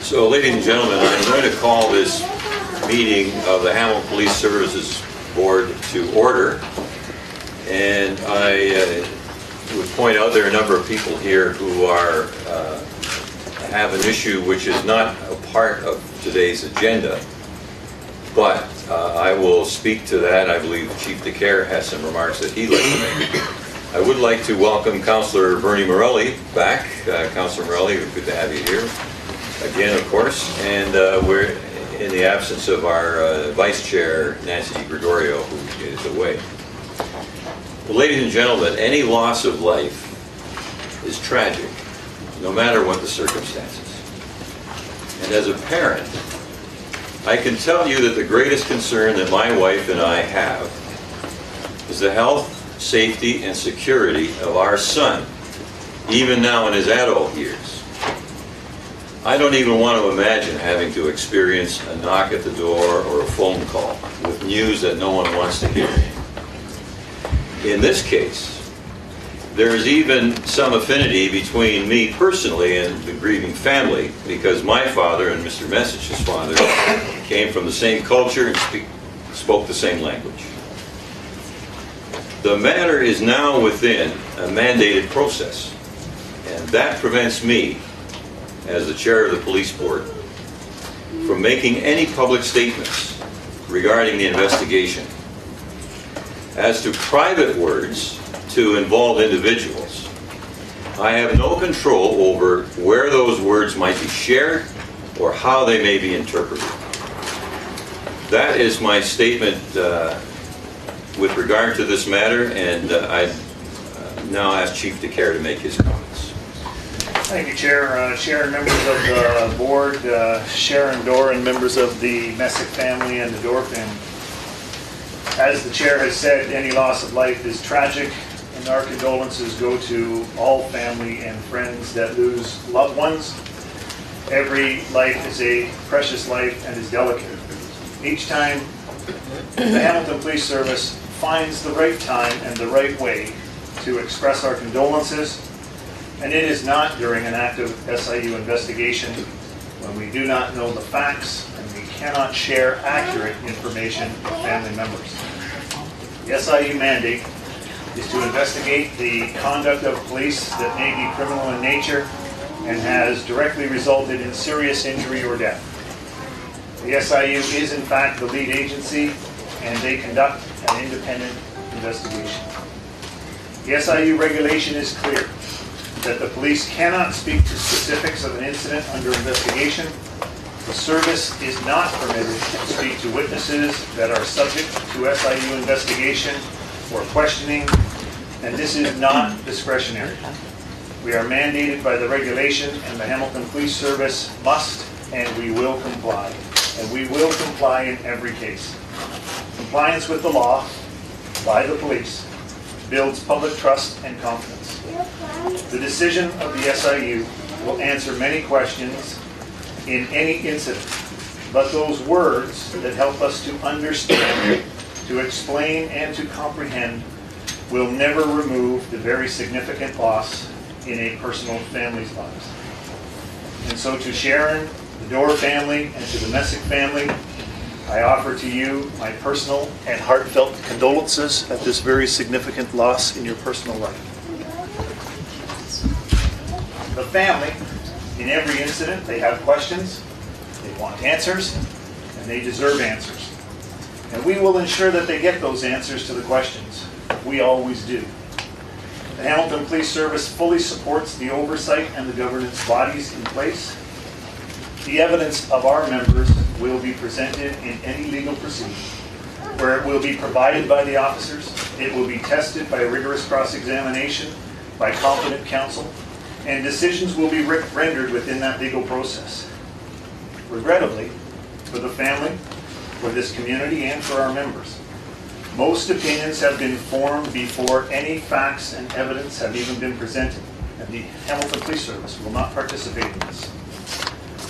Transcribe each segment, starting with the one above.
So, ladies and gentlemen, I'm going to call this meeting of the Hamilton Police Services Board to order. And I would point out there are a number of people here who have an issue which is not a part of today's agenda. But I will speak to that. I believe Chief DeCare has some remarks that he'd like to make. I would like to welcome Councillor Bernie Morelli back. Councillor Morelli, good to have you here again, of course. And we're in the absence of our Vice Chair, Nancy Gregorio, who is away. Well, ladies and gentlemen, any loss of life is tragic, no matter what the circumstances. And as a parent, I can tell you that the greatest concern that my wife and I have is the health, safety, and security of our son, even now in his adult years. I don't even want to imagine having to experience a knock at the door or a phone call with news that no one wants to hear. In this case, there is even some affinity between me personally and the grieving family, because my father and Mr. Messich's father came from the same culture and spoke the same language. The matter is now within a mandated process, and that prevents me, as the chair of the police board, from making any public statements regarding the investigation. As to private words to involved individuals, I have no control over where those words might be shared or how they may be interpreted. That is my statement with regard to this matter, and I now ask Chief DeCare to make his comments. Thank you, Chair. Chair and members of the board, Sharon Dorr and members of the Messick family and the Dorr family. As the Chair has said, any loss of life is tragic, and our condolences go to all family and friends that lose loved ones. Every life is a precious life and is delicate. Each time the Hamilton Police Service finds the right time and the right way to express our condolences, and it is not during an active SIU investigation when we do not know the facts and we cannot share accurate information with family members. The SIU mandate is to investigate the conduct of police that may be criminal in nature and has directly resulted in serious injury or death. The SIU is in fact the lead agency, and they conduct an independent investigation. The SIU regulation is clear that the police cannot speak to specifics of an incident under investigation. The service is not permitted to speak to witnesses that are subject to SIU investigation or questioning, and this is not discretionary. We are mandated by the regulation, and the Hamilton Police Service must and we will comply. And we will comply in every case. Compliance with the law by the police builds public trust and confidence. The decision of the SIU will answer many questions in any incident, but those words that help us to understand, to explain, and to comprehend will never remove the very significant loss in a personal family's lives. And so to Sharon, the Dorr family, and to the Messick family, I offer to you my personal and heartfelt condolences at this very significant loss in your personal life. The family, in every incident, they have questions, they want answers, and they deserve answers. And we will ensure that they get those answers to the questions. We always do. The Hamilton Police Service fully supports the oversight and the governance bodies in place. The evidence of our members will be presented in any legal proceeding, where it will be provided by the officers, it will be tested by rigorous cross-examination, by competent counsel, and decisions will be rendered within that legal process. Regrettably, for the family, for this community, and for our members, most opinions have been formed before any facts and evidence have even been presented, and the Hamilton Police Service will not participate in this.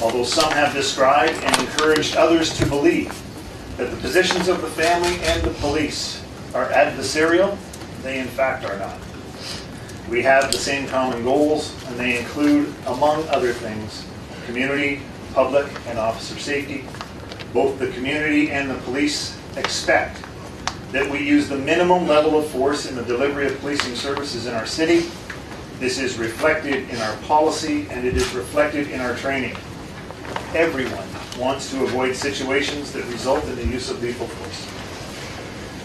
Although some have described and encouraged others to believe that the positions of the family and the police are adversarial, they in fact are not. We have the same common goals, and they include, among other things, community, public and officer safety. Both the community and the police expect that we use the minimum level of force in the delivery of policing services in our city. This is reflected in our policy and it is reflected in our training. Everyone wants to avoid situations that result in the use of lethal force.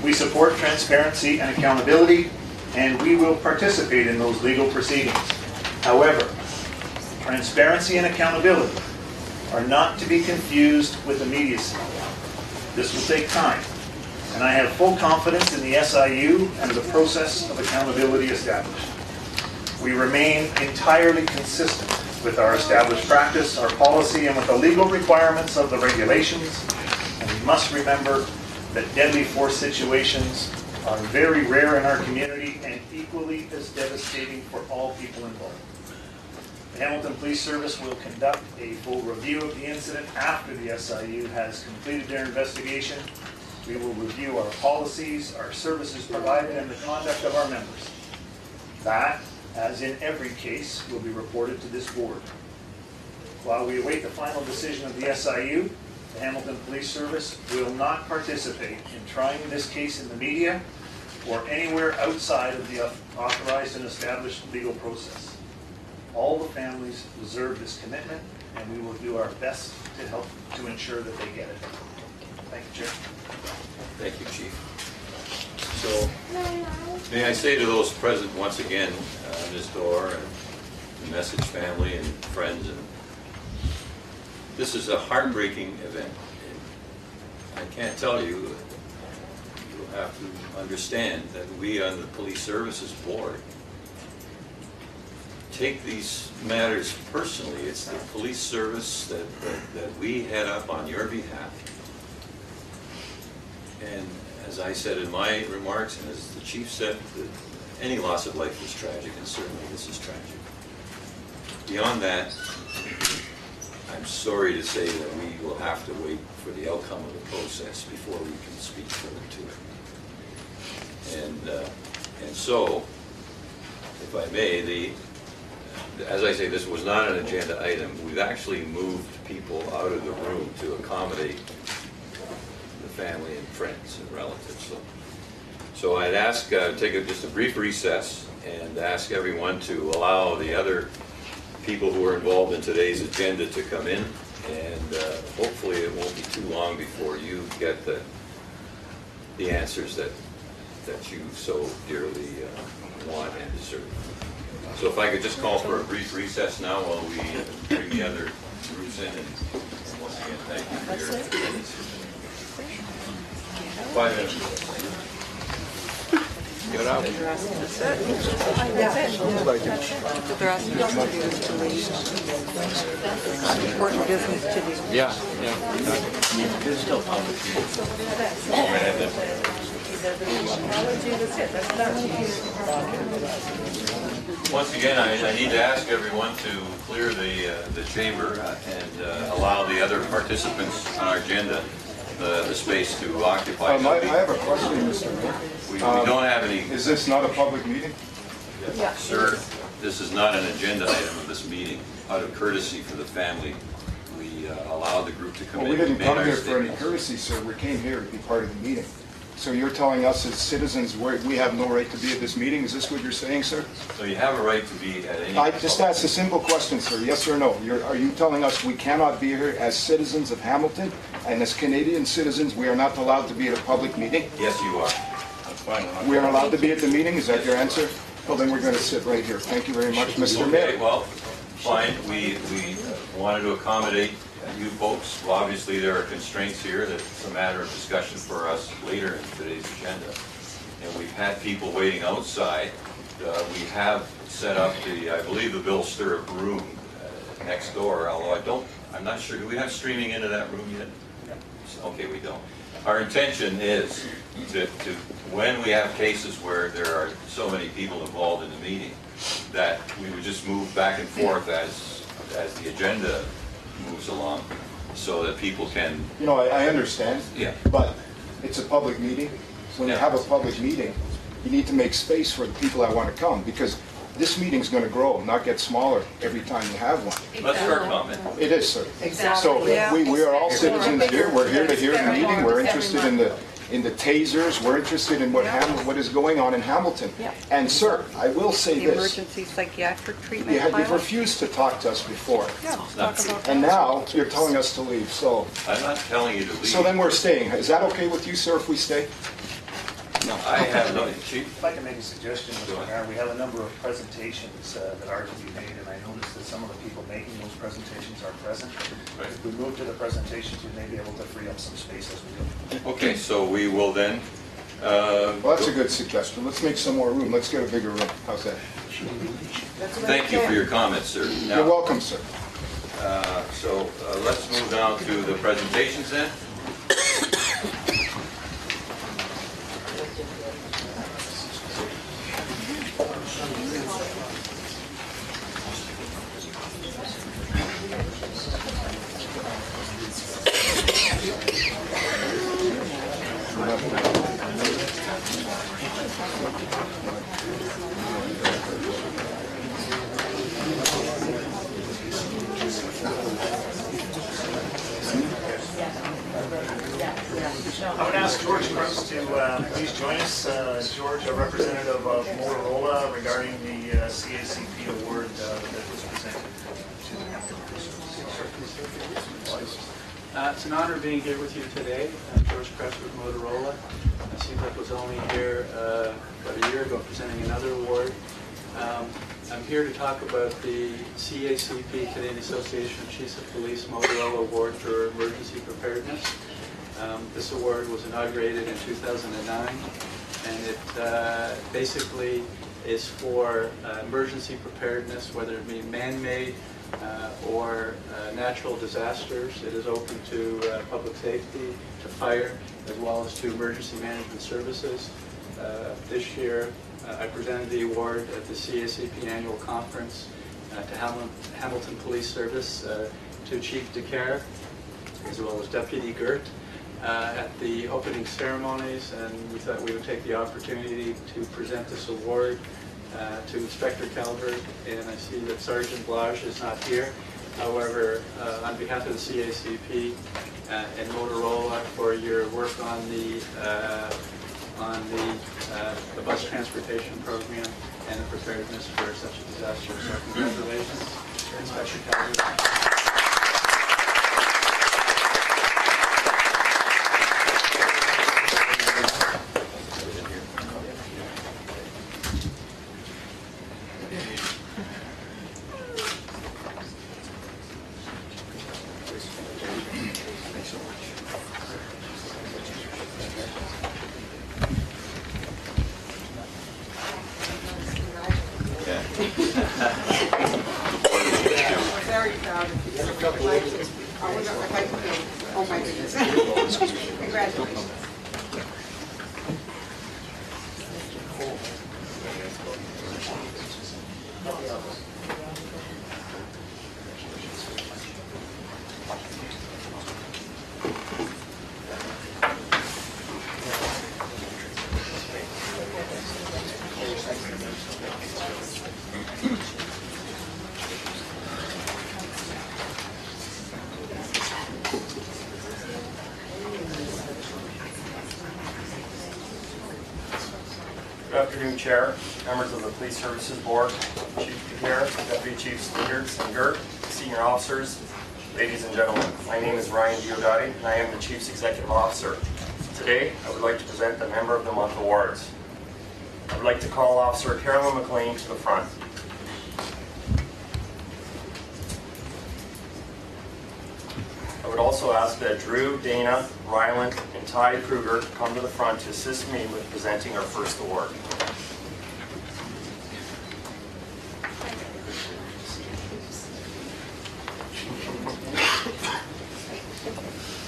We support transparency and accountability, and we will participate in those legal proceedings. However, transparency and accountability are not to be confused with immediacy. This will take time, and I have full confidence in the SIU and the process of accountability established. We remain entirely consistent with our established practice, our policy, and with the legal requirements of the regulations. And we must remember that deadly force situations are very rare in our community and equally as devastating for all people involved. The Hamilton Police Service will conduct a full review of the incident after the SIU has completed their investigation. We will review our policies, our services provided, and the conduct of our members. That, as in every case, will be reported to this board. While we await the final decision of the SIU, the Hamilton Police Service will not participate in trying this case in the media or anywhere outside of the authorized and established legal process. All the families deserve this commitment, and we will do our best to help to ensure that they get it. Thank you, Chair. Thank you, Chief. So, may I say to those present once again, Ms. Dorr and the Message family and friends, and this is a heartbreaking event. And I can't tell you, you'll have to understand that we on the Police Services Board take these matters personally. It's the police service that we head up on your behalf. And as I said in my remarks, and as the Chief said, that any loss of life is tragic, and certainly this is tragic. Beyond that, I'm sorry to say that we will have to wait for the outcome of the process before we can speak further to it. And so, if I may, as I say, this was not an agenda item. We've actually moved people out of the room to accommodate the family and friends and relatives. So I'd ask, take just a brief recess and ask everyone to allow the other people who are involved in today's agenda to come in, and hopefully it won't be too long before you get the answers that you so dearly want and deserve. So if I could just call for a brief recess now while we bring the other groups in, and once again, thank you for your attendance. 5 minutes. Get out. They're asking us to do is to leave. Important business to do. Yeah. Once again, I need to ask everyone to clear the chamber and allow the other participants on our agenda the space to occupy. I have a question, Mr. Mayor. We don't have any. Is this not a public meeting? Yeah. Sir, this is not an agenda item of this meeting. Out of courtesy for the family, we allowed the group to come Well, in. we didn't make come our here for any statements. courtesy, sir. We came here to be part of the meeting. So you're telling us as citizens we have no right to be at this meeting? Is this what you're saying, sir? So you have a right to be at any. I just asked a simple question, sir. Yes or no? Are you telling us we cannot be here as citizens of Hamilton, and as Canadian citizens, we are not allowed to be at a public meeting? Yes, you are. We are allowed to be at the meeting? Is that your answer? Well, then we're going to sit right here. Thank you very much, Mr. Okay, Mayor. well, fine. We wanted to accommodate you folks. Well, obviously, there are constraints here. That's a matter of discussion for us later in today's agenda. And we've had people waiting outside. We have set up I believe, the Bill Stirrup room next door, although I'm not sure. Do we have streaming into that room yet? Okay, we don't. Our intention is to when we have cases where there are so many people involved in the meeting, that we would just move back and forth as the agenda moves along, so that people can. You know, I understand. Yeah. But it's a public meeting. When you Yeah. have a public meeting, you need to make space for the people that want to come, because this meeting's going to grow, not get smaller every time you have one. That's fair comment. It is, sir. Exactly. So Yeah. we are all citizens here. We're here to hear the meeting. We're interested in the tasers. We're interested in what is going on in Hamilton. Yeah. And sir, I will say The this. emergency psychiatric treatment You've pilot. refused to talk to us before. Yeah, let's talk about And that. now you're telling us to leave. So I'm not telling you to leave. then we're staying. Is that okay with you, sir, if we stay? I have no, Chief, If I can make a suggestion, Go Mr. ahead. Mayor, we have a number of presentations that are to be made, and I noticed that some of the people making those presentations are present. Right. If we move to the presentations, we may be able to free up some space as we go. okay, so we will then, Well, that's a good suggestion. Let's make some more room. Let's get a bigger room. How's that? thank you for your comments, sir. Now, You're welcome, sir. So let's move now to the presentations then. I would ask George Crooks to please join us. George, a representative of Motorola regarding the CACP award that was presented to the Hamilton Police. It's an honor being here with you today. I'm George Kress with Motorola. I seem like I was only here about a year ago presenting another award. I'm here to talk about the CACP, Canadian Association of Chiefs of Police Motorola Award for Emergency Preparedness. This award was inaugurated in 2009, and it basically is for emergency preparedness, whether it be man-made or natural disasters. It is open to public safety, to fire, as well as to emergency management services. This year, I presented the award at the CACP annual conference to Hamilton Police Service, to Chief DeCare, as well as Deputy Gert, at the opening ceremonies, and we thought we would take the opportunity to present this award to Inspector Calvert, and I see that Sergeant Blage is not here. However, on behalf of the CACP and Motorola for your work on the bus transportation program and the preparedness for such a disaster. So congratulations, Inspector Calvert. Very proud of you. Oh my goodness. Congratulations. Good afternoon, Chair, members of the Police Services Board, Chief DeCare, Deputy Chiefs Leaders and Gert, senior officers, ladies and gentlemen. My name is Ryan Diodati, and I am the Chief's Executive Officer. Today, I would like to present the Member of the Month awards. I would like to call Officer Carolyn McLean to the front. I would also ask that Drew, Dana, Ryland, and Ty Kruger come to the front to assist me with presenting our first award.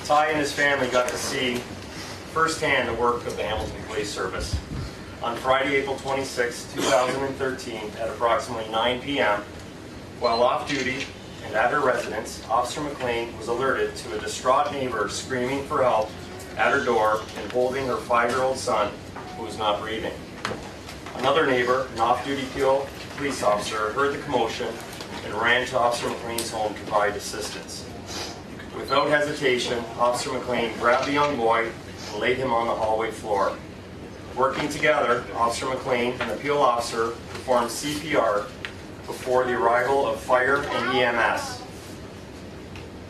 Ty and his family got to see firsthand the work of the Hamilton Police Service. On Friday, April 26, 2013, at approximately 9 p.m., while off duty and at her residence, Officer McLean was alerted to a distraught neighbor screaming for help at her door and holding her 5-year-old son who was not breathing. On Another neighbor, an off-duty Peel police officer, heard the commotion and ran to Officer McLean's home to provide assistance. Without hesitation, Officer McLean grabbed the young boy and laid him on the hallway floor. Working together, Officer McLean and the Peel officer performed CPR before the arrival of fire and EMS.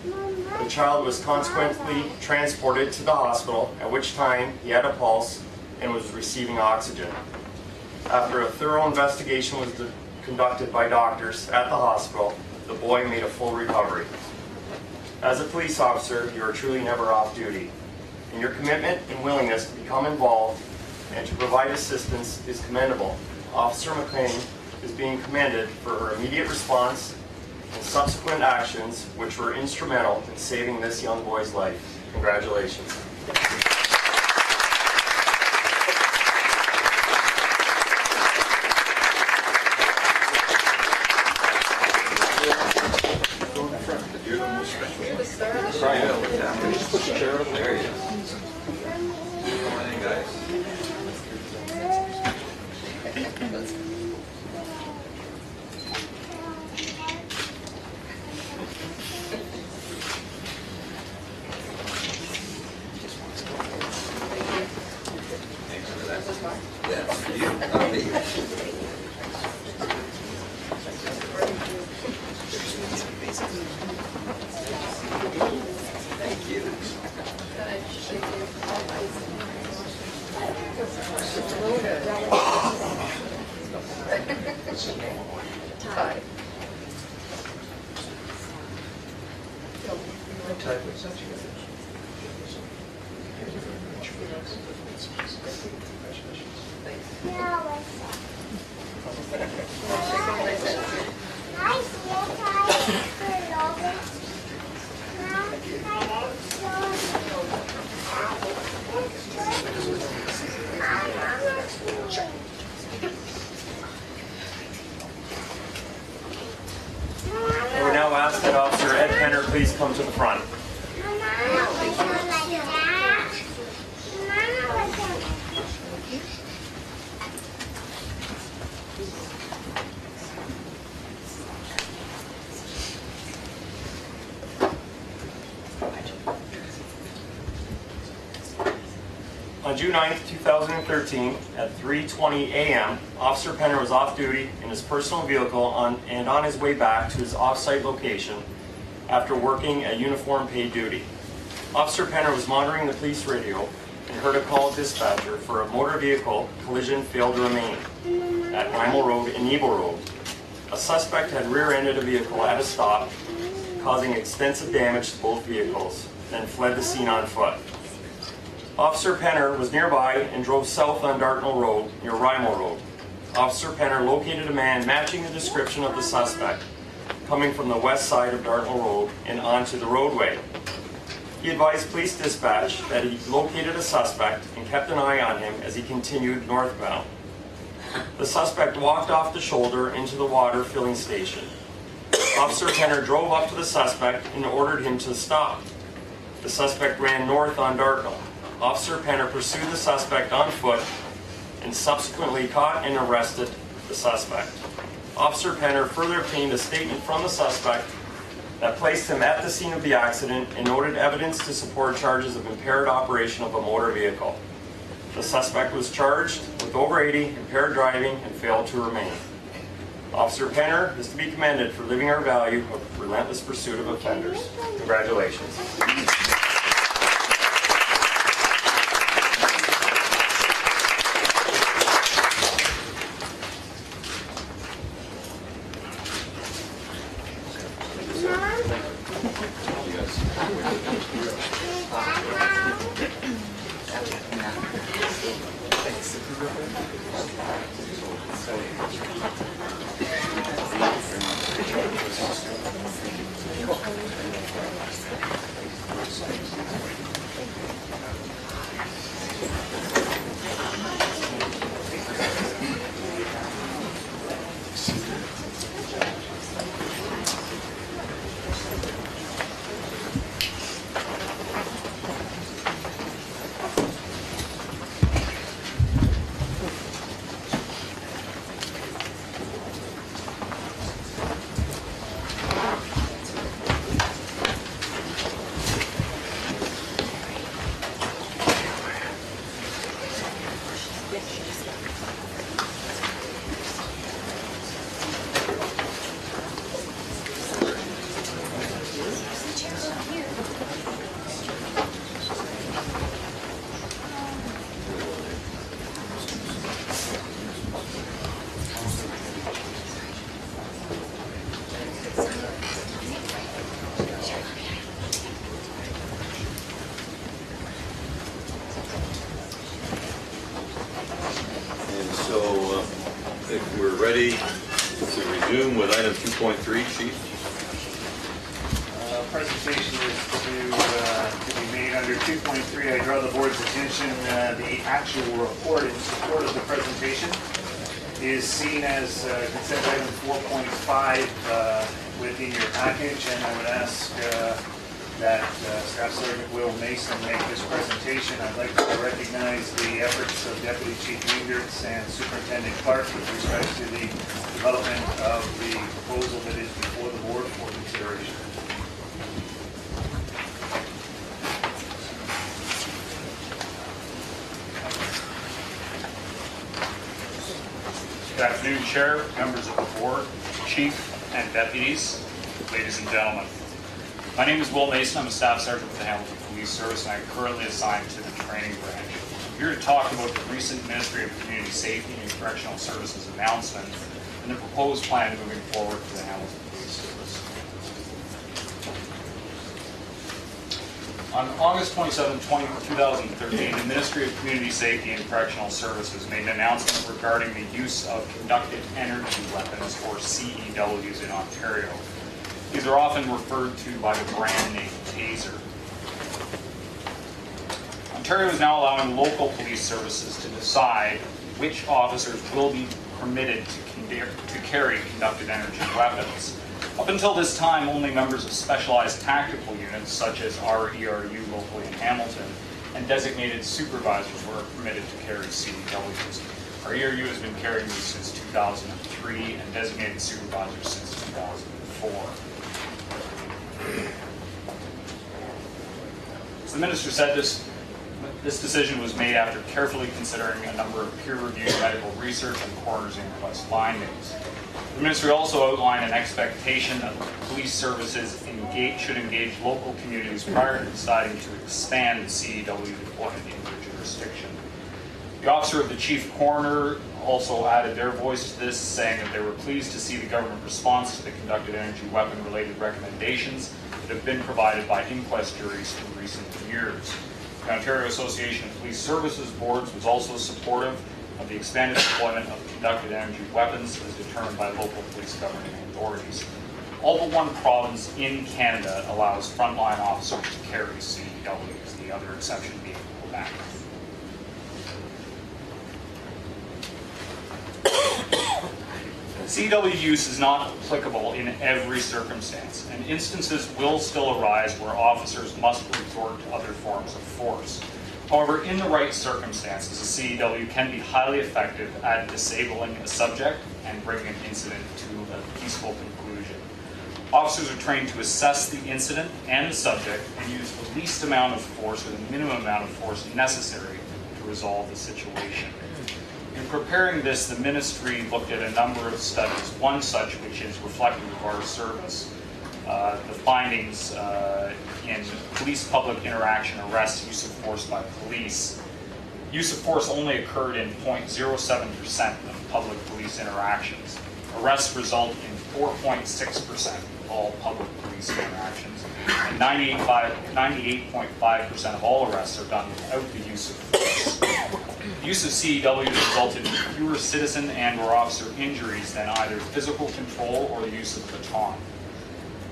The child was consequently transported to the hospital, at which time he had a pulse and was receiving oxygen. After a thorough investigation was conducted by doctors at the hospital, the boy made a full recovery. As a police officer, you are truly never off duty, and your commitment and willingness to become involved and to provide assistance is commendable. Officer McLean is being commended for her immediate response and subsequent actions which were instrumental in saving this young boy's life. Congratulations. There he is. Good morning, guys. Thanks for that. That's for you, not me. Thank you. I would now ask that Officer Ed Penner please come to the front. On June 9th, 2013, at 3:20 a.m., Officer Penner was off duty in his personal vehicle and on his way back to his off-site location after working a uniform paid duty. Officer Penner was monitoring the police radio and heard a call dispatcher for a motor vehicle collision failed to remain at Wymal Road and Nebo Road. A suspect had rear-ended a vehicle at a stop, causing extensive damage to both vehicles, then fled the scene on foot. Officer Penner was nearby and drove south on Dartnell Road near Rymal Road. Officer Penner located a man matching the description of the suspect, coming from the west side of Dartnell Road and onto the roadway. He advised police dispatch that he located a suspect and kept an eye on him as he continued northbound. The suspect walked off the shoulder into the water filling station. Officer Penner drove up to the suspect and ordered him to stop. The suspect ran north on Dartnell. Officer Penner pursued the suspect on foot and subsequently caught and arrested the suspect. Officer Penner further obtained a statement from the suspect that placed him at the scene of the accident and noted evidence to support charges of impaired operation of a motor vehicle. The suspect was charged with over 80, impaired driving, and failed to remain. Officer Penner is to be commended for living our value of relentless pursuit of offenders. Congratulations. 2.3, Chief. Presentation is to be made under 2.3. I draw the board's attention, the actual report in support of the presentation is seen as consent item 4.5 within your package, and I would ask that Staff Sergeant Will Mason make this presentation. I'd like to recognize the efforts of Deputy Chief Meengertz and Superintendent Clark with respect to the development of the proposal that is before the board for consideration. Good afternoon, Chair, members of the board, Chief, and deputies, ladies and gentlemen. My name is Will Mason. I'm a Staff Sergeant with the Hamilton Police Service, and I'm currently assigned to the training branch. I'm here to talk about the recent Ministry of Community Safety and Correctional Services announcement and the proposed plan moving forward for the Hamilton Police Service. On August 27, 2013, the Ministry of Community Safety and Correctional Services made an announcement regarding the use of conducted energy weapons, or CEWs, in Ontario. These are often referred to by the brand name Taser. Ontario is now allowing local police services to decide which officers will be permitted to carry conducted energy weapons. Up until this time, only members of specialized tactical units, such as our ERU locally in Hamilton, and designated supervisors were permitted to carry CEWs. Our ERU has been carrying these since 2003, and designated supervisors since 2004. As the Minister said, this decision was made after carefully considering a number of peer-reviewed medical research and coroner's inquest findings. The Ministry also outlined an expectation that police services should engage local communities prior to deciding to expand the CEW deployment in their jurisdiction. The Officer of the Chief Coroner also added their voice to this, saying that they were pleased to see the government response to the conducted energy weapon-related recommendations that have been provided by inquest juries in recent years. The Ontario Association of Police Services Boards was also supportive of the expanded deployment of conducted energy weapons as determined by local police governing authorities. All but one province in Canada allows frontline officers to carry CEWs, the other exception being Quebec. CEW use is not applicable in every circumstance, and instances will still arise where officers must resort to other forms of force. However, in the right circumstances, a CEW can be highly effective at disabling a subject and bringing an incident to a peaceful conclusion. Officers are trained to assess the incident and the subject and use the least amount of force or the minimum amount of force necessary to resolve the situation. In preparing this, the Ministry looked at a number of studies, one such which is reflective of our service. The findings in police-public interaction arrests, use of force by police. Use of force only occurred in 0.07% of public police interactions. Arrests result in 4.6% of all public police interactions, and 98.5% of all arrests are done without the use of force. The use of CEW resulted in fewer citizen and/or officer injuries than either physical control or the use of the baton.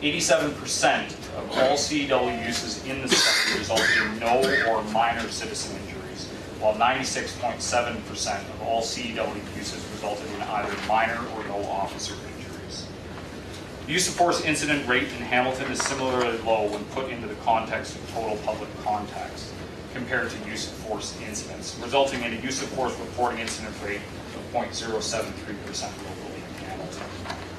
87% of all CEW uses in the study resulted in no or minor citizen injuries, while 96.7% of all CEW uses resulted in either minor or no officer injuries. The use of force incident rate in Hamilton is similarly low when put into the context of total public contacts compared to use of force incidents, resulting in a use of force reporting incident rate of 0.073% locally in Hamilton.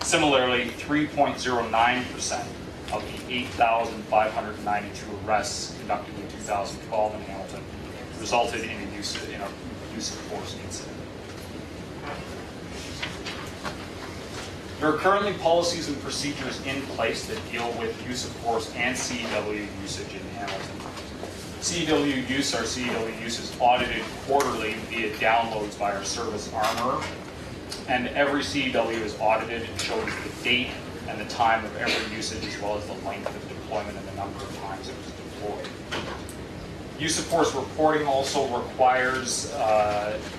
Similarly, 3.09% of the 8,592 arrests conducted in 2012 in Hamilton resulted in a use of force incident. There are currently policies and procedures in place that deal with use of force and CEW usage in Hamilton. CEW use, our CEW use is audited quarterly via downloads by our service armorer, and every CEW is audited and shows the date and the time of every usage as well as the length of deployment and the number of times it was deployed. Use of force reporting also requires,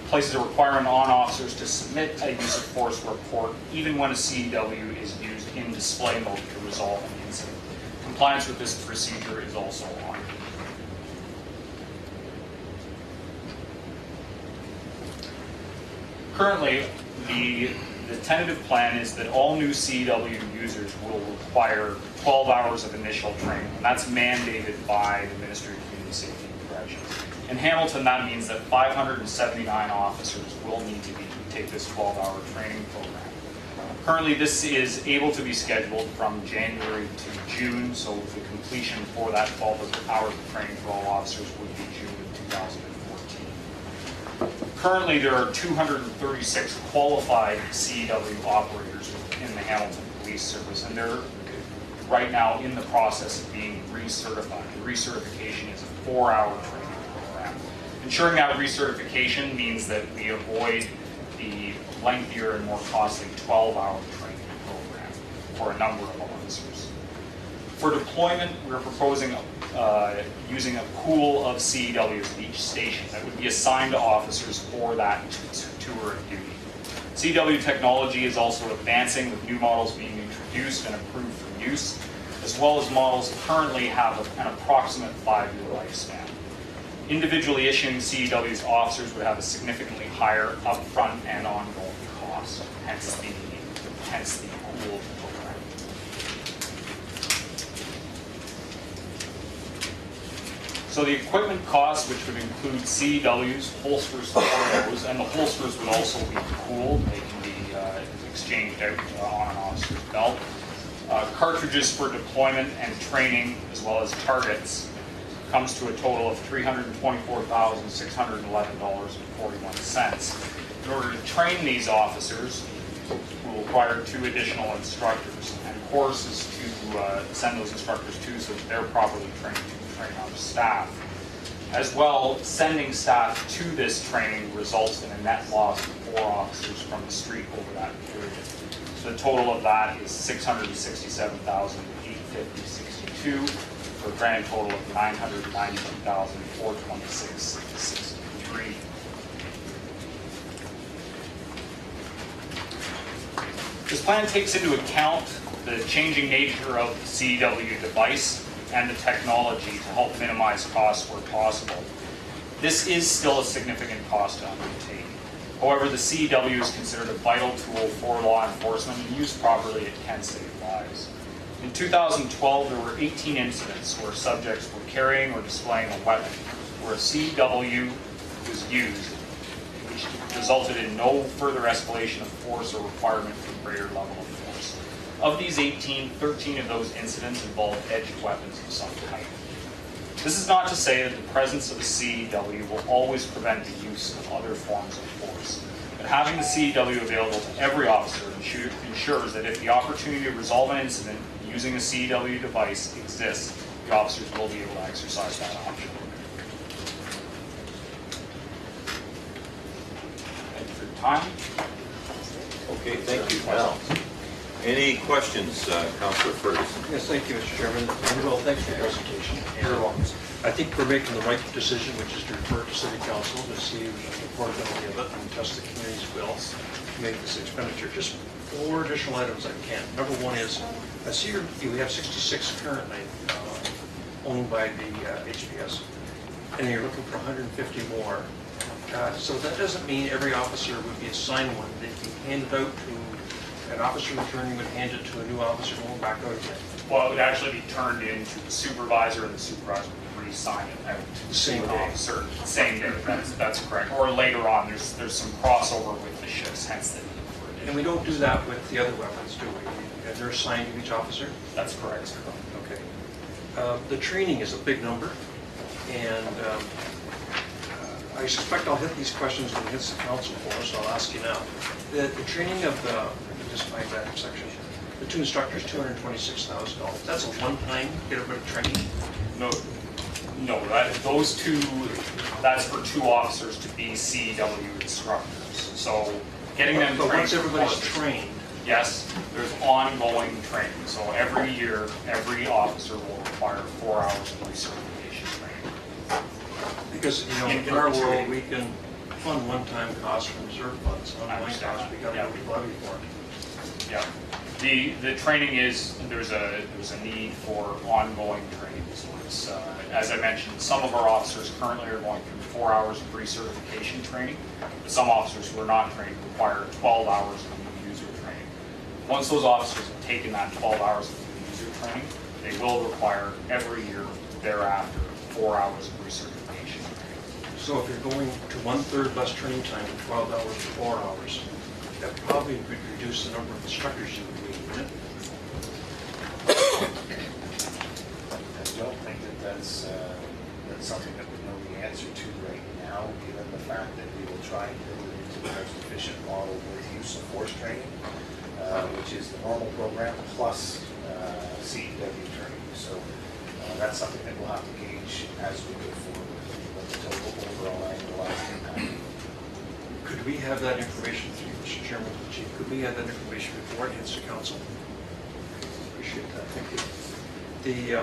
places a requirement on officers to submit a use of force report even when a CEW is used in display mode to resolve an incident. Compliance with this procedure is also on. Currently, the tentative plan is that all new CEW users will require 12 hours of initial training, and that's mandated by the Ministry of Community Safety and Corrections. In Hamilton, that means that 579 officers will need to take this 12-hour training program. Currently, this is able to be scheduled from January to June, so the completion for that 12 hours of training for all officers would be June of 2014. Currently, there are 236 qualified CEW operators in the Hamilton Police Service, and they're right now in the process of being recertified. The recertification is a 4-hour training program. Ensuring that recertification means that we avoid the lengthier and more costly 12-hour training program for a number of officers. For deployment, we're proposing using a pool of CEWs at each station that would be assigned to officers for that tour of duty. CEW technology is also advancing, with new models being introduced and approved for use, as well as models that currently have an approximate 5-year lifespan. Individually issuing CEWs to officers would have a significantly higher upfront and ongoing cost, hence the pool program. So the equipment costs, which would include CEWs, holsters, tornos, and the holsters would also be pooled. They can be exchanged out on an officer's belt. Cartridges for deployment and training, as well as targets, comes to a total of $324,611.41. In order to train these officers, we'll require 2 additional instructors, and courses to send those instructors to so that they're properly trained to train our staff. As well, sending staff to this training results in a net loss of 4 officers from the street over that period. So the total of that is $667,850.62 for a grand total of $992,426.63. This plan takes into account the changing nature of the CEW device and the technology to help minimize costs where possible. This is still a significant cost to undertake. However, the CEW is considered a vital tool for law enforcement, and used properly, it can save lives. In 2012, there were 18 incidents where subjects were carrying or displaying a weapon, where a CEW was used, which resulted in no further escalation of force or requirement for greater level of force. Of these 18, 13 of those incidents involved edged weapons of some type. This is not to say that the presence of a CEW will always prevent the use of other forms of force, but having the CEW available to every officer ensures that if the opportunity to resolve an incident using a CEW device exists, the officers will be able to exercise that option. Thank you for your time. Okay, thank you. Now, any questions, Councillor Ferguson? Yes, thank you, Mr. Chairman. Well, thanks for your presentation. And I think we're making the right decision, which is to refer to City Council to see the affordability of it and test the community's will to make this expenditure. Just 4 additional items I can. Number 1 is, I see we have 66 currently owned by the HPS, and you're looking for 150 more. So that doesn't mean every officer would be assigned one. They can hand it out to an officer returning would hand it to a new officer and we'll back out again. Well, it would actually be turned in to the supervisor, and the supervisor would re-sign it out to the Same day. officer. Same day, that's correct. Or later on, there's some crossover with the shifts, hence the need for it. And we don't do that with the other weapons, do we? They're assigned to each officer? That's correct, sir. Okay. The training is a big number, and I suspect I'll hit these questions when it hits the council for us, so I'll ask you now. The training of the, let me just find that section, the 2 instructors, $226,000. That's a one-time get a bit of training? No, those 2, that's for 2 officers to be CEW instructors. So getting them But trained. once everybody's trained, Yes, there's ongoing training. So every year, every officer will require 4 hours of recertification training. because, in our world, we can fund one-time costs from reserve funds, ongoing costs, we got to levy for it. Yeah. The training is, there's a need for ongoing training. So it's, as I mentioned, some of our officers currently are going through 4 hours of recertification training. But some officers who are not trained require 12 hours of new user training. Once those officers have taken that 12 hours of new user training, they will require every year thereafter 4 hours of recertification training. So if you're going to 1/3 less training time from 12 hours to 4 hours, that probably would reduce the number of instructors you would need, wouldn't it? I don't think that that's something that we know the answer to right now, given the fact that we will try and build it into the most efficient model with use of force training, which is the normal program plus CEW training. So that's something that we'll have to gauge as we go forward, what the total overall annualized impact. Could we have that information through you, Mr. Chairman, the Chief? Could we have that information before it hits the council? Appreciate that, thank you.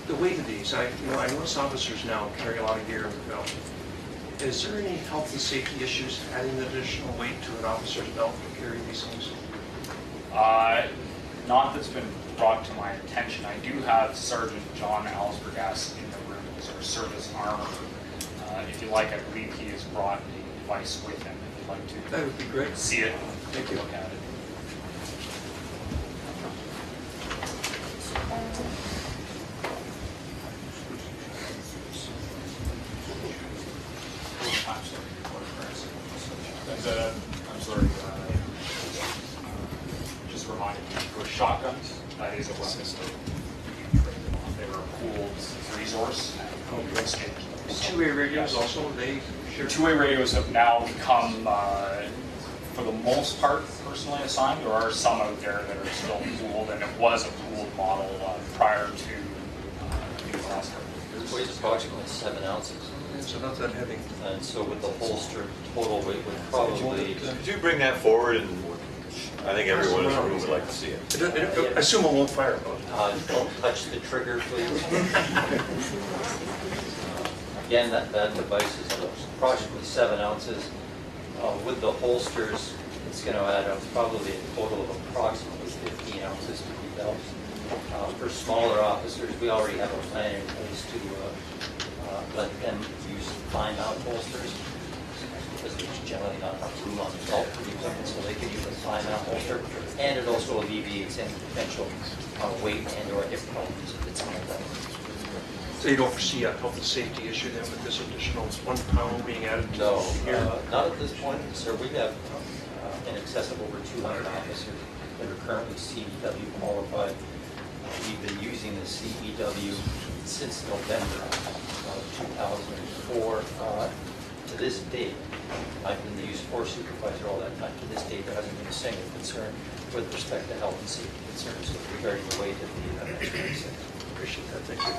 The weight of these, I notice officers now carry a lot of gear in the belt. Is there any health and safety issues adding additional weight to an officer's belt to carry these things? Not that's been brought to my attention. I do have Sergeant John Alsbergas in the room as our service armor. If you like, I believe he has brought a device with him. If you'd like to That would be great. see it, Thank you. look at it. I'm sorry. Just reminding you, for shotguns, that is a weapon. They were a pooled resource. Two-way radios also, they share. Two-way radios have now become, for the most part, personally assigned. There are some out there that are still pooled, and it was a pooled model prior to the last couple of years. It weighs approximately 7 ounces. So not that heavy. And so with the holster, total weight would probably, Could you bring that forward, and I think everyone in the room would like to see it. I assume it won't fire, though. don't touch the trigger, please. Again, that device is approximately 7 ounces. With the holsters, it's going to add up probably a total of approximately 15 ounces to the belt. For smaller officers, we already have a plan in place to let them use fine mount holsters, because there's generally not enough room on the belt to use them, so they can use a fine mount holster, and it also alleviates any potential weight and or hip problems if it's on the belt. So you don't foresee a health and safety issue then with this additional 1 pound being added to No, here? not at this point, sir. We have in excess of over 200 officers that are currently CEW qualified. We've been using the CEW since November of 2004. To this date, I've been the use force supervisor all that time. To this date, there hasn't been a single concern with respect to health and safety concerns regarding the weight of the MS-26. Appreciate that, thank you.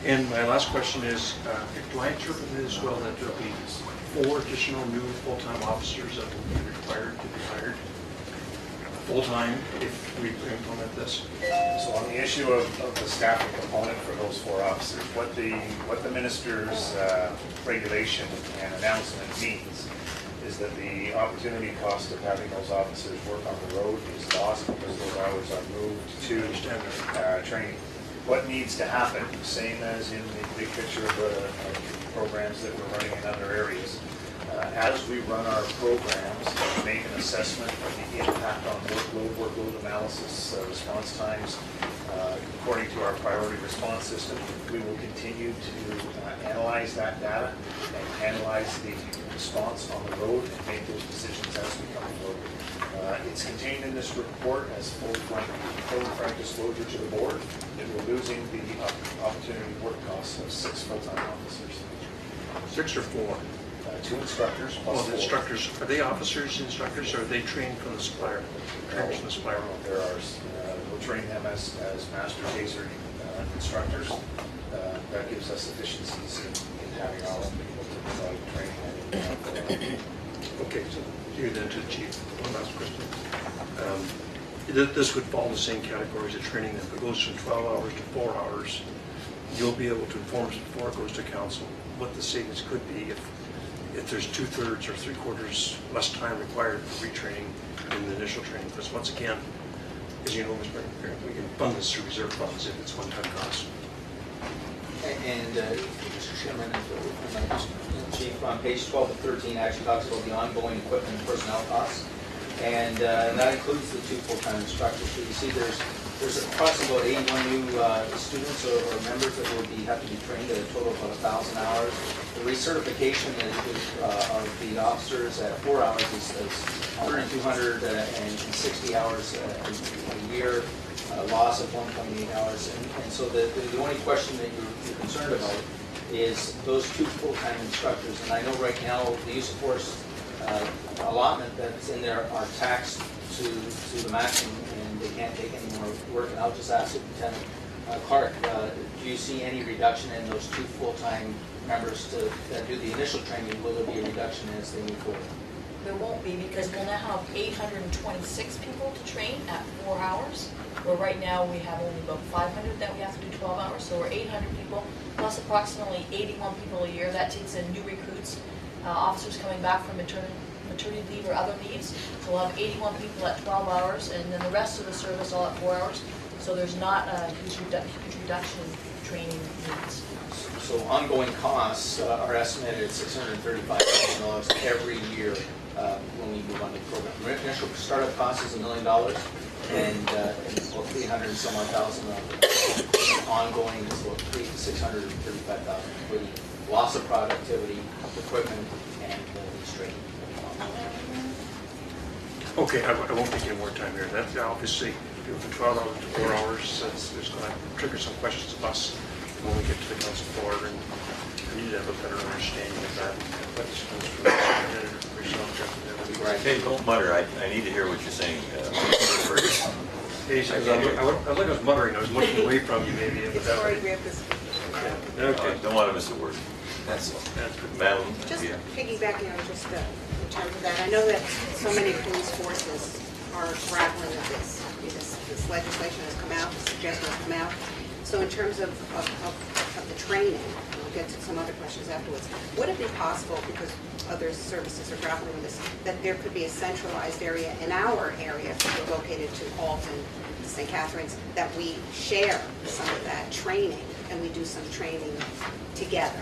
And my last question is, do I interpret it as well that there'll be 4 additional new full-time officers that will be required to be hired full-time if we implement this? So on the issue of the staffing component for those 4 officers, what the minister's regulation and announcement means is that the opportunity cost of having those officers work on the road is lost because those hours are moved to training. What needs to happen, same as in the big picture of the programs that we're running in other areas, as we run our programs, make an assessment of the impact on workload analysis, response times, according to our priority response system, we will continue to analyze that data and analyze the response on the road and make those decisions as we come forward. It's contained in this report as full frank disclosure to the board that we're losing the opportunity work costs of 6 full-time officers. 6 or 4? 2 instructors plus Well, the 4. instructors, are they officers, instructors, or are they trained from the supplier? Trained from the supplier? There are, we'll train them as master taser instructors. That gives us efficiencies in having our own people to provide training. Okay, so here then to the chief, one last question. This would fall in the same categories of training. If it goes from 12 hours to 4 hours, you'll be able to inform us before it goes to council what the savings could be if there's 2/3 or 3/4 less time required for retraining in the initial training. Because once again, As you know, Mr. Mayor, we can fund this through reserve funds if it's one-time cost. And Mr. Chairman, Chief, on page 12 and 13 actually talks about the ongoing equipment and personnel costs. And that includes the 2 full-time instructors. So you see there's approximately 81 new students or members that will have to be trained at a total of about 1,000 hours. The recertification of the officers at 4 hours is 260 hours a year, loss of 1.8 hours. And so the only question that you're concerned about is those 2 full-time instructors. And I know right now the use of force allotment that's in there are taxed to the maximum, and they can't take any more work. And I'll just ask Lieutenant Clark, do you see any reduction in those 2 full-time members that do the initial training? Will there be a reduction as they move forward? There won't be, because we'll now have 826 people to train at 4 hours, where right now we have only about 500 that we have to do 12 hours. So we're 800 people, plus approximately 81 people a year. That takes in new recruits, officers coming back from maternity leave or other leaves. So we'll have 81 people at 12 hours, and then the rest of the service all at 4 hours. So there's not a huge reduction in training needs. So ongoing costs are estimated at $635,000 every year when we move on to the program. Initial startup cost is $1 million, and about 300 and some odd thousand ongoing is about $635,000, including loss of productivity, equipment, and lease training. Okay, I won't take any more time here. That obviously, from 12 hours to 4 hours, it's going to trigger some questions of us when we get to the council floor, and we need to have a better understanding of that. But this comes from the superintendent, yourself, Jeff. Hey, don't mutter, I need to hear what you're saying. Hey, I was muttering, I was looking away from you maybe. It's already we have this. Okay. Don't want to miss a word. That's all. Madam? Just Yeah. piggybacking on just in terms of that, I know that so many police forces are grappling with this. This legislation has come out, the suggestion has come out. So in terms of the training, and we'll get to some other questions afterwards, would it be possible, because other services are grappling with this, that there could be a centralized area in our area, located to Alton, St. Catharines, that we share some of that training and we do some training together?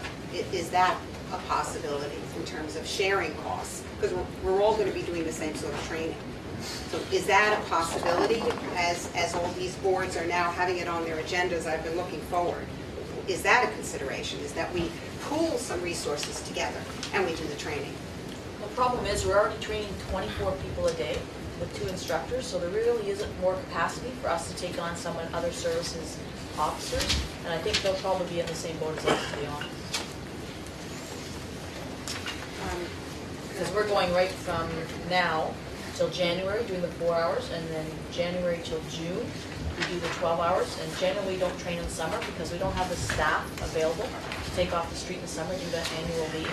Is that a possibility in terms of sharing costs? Because we're all going to be doing the same sort of training. So is that a possibility as all these boards are now having it on their agendas? I've been looking forward. Is that a consideration? Is that we pool some resources together and we do the training? The problem is we're already training 24 people a day with 2 instructors, so there really isn't more capacity for us to take on some other services officers, and I think they'll probably be in the same boat as us, to be honest. Because we're going right from now till January doing the 4 hours, and then January till June we do the 12 hours, and generally we don't train in summer because we don't have the staff available to take off the street in the summer due to annual leave.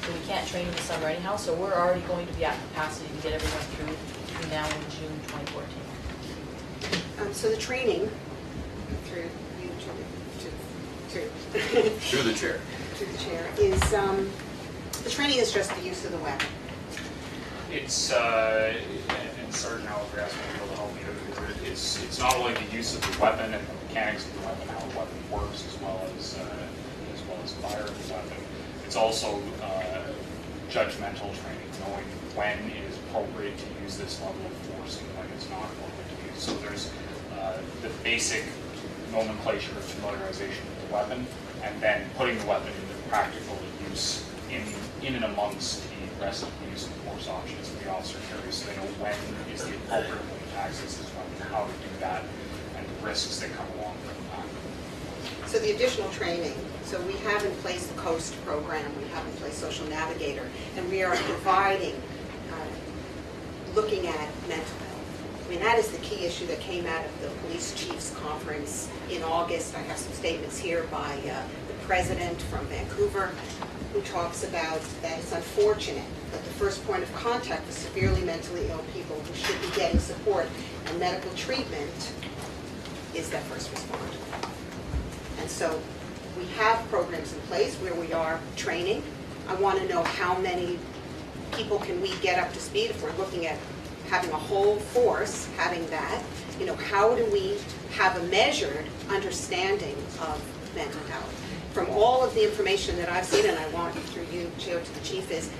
So we can't train in the summer anyhow, so we're already going to be at capacity to get everyone through between now and June 2014. So the training, through you, Through the chair. through the chair, is the training is just the use of the weapon. It's, and Sergeant Allegras will be able to help me out, because it's not only the use of the weapon and the mechanics of the weapon, how the weapon works, as well as firing the weapon. It's also judgmental training, knowing when it is appropriate to use this level of force and when it's not appropriate to use. So there's the basic nomenclature of familiarization with the weapon, and then putting the weapon into practical use in and amongst the rest of the use of force options that the officer carries, so they know when is the appropriate moment to access this weapon, how to do that, and the risks that come along with that. So the additional training, so we have in place the COAST program, we have in place Social Navigator, and we are providing, looking at mental health. I mean, that is the key issue that came out of the police chiefs conference in August. I have some statements here by the president from Vancouver, who talks about that it's unfortunate that the first point of contact for severely mentally ill people who should be getting support and medical treatment is their first responder. And so we have programs in place where we are training. I want to know how many people can we get up to speed if we're looking at having a whole force, having that, you know, how do we have a measured understanding of mental health? From all of the information that I've seen, and I want through you, Chair, to the Chief, is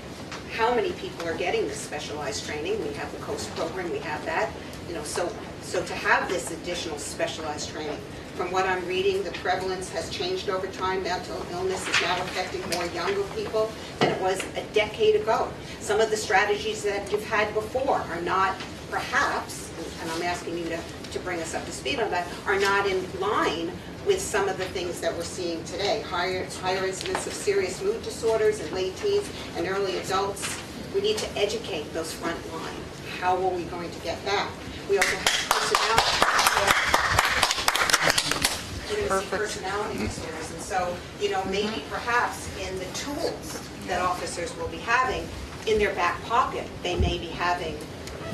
how many people are getting this specialized training. We have the COAST program, we have that, you know, so to have this additional specialized training. From what I'm reading, the prevalence has changed over time. Mental illness is now affecting more younger people than it was a decade ago. Some of the strategies that you've had before are not, perhaps, and I'm asking you to bring us up to speed on that, are not in line with some of the things that we're seeing today. Higher incidence of serious mood disorders in late teens and early adults. We need to educate those front line. How are we going to get that? We also have personality disorders. And so, you know, maybe perhaps in the tools that officers will be having in their back pocket, they may be having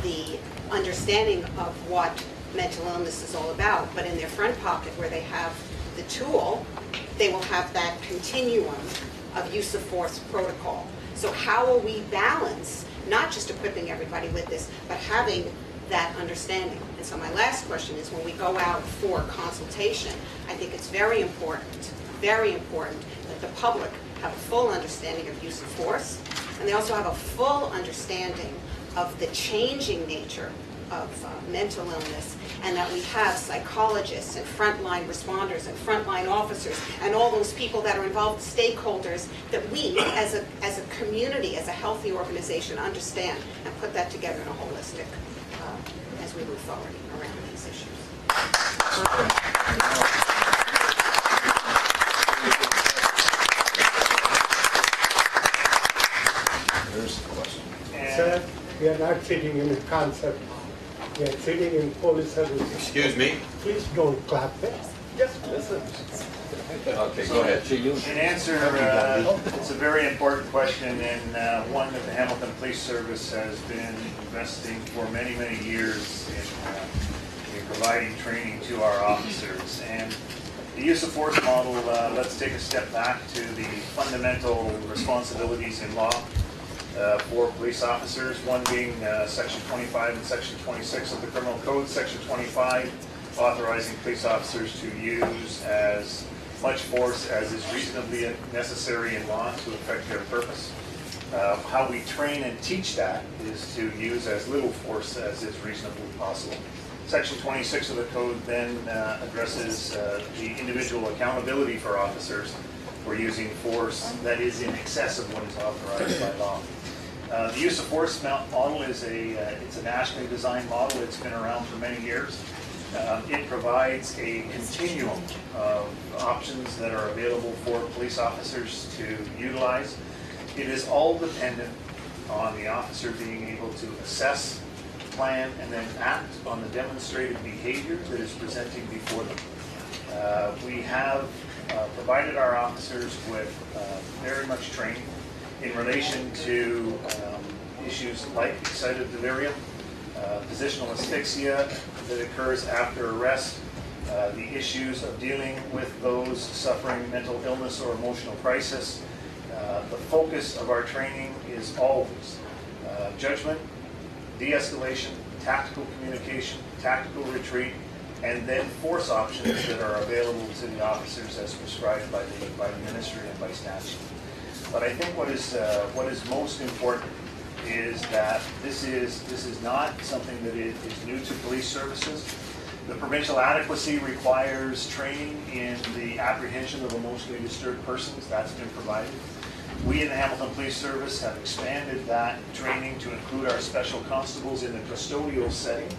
the understanding of what mental illness is all about, but in their front pocket where they have the tool, they will have that continuum of use of force protocol. So how will we balance, not just equipping everybody with this, but having that understanding? And so my last question is, when we go out for consultation, I think it's very important that the public have a full understanding of use of force, and they also have a full understanding of the changing nature of mental illness, and that we have psychologists and frontline responders and frontline officers and all those people that are involved, stakeholders, that we as a community, as a healthy organization, understand and put that together in a holistic as we move forward around these issues. There's the question. Sir, we are not sitting in a concept. We are sitting in police services. Excuse me? Please don't clap it. Just listen. Okay, go ahead. In answer, it's a very important question, and one that the Hamilton Police Service has been investing for many, many years in providing training to our officers. And the use of force model, let's take a step back to the fundamental responsibilities in law for police officers, one being Section 25 and Section 26 of the Criminal Code. Section 25 authorizing police officers to use as much force as is reasonably necessary in law to effect their purpose. How we train and teach that is to use as little force as is reasonably possible. Section 26 of the code then addresses the individual accountability for officers for using force that is in excess of what is authorized by law. The use of force model is it's a nationally designed model. It's been around for many years. It provides a continuum of options that are available for police officers to utilize. It is all dependent on the officer being able to assess, plan, and then act on the demonstrated behavior that is presenting before them. We have provided our officers with very much training in relation to issues like excited delirium, positional asphyxia that occurs after arrest, the issues of dealing with those suffering mental illness or emotional crisis. The focus of our training is always judgment, de-escalation, tactical communication, tactical retreat, and then force options that are available to the officers as prescribed by the ministry and by statute. But I think what is most important is that this is not something that is new to police services. The provincial adequacy requires training in the apprehension of emotionally disturbed persons. That's been provided. We in the Hamilton Police Service have expanded that training to include our special constables in the custodial setting,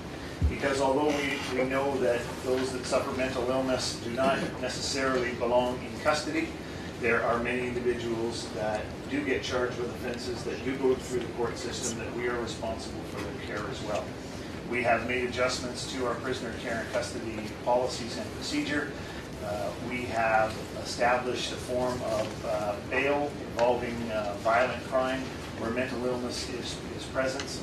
because although we know that those that suffer mental illness do not necessarily belong in custody, there are many individuals that do get charged with offenses that do go through the court system that we are responsible for their care as well. We have made adjustments to our prisoner care and custody policies and procedure. We have established a form of bail involving violent crime where mental illness is present.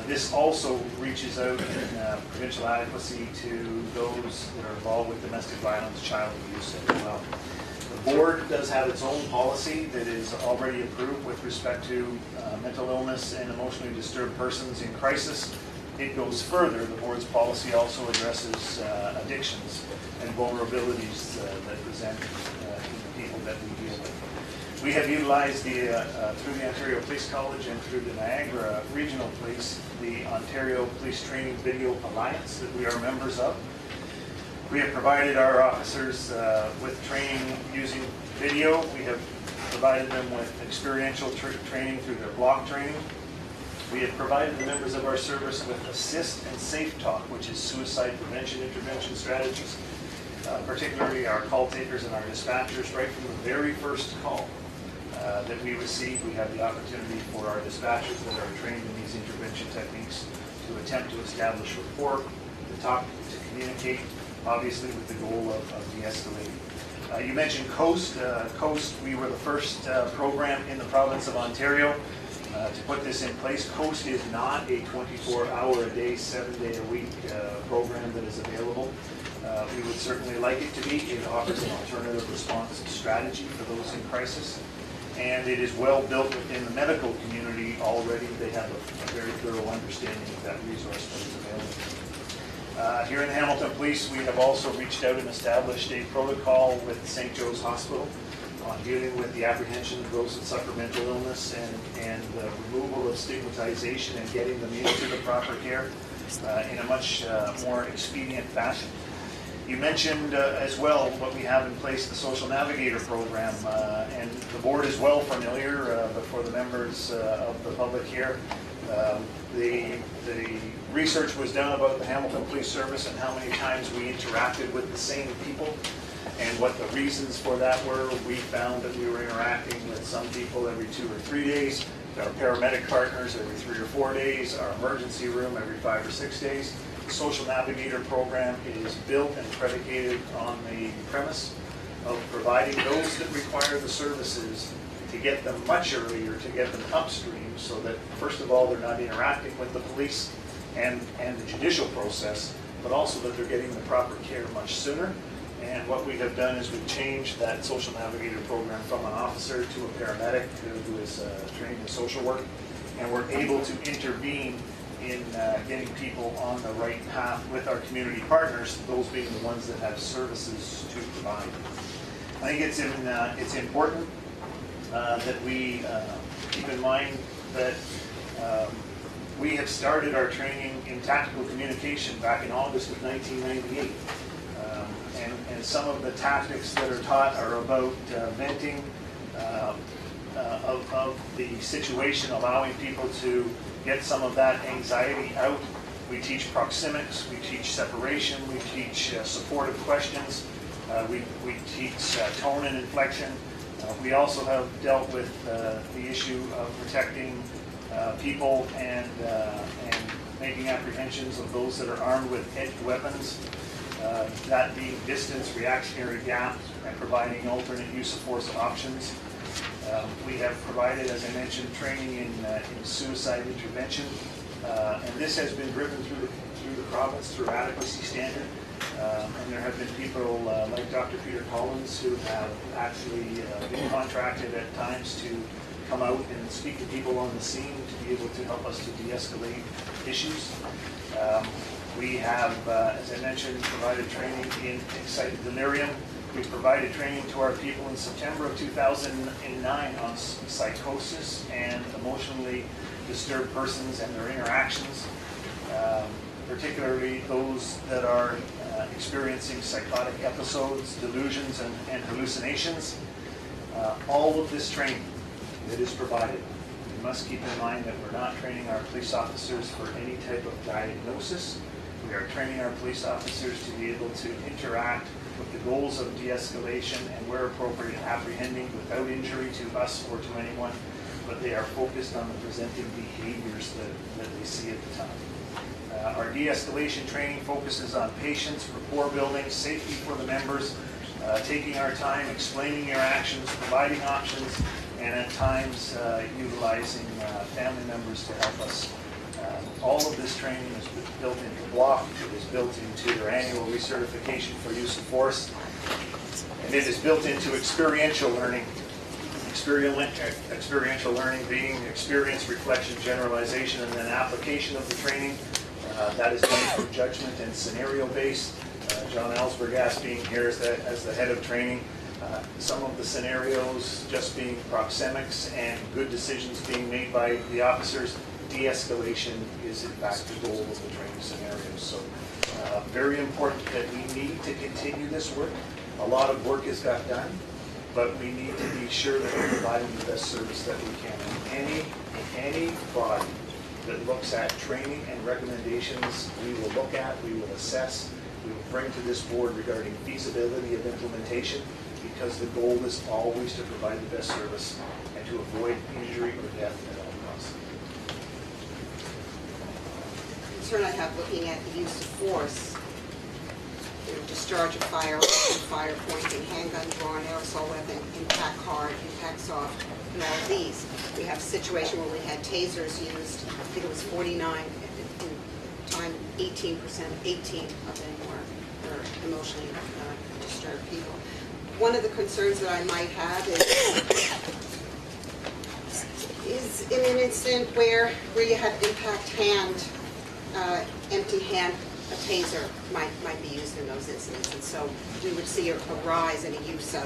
This also reaches out in provincial adequacy to those that are involved with domestic violence, child abuse as well. The board does have its own policy that is already approved with respect to mental illness and emotionally disturbed persons in crisis. it goes further. The board's policy also addresses addictions and vulnerabilities that present in the people that we deal with. We have utilized through the Ontario Police College and through the Niagara Regional Police, the Ontario Police Training Video Alliance that we are members of. We have provided our officers with training using video. We have provided them with experiential training through their block training. We have provided the members of our service with Assist and Safe Talk, which is suicide prevention intervention strategies, particularly our call takers and our dispatchers. Right from the very first call that we receive, we have the opportunity for our dispatchers that are trained in these intervention techniques to attempt to establish rapport, to talk, to communicate, obviously with the goal of de-escalating. You mentioned COAST. COAST, we were the first program in the province of Ontario to put this in place. COAST is not a 24-hour-a-day, 7-day-a-week program that is available. We would certainly like it to be. It offers an alternative response strategy for those in crisis. And it is well built within the medical community already. They have a very thorough understanding of that resource that is available. Here in Hamilton Police, we have also reached out and established a protocol with St. Joe's Hospital on dealing with the apprehension of those that suffer mental illness and the removal of stigmatization and getting them into the proper care in a much more expedient fashion. You mentioned as well what we have in place, the Social Navigator program, and the board is well familiar, but for the members of the public here, the research was done about the Hamilton Police Service and how many times we interacted with the same people and what the reasons for that were. We found that we were interacting with some people every 2 or 3 days, our paramedic partners every 3 or 4 days, our emergency room every 5 or 6 days. The Social Navigator program is built and predicated on the premise of providing those that require the services to get them much earlier, to get them upstream, so that first of all they're not interacting with the police and the judicial process, but also that they're getting the proper care much sooner. And what we have done is we've changed that Social Navigator program from an officer to a paramedic who is trained in social work, and we're able to intervene in getting people on the right path with our community partners, those being the ones that have services to provide. I think it's important that we keep in mind that we have started our training in tactical communication back in August of 1998. And some of the tactics that are taught are about venting of the situation, allowing people to get some of that anxiety out. We teach proxemics, we teach separation, we teach supportive questions, we teach tone and inflection. We also have dealt with the issue of protecting people and making apprehensions of those that are armed with edged weapons, that being distance, reactionary gap, and providing alternate use of force options. We have provided, as I mentioned, training in suicide intervention, and this has been driven through the province through adequacy standard. And there have been people like Dr. Peter Collins who have actually been contracted at times to come out and speak to people on the scene to be able to help us to de-escalate issues. We have, as I mentioned, provided training in excited delirium. We provided training to our people in September of 2009 on psychosis and emotionally disturbed persons and their interactions, particularly those that are experiencing psychotic episodes, delusions, and hallucinations. All of this training that is provided, we must keep in mind that we're not training our police officers for any type of diagnosis. We are training our police officers to be able to interact with the goals of de-escalation and, where appropriate, apprehending without injury to us or to anyone, but they are focused on the presenting behaviors that they see at the time. Our de-escalation training focuses on patience, rapport building, safety for the members, taking our time, explaining your actions, providing options, and at times utilizing family members to help us. All of this training is built into block, it is built into their annual recertification for use of force, and it is built into experiential learning. Experiential learning being experience, reflection, generalization, and then application of the training. That is done through judgment and scenario-based. John Alsbergas being here as the head of training. Some of the scenarios just being proxemics and good decisions being made by the officers. De-escalation is in fact the goal of the training scenarios. So very important that we need to continue this work. A lot of work has got done, but we need to be sure that we're providing the best service that we can. Any body that looks at training and recommendations, we will look at, we will assess, we will bring to this board regarding feasibility of implementation, because the goal is always to provide the best service and to avoid injury or death at all costs. Concern I have looking at the use of force, discharge of fire pointing, handgun, drawn, aerosol weapon, impact hard, impact soft, and all of these. We have a situation where we had tasers used, I think it was 49, in time 18% of them were emotionally disturbed people. One of the concerns that I might have is in an incident where you have impact hand, empty hand, a taser might be used in those incidents, and so we would see a rise in a use of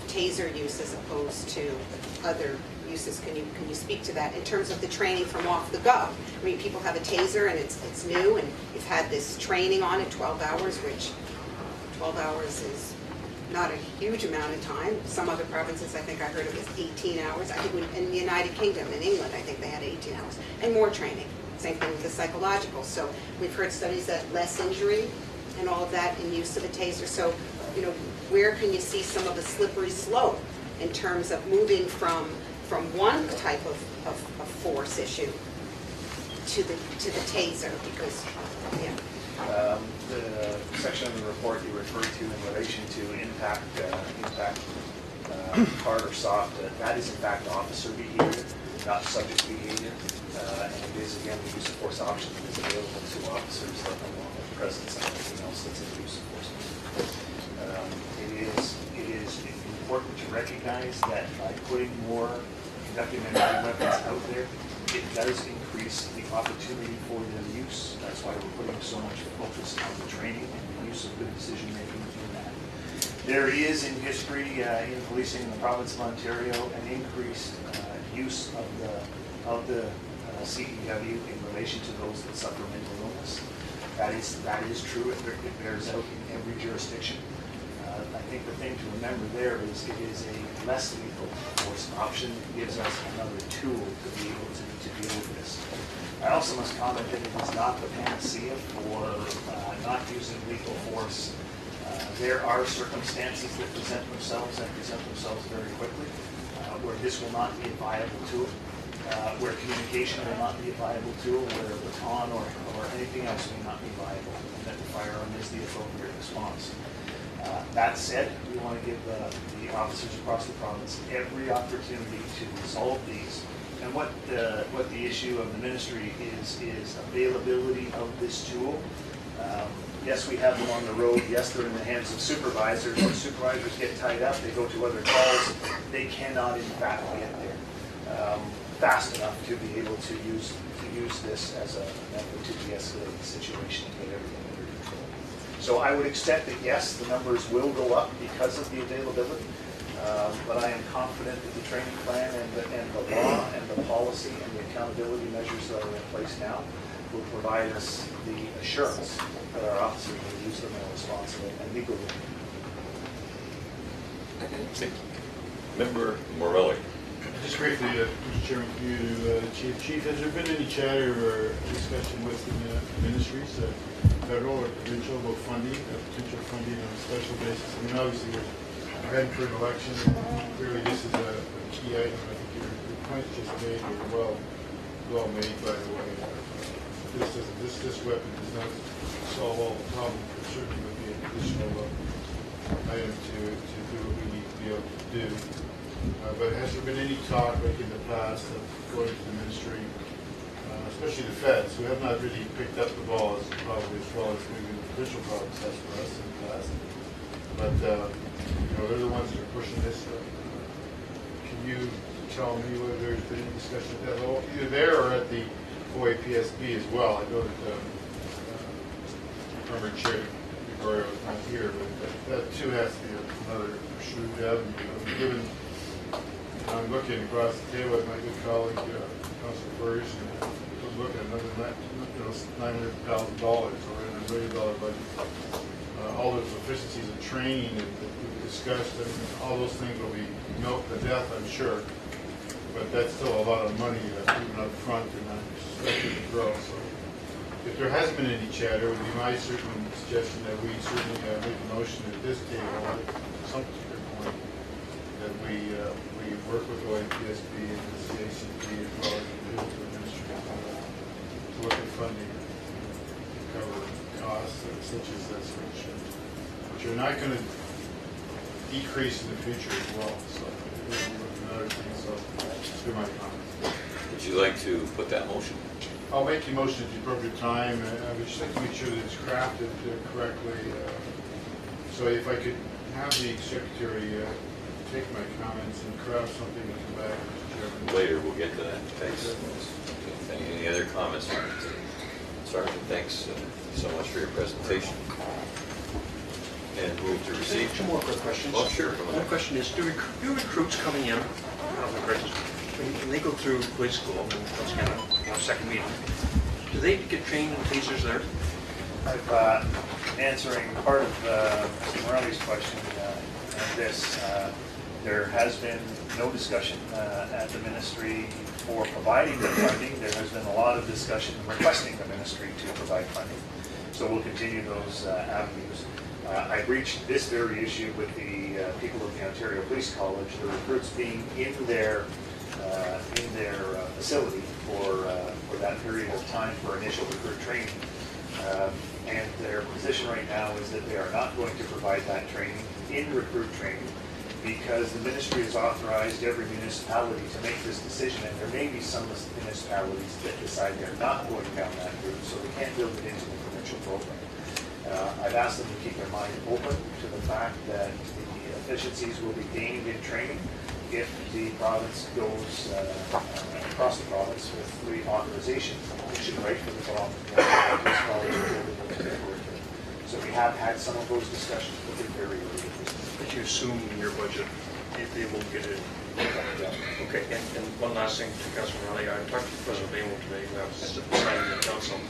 taser use as opposed to other uses. Can you speak to that in terms of the training from off the go? I mean, people have a taser and it's new, and you've had this training on it 12 hours, which 12 hours is not a huge amount of time. Some other provinces, I think I heard it was 18 hours. I think in the United Kingdom, in England, I think they had 18 hours and more training. Same thing with the psychological. So we've heard studies that less injury and all of that in use of a taser. So, where can you see some of the slippery slope in terms of moving from one type of force issue to the taser? Because, yeah. The section of the report you referred to in relation to impact hard or soft, that is in fact officer behavior, not subject behavior. And it is, again, the use of force option that is available to officers along with presence and everything else that's in use of force. It is important to recognize that by putting more conductive and weapons out there, it does increase the opportunity for their use. That's why we're putting so much focus on the training and the use of good decision making in that. There is in history in policing in the province of Ontario an increased use of the CEW in relation to those that suffer mental illness. That is true. It bears out in every jurisdiction. I think the thing to remember there is it is a less lethal force option. It gives us another tool to be able to deal with this. I also must comment that it is not the panacea for not using lethal force. There are circumstances that present themselves very quickly where this will not be a viable tool. Where communication will not be a viable tool, where a baton or anything else may not be viable, and that the firearm is the appropriate response. That said, we want to give the officers across the province every opportunity to resolve these. And what the issue of the ministry is availability of this tool. Yes, we have them on the road. Yes, they're in the hands of supervisors. When supervisors get tied up, they go to other calls. They cannot, in fact, get there fast enough to be able to use this as a method to de-escalate the situation and get everything under control. So I would expect that yes, the numbers will go up because of the availability, but I am confident that the training plan and the law and the policy and the accountability measures that are in place now will provide us the assurance that our officers will use them in a responsible and legal way. Member Morelli. Just briefly, Mr. Chairman, you, Chief, has there been any chatter or discussion within the ministries, federal or provincial, about funding, potential funding on a special basis? I mean, obviously, we're heading for an election. Clearly, this is a key item. I think your points just made were well made, by the way. This weapon does not solve all the problems, but certainly would be an additional item to do what we need to be able to do. But has there been any talk, like in the past, of going to the ministry, especially the feds, who have not really picked up the ball probably as well as maybe the provincial province has for us in the past? But they're the ones that are pushing this. Can you tell me whether there's been any discussion at that level, either there or at the OAPSB as well. I know that former Chair Gregorio is not here, but that too has to be another shrewd avenue. Given, I'm looking across the table at my good colleague, Councilor Burge, and I'm looking at another $900,000 or in $1 million budget. All those efficiencies of training that we've discussed, and all those things will be milked to death, I'm sure. But that's still a lot of money even up front, and I'm expected to grow. So if there hasn't been any chatter, it would be my certain suggestion that we certainly make a motion at this table, at some particular point, that we work with OAPSB and the CACP as well as the individual administrators to look at funding to cover costs such as this, which are not going to decrease in the future as well. So another thing. So through my comments. Would you like to put that motion? I'll make the motion at the appropriate time. I would just like to make sure that it's crafted correctly. So if I could have the secretary take my comments and craft something and come back, Mr. Chairman. Later, we'll get to that. Thanks. Any other comments? Sergeant, thanks so much for your presentation. And move to receive. Two more quick questions. Oh, sure. One question is, do recruits coming in, when they go through police school, and once again, second meeting, do they get trained in tasers there? Answering part of Mr. Morelli's question and this, there has been no discussion at the ministry for providing the funding. There has been a lot of discussion requesting the ministry to provide funding. So we'll continue those avenues. I breached this very issue with the people of the Ontario Police College, the recruits being in their facility for that period of time for initial recruit training. And their position right now is that they are not going to provide that training in recruit training because the ministry has authorized every municipality to make this decision, and there may be some municipalities that decide they're not going down that route, so they can't build it into the provincial program. I've asked them to keep their mind open to the fact that the efficiencies will be gained in training if the province goes across the province with the authorization. It should write for the college. So we have had some of those discussions, but they're very early. But you assume in your budget if they will get it. Okay, and one last thing to Councilor Morelli, I talked to President Bainwell today, who I was signing the council,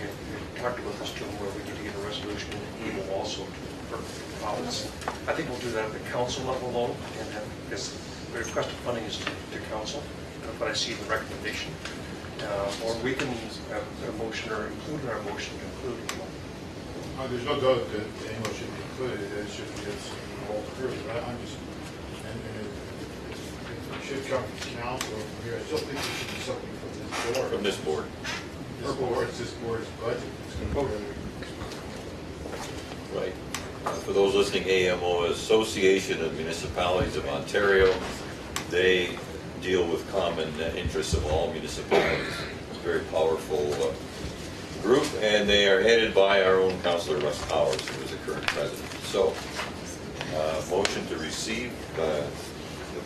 and we talked about this too, where we need to get a resolution in able also for the province. I think we'll do that at the council level though, and have, because the request of funding is to council, but I see the recommendation. Or we can have a motion or include in our motion to include. There's no doubt that the AMO should be included. It should be all through. I'm just, and it should come from council here. I still think there should be something from this board. From this board. This board's budget. It's going to go Right. For those listening, AMO, Association of Municipalities of Ontario, they deal with common interests of all municipalities. It's a very powerful group, and they are headed by our own Councillor Russ Powers, who is the current president. So, motion to receive the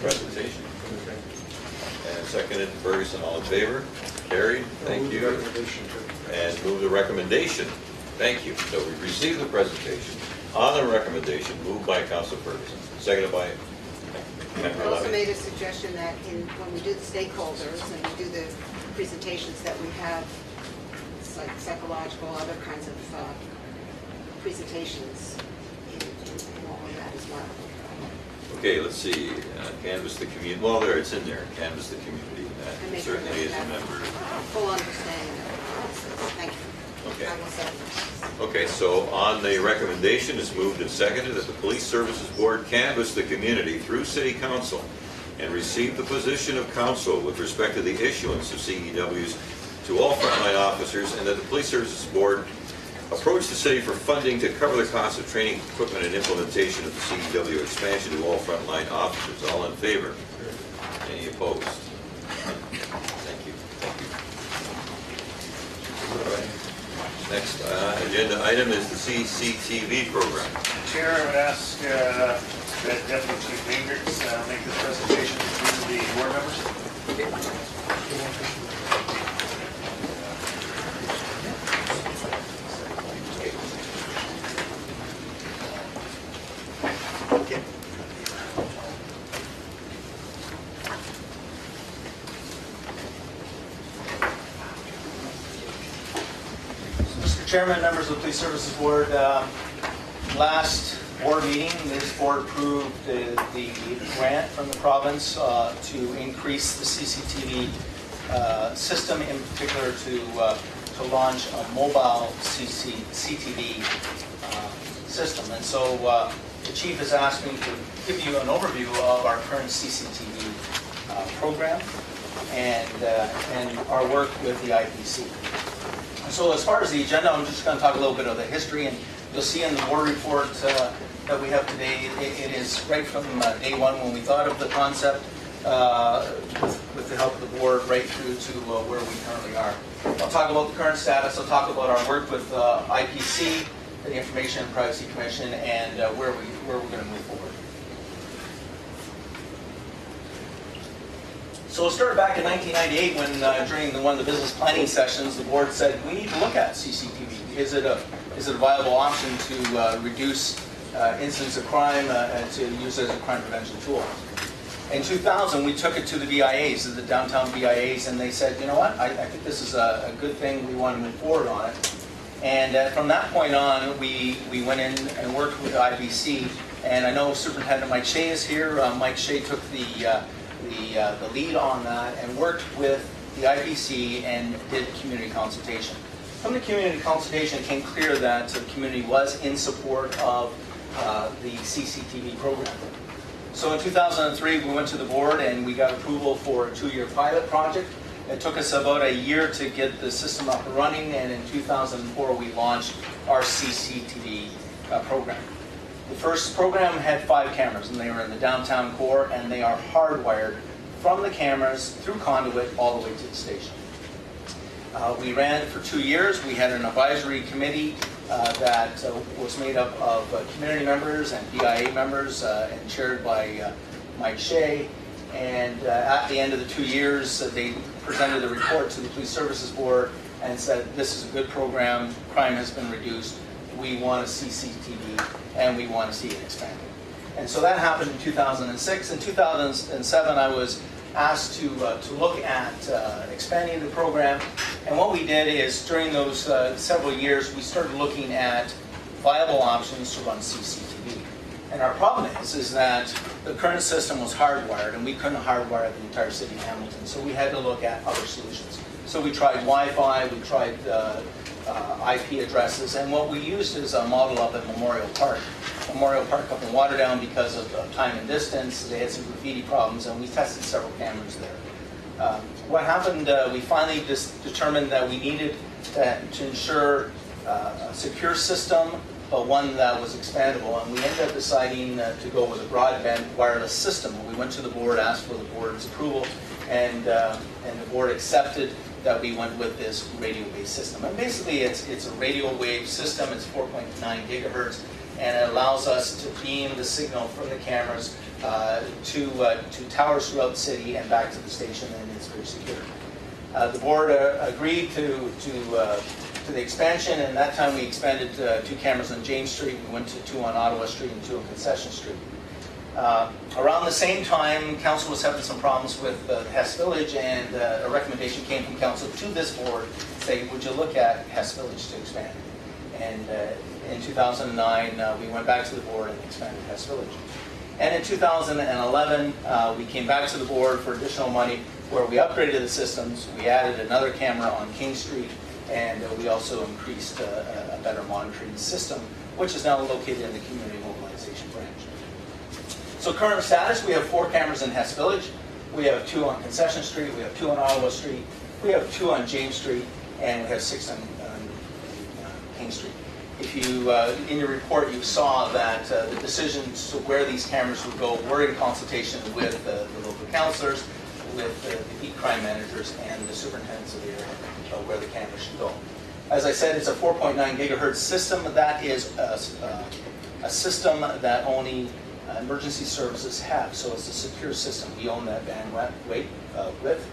presentation. And seconded, Ferguson, all in favor? Carried. Thank you. And move the recommendation. Thank you. So we received the presentation. On the recommendation, moved by Councillor Ferguson, seconded by Member I also Levy. made a suggestion that when we do the stakeholders and we do the presentations that we have, it's like psychological, other kinds of presentations in all of that as well. Okay, let's see. Canvass the community. Well, there, it's in there. Canvass the community. And That make sure certainly is that a member. full understanding of the process. Thank you. Okay. I will second. Okay, so on the recommendation, it's moved and seconded that the Police Services Board canvass the community through City Council and receive the position of council with respect to the issuance of CEWs to all frontline officers, and that the Police Services Board approach the city for funding to cover the cost of training, equipment, and implementation of the CEW expansion to all frontline officers. All in favor? Any opposed? Thank you. Thank you. All right. Next agenda item is the CCTV program. Chair, I would ask that Deputy Chief Hendricks make this presentation to the board members. Okay. Mr. Chairman, members of the Police Services Board, last board meeting, this board approved the grant from the province to increase the CCTV system, in particular to launch a mobile CCTV system. And so the chief has asked me to give you an overview of our current CCTV program and our work with the IPC. So as far as the agenda, I'm just going to talk a little bit of the history, and you'll see in the board report that we have today, it is right from day one when we thought of the concept, with the help of the board, right through to where we currently are. I'll talk about the current status, I'll talk about our work with IPC, the Information and Privacy Commission, and where we're going to move forward. So it started back in 1998 when, during one of the business planning sessions, the board said we need to look at CCTV. Is it a viable option to reduce incidents of crime and to use it as a crime prevention tool? In 2000, we took it to the BIAs, the downtown BIAs, and they said, you know what, I think this is a good thing, we want to move forward on it. And from that point on, we went in and worked with IBC, and I know Superintendent Mike Shea is here. Mike Shea took the lead on that and worked with the IPC and did community consultation. From the community consultation, it came clear that the community was in support of the CCTV program. So in 2003, we went to the board and we got approval for a 2-year pilot project. It took us about a year to get the system up and running, and in 2004, we launched our CCTV program. The first program had 5 cameras, and they were in the downtown core, and they are hardwired from the cameras through conduit all the way to the station. We ran it for 2 years. We had an advisory committee that was made up of community members and BIA members and chaired by Mike Shea. And at the end of the 2 years, they presented a report to the Police Services Board and said, this is a good program, crime has been reduced, we want a CCTV, and we want to see it expanded. And so that happened in 2006. In 2007, I was asked to look at expanding the program. And what we did is, during those several years, we started looking at viable options to run CCTV. And our problem is that the current system was hardwired, and we couldn't hardwire the entire city of Hamilton. So we had to look at other solutions. So we tried Wi-Fi, we tried IP addresses, and what we used is a model up at Memorial Park. Memorial Park up in Waterdown, because of time and distance, they had some graffiti problems, and we tested several cameras there. What happened, we finally determined that we needed to ensure a secure system, but one that was expandable, and we ended up deciding to go with a broadband wireless system. We went to the board, asked for the board's approval, and the board accepted that we went with this radio-based system. And basically, it's a radio wave system. It's 4.9 gigahertz, and it allows us to beam the signal from the cameras to towers throughout the city and back to the station, and it's very secure. The board agreed to the expansion, and that time we expanded 2 cameras on James Street. We went to 2 on Ottawa Street and 2 on Concession Street. Around the same time, council was having some problems with Hess Village, and a recommendation came from council to this board saying, would you look at Hess Village to expand? And in 2009, we went back to the board and expanded Hess Village. And in 2011, we came back to the board for additional money, where we upgraded the systems. We added another camera on King Street, and we also increased a better monitoring system, which is now located in the Community Mobilization Branch. So current status, we have 4 cameras in Hess Village. We have 2 on Concession Street. We have 2 on Ottawa Street. We have 2 on James Street, and we have 6 on King Street. If you, in your report, you saw that the decisions to where these cameras would go were in consultation with the local councillors, with the beat crime managers, and the superintendents of the area, where the cameras should go. As I said, it's a 4.9 gigahertz system. That is a system that only emergency services have, so it's a secure system. We own that width.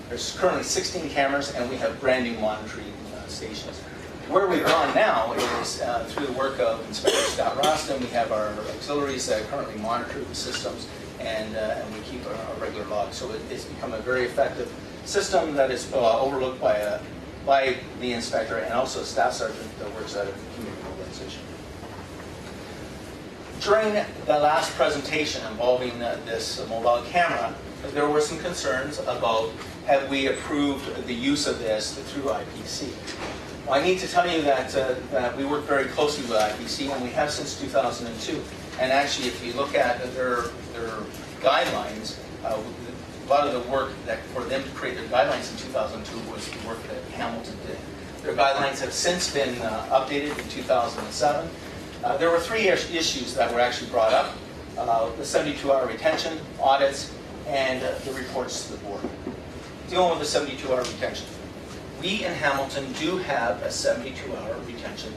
There's currently 16 cameras, and we have brand new monitoring stations. Where we've gone now is through the work of Inspector Scott Roston. We have our auxiliaries that currently monitor the systems, and we keep a regular log. So it's become a very effective system that is overlooked by the inspector and also a staff sergeant that works out of community mobilization. During the last presentation involving this mobile camera, there were some concerns about have we approved the use of this through IPC. Well, I need to tell you that we work very closely with IPC, and we have since 2002. And actually, if you look at their guidelines, a lot of the work that for them to create their guidelines in 2002 was the work that Hamilton did. Their guidelines have since been updated in 2007. There were three issues that were actually brought up: the 72-hour retention, audits, and the reports to the board. Dealing with the 72-hour retention. We in Hamilton do have a 72-hour retention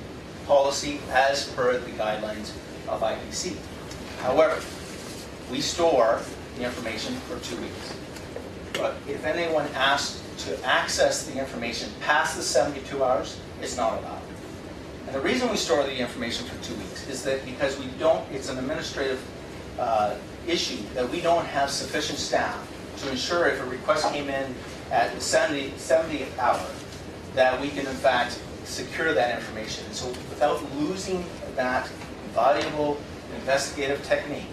policy as per the guidelines of IPC. However, we store the information for 2 weeks. But if anyone asks to access the information past the 72 hours, it's not allowed. And the reason we store the information for 2 weeks is that because we don't, it's an administrative issue that we don't have sufficient staff to ensure if a request came in at the 70th hour, that we can in fact secure that information. And so without losing that valuable investigative technique,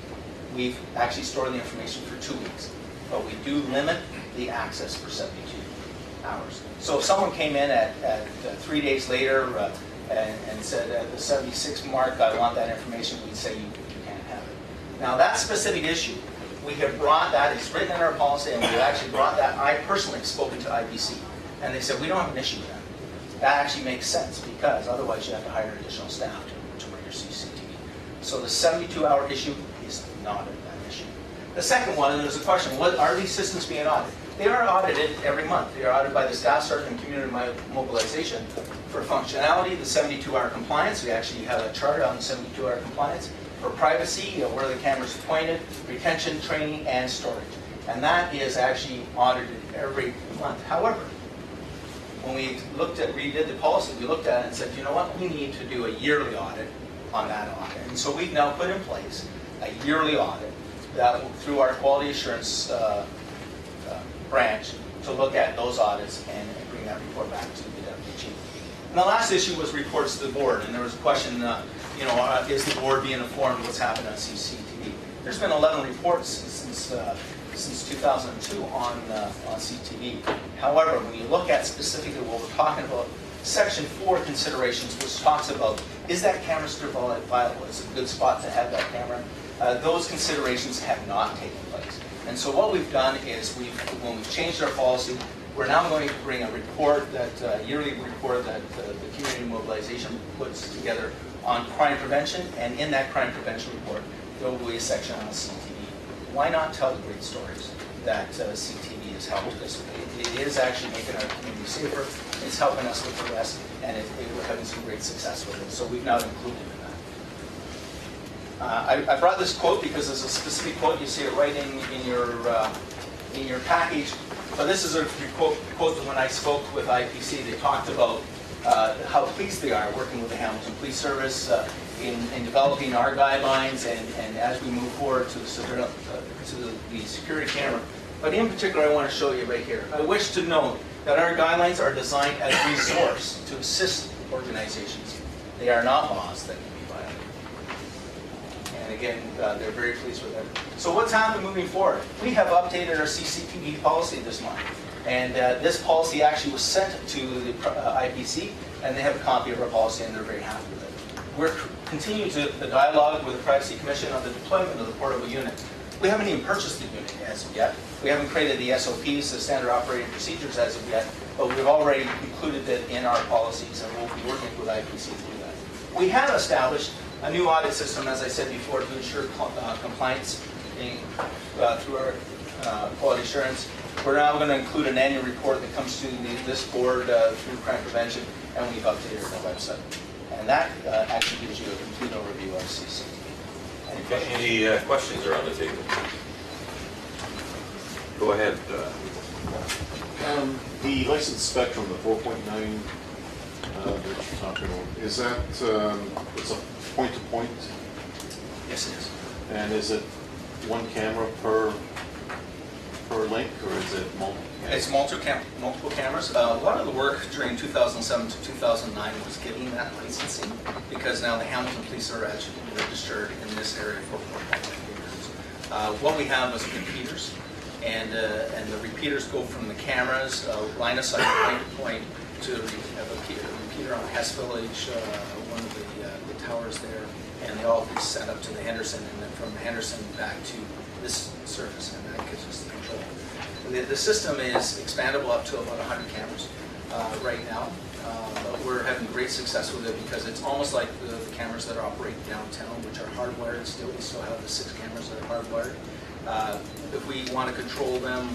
we've actually stored the information for 2 weeks. But we do limit the access for 72 hours. So if someone came in at 3 days later and said at the 76 mark, I want that information, we'd say you can't have it. Now that specific issue, we have brought that, it's written in our policy, and we've actually brought that. I personally have spoken to IPC, and they said we don't have an issue with that. That actually makes sense, because otherwise you have to hire additional staff to run your CCTV. So the 72-hour issue is not an issue. The second one, and there's a question, what are these systems being audited? They are audited every month. They are audited by the staff sergeant and community mobilization for functionality, the 72-hour compliance. We actually have a chart on the 72-hour compliance. For privacy, where the camera's pointed, retention, training, and storage. And that is actually audited every month. However, when we redid the policy, we looked at it and said, you know what, we need to do a yearly audit on that audit. And so we've now put in place a yearly audit that through our quality assurance branch to look at those audits and bring that report back to the deputy chief. And the last issue was reports to the board, and there was a question, is the board being informed of what's happened on CCTV? There's been 11 reports since 2002 on CTV. However, when you look at specifically what we're talking about, Section 4 considerations, which talks about, is that camera still viable? It's a good spot to have that camera. Those considerations have not taken place. And so what we've done is, when we've changed our policy, we're now going to bring a report, that yearly report that the community mobilization puts together on crime prevention, and in that crime prevention report, there will be a section on CTV. Why not tell the great stories that CTV has helped us? It is actually making our community safer, it's helping us with arrests, and we're having some great success with it. So we've now included in that. I brought this quote because it's a specific quote. You see it right in your package. But this is a quote that when I spoke with IPC, they talked about how pleased they are working with the Hamilton Police Service in developing our guidelines and as we move forward to the security camera. But in particular, I want to show you right here. I wish to note that our guidelines are designed as a resource to assist organizations. They are not laws that can be violated. And again, they're very pleased with it. So what's happened moving forward? We have updated our CCTV policy this month. And this policy actually was sent to the IPC, and they have a copy of our policy, and they're very happy with it. We're continuing the dialogue with the Privacy Commission on the deployment of the portable unit. We haven't even purchased the unit as of yet. We haven't created the SOPs, the standard operating procedures as of yet, but we've already included it in our policies, and we'll be working with IPC to do that. We have established a new audit system, as I said before, to ensure compliance through our quality assurance. We're now going to include an annual report that comes to this board through crime prevention, and we've updated our website. And that actually gives you a complete overview of CCTV. Any questions around the table? Go ahead. The licensed spectrum, the 4.9 that you're talking about, is that, it's a point-to-point? Yes, it is. And is it one camera per link, or is it multiple? It's multiple cameras. A lot of the work during 2007 to 2009 was getting that licensing, because now the Hamilton Police are actually registered in this area for repeaters. What we have is repeaters, and the repeaters go from the cameras, line of sight, point to point, to a repeater on Hess Village, one of the towers there, and they all get sent up to the Henderson, and then from Henderson back to this surface, and that gives us the control. The system is expandable up to about 100 cameras right now. But we're having great success with it because it's almost like the cameras that operate downtown, which are hardwired still. We still have the 6 cameras that are hardwired. If we want to control them,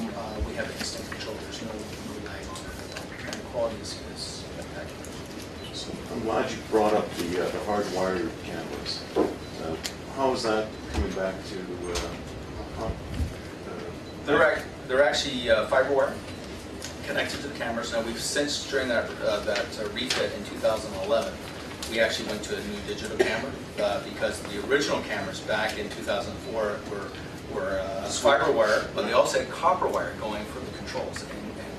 we have instant control. There's no lag on it. And the quality is spectacular. So I'm glad you brought up the hardwired cameras. How is that coming back to? They're actually fiber wire connected to the cameras. Now we've since, during that refit in 2011, we actually went to a new digital camera because the original cameras back in 2004 were fiber wire, but they also had copper wire going for the controls, and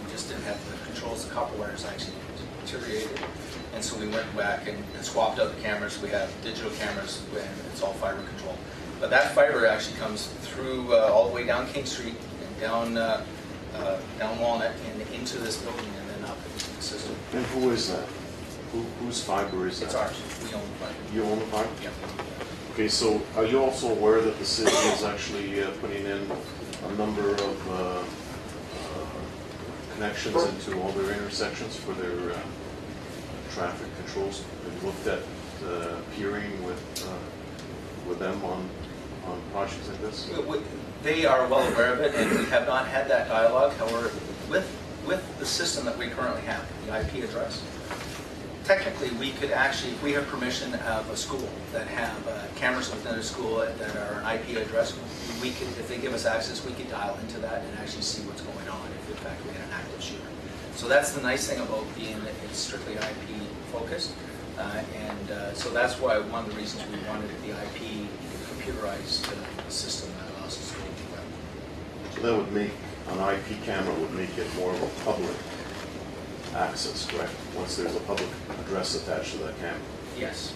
we just didn't have the controls. The copper wire is actually deteriorated, and so we went back and swapped out the cameras. We have digital cameras, and it's all fiber control. But that fiber actually comes through all the way down King Street, down Walnut, and into this building, and then up into the system. And who is that? Whose fiber is that? It's ours. We own the fiber. You own the fiber? Yeah. Okay, so are you also aware that the city is actually putting in a number of connections into all their intersections for their traffic controls? Have you looked at peering with them on projects like this? They are well aware of it, and we have not had that dialogue. However, with the system that we currently have, the IP address, technically we could actually, if we have permission of a school that have cameras within a school that are an IP address, we could, if they give us access, we could dial into that and actually see what's going on if in fact we had an active shooter. So that's the nice thing about being that it's strictly IP focused, so that's why one of the reasons we wanted the IP computerized system that allows us to go to web. So that would make, an IP camera would make it more of a public access, correct? Once there's a public address attached to that camera. Yes.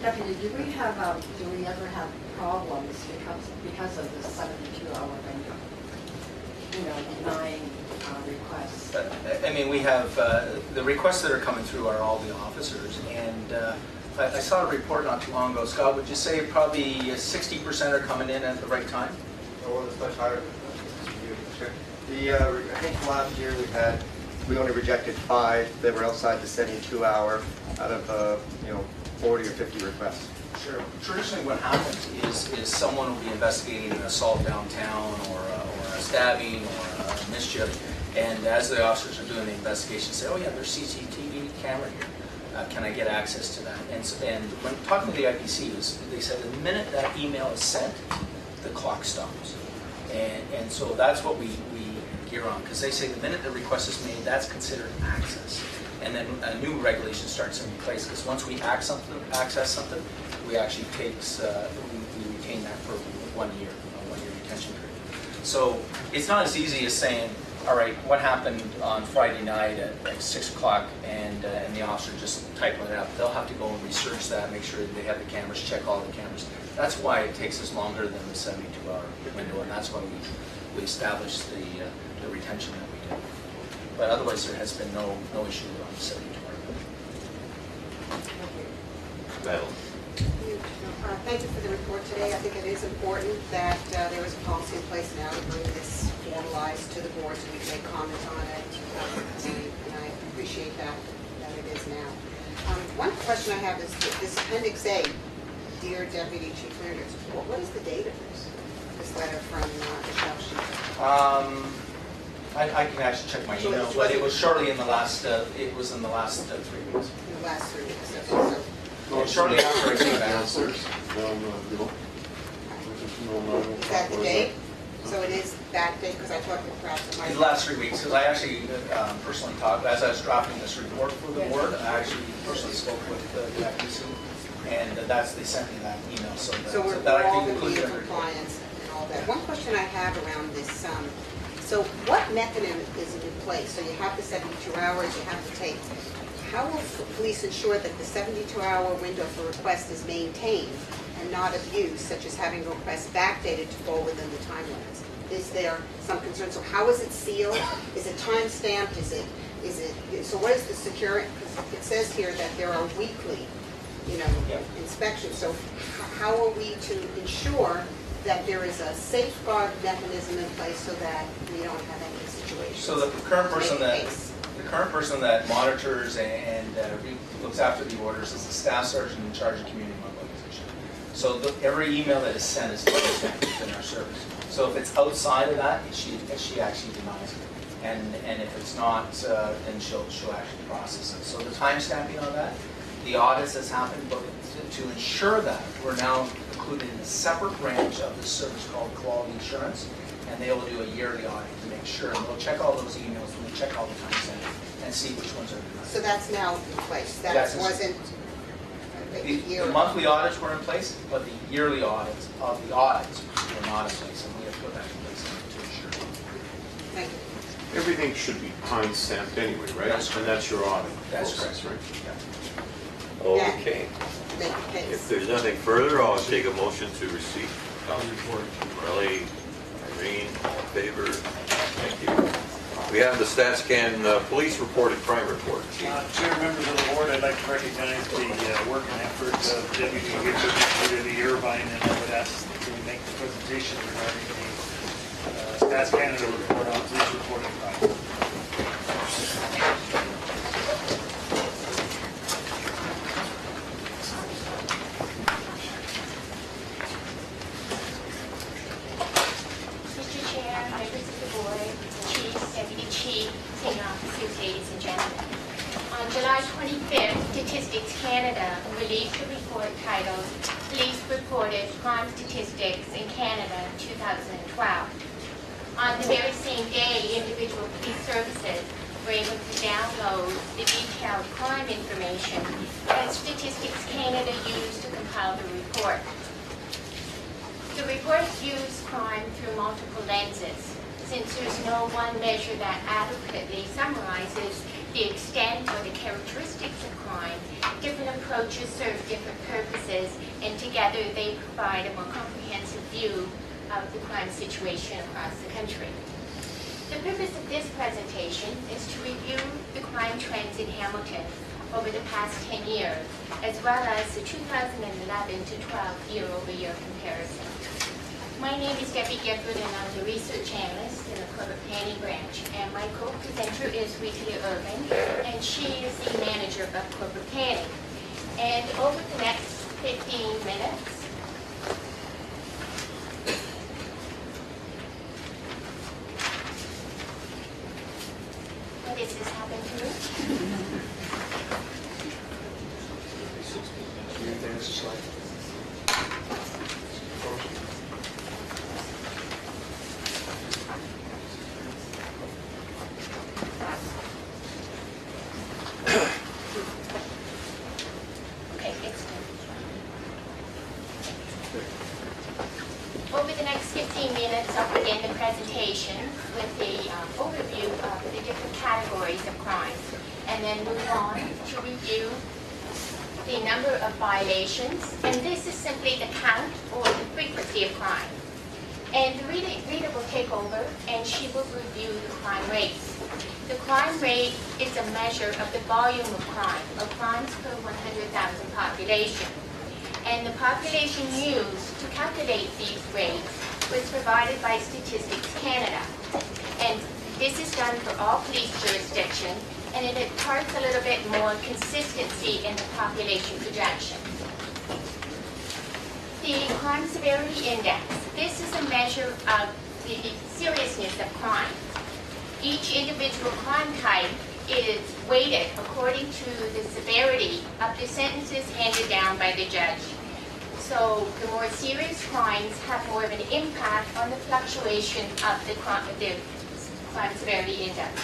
Deputy, do we ever have problems because of the 72-hour window? Denying requests. I mean, we have the requests that are coming through are all the officers, and I saw a report not too long ago. Scott, would you say probably 60% are coming in at the right time? Oh, it's much higher. I think last year we only rejected 5 that were outside the 72-hour out of 40 or 50 requests. Sure. Traditionally, what happens is someone will be investigating an assault downtown, or a stabbing, or a mischief, and as the officers are doing the investigation, say, "Oh yeah, there's CCTV camera here. Can I get access to that?" And when talking to the IPCs, they said the minute that email is sent, the clock stops, and so that's what we gear on, because they say the minute the request is made, that's considered access. And then a new regulation starts in place, because once we access something, we actually we retain that for 1 year, a 1 year retention period. So it's not as easy as saying, all right, what happened on Friday night at 6 o'clock, and the officer just typing it up. They'll have to go and research that, make sure that they have the cameras, check all the cameras. That's why it takes us longer than the 72-hour window, and that's why we established the retention that we did. But otherwise, there has been no issue on the 72-hour window. Madeline. Thank you for the report today. I think it is important that there is a policy in place now to bring this formalized to the board so we can make comments on it. And I appreciate that it is now. One question I have is this Appendix A, Dear Deputy Chief Leaders. What is the date of this letter from Michelle Sheehan? I can actually check my email, but it was shortly in the last. It was in the last 3 weeks. In the last 3 weeks. So, shortly after I came back. Is that the date? So it is that day, because I thought that perhaps it might. The last 3 weeks, because I actually personally talked, as I was drafting this report for the board, I actually personally spoke with the FTC, and they sent me that email, so We're that I all can going to be include in in the report. compliance and all that. One question I have around this, so what mechanism is in place? So you have the 72 hours, you have to take, how will police ensure that the 72-hour window for request is maintained and not abused, such as having requests backdated to fall within the time limits? Is there some concern? So how is it sealed? Is it time stamped? Is it, so what is the security? Because it says here that there are weekly, inspections. So how are we to ensure that there is a safeguard mechanism in place so that we don't have any situations? So the current person that monitors and looks after the orders is the staff sergeant in charge of community mobilization. So every email that is sent is timestamped within our service. So if it's outside of that, she actually denies it. And if it's not, then she'll actually process it. So the time stamping on that, the audits has happened, but to ensure that, we're now included in a separate branch of the service called Quality Assurance, and they will do a yearly audit to make sure, and they'll check all those emails, and they'll check all the time stamping, and see which ones are denied. So that's now in place? That wasn't a year? The monthly audits were in place, but the yearly audits of the audits were not in place, and we have put that in place to ensure. Thank you. Everything should be time stamped anyway, right? And that's your audit process, right? Okay. If there's nothing further, I'll take a motion to receive. Morelli, Irene, all in favor? Thank you. We have the StatsCan police reported crime report. Chair, members of the board, I'd like to recognize the work and effort of Deputy Judy Irvine, and I would ask to make the presentation regarding the Stats Canada report on police reported crime. Mr. Chair, members of the board, chiefs, deputy chief, senior officers, ladies and gentlemen. On July 25th, Statistics Canada released a report titled Police Reported Crime Statistics in Canada 2012. On the very same day, individual police services were able to download the detailed crime information that Statistics Canada used to compile the report. The report views crime through multiple lenses, since there's no one measure that adequately summarizes the extent or the characteristics of crime. Different approaches serve different purposes, and together they provide a more comprehensive view of the crime situation across the country. The purpose of this presentation is to review the crime trends in Hamilton over the past 10 years, as well as the 2011 to 12 year-over-year comparison. My name is Debbie Gifford, and I'm the research analyst in the corporate planning branch. And my co-presenter is Rita Irvin, and she is the manager of corporate planning. And over the next 15 minutes, what is this happened to me? Okay, it's over the next 15 minutes, I'll begin the presentation with the overview of the different categories of crime, and then move on to review the number of violations, and this is simply the count or the frequency of crime. And Rita will take over, and she will review the crime rates. The crime rate is a measure of the volume of crimes per 100,000 population. And the population used to calculate these rates was provided by Statistics Canada. And this is done for all police jurisdictions, and it imparts a little bit more consistency in the population projection. The Crime Severity Index. This is a measure of the seriousness of crime. Each individual crime type is weighted according to the severity of the sentences handed down by the judge. So the more serious crimes have more of an impact on the fluctuation of the crime severity index.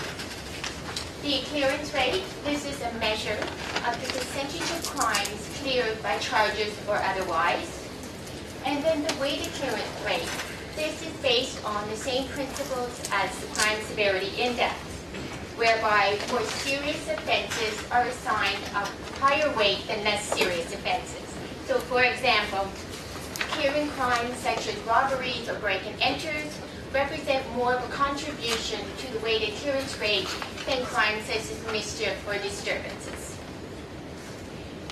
The clearance rate, this is a measure of the percentage of crimes cleared by charges or otherwise. And then the weighted clearance rate, this is based on the same principles as the crime severity index, whereby more serious offenses are assigned a higher weight than less serious offenses. So for example, clearing crimes such as robberies or break-and-enters represent more of a contribution to the weighted clearance rate than crimes such as mischief or disturbances.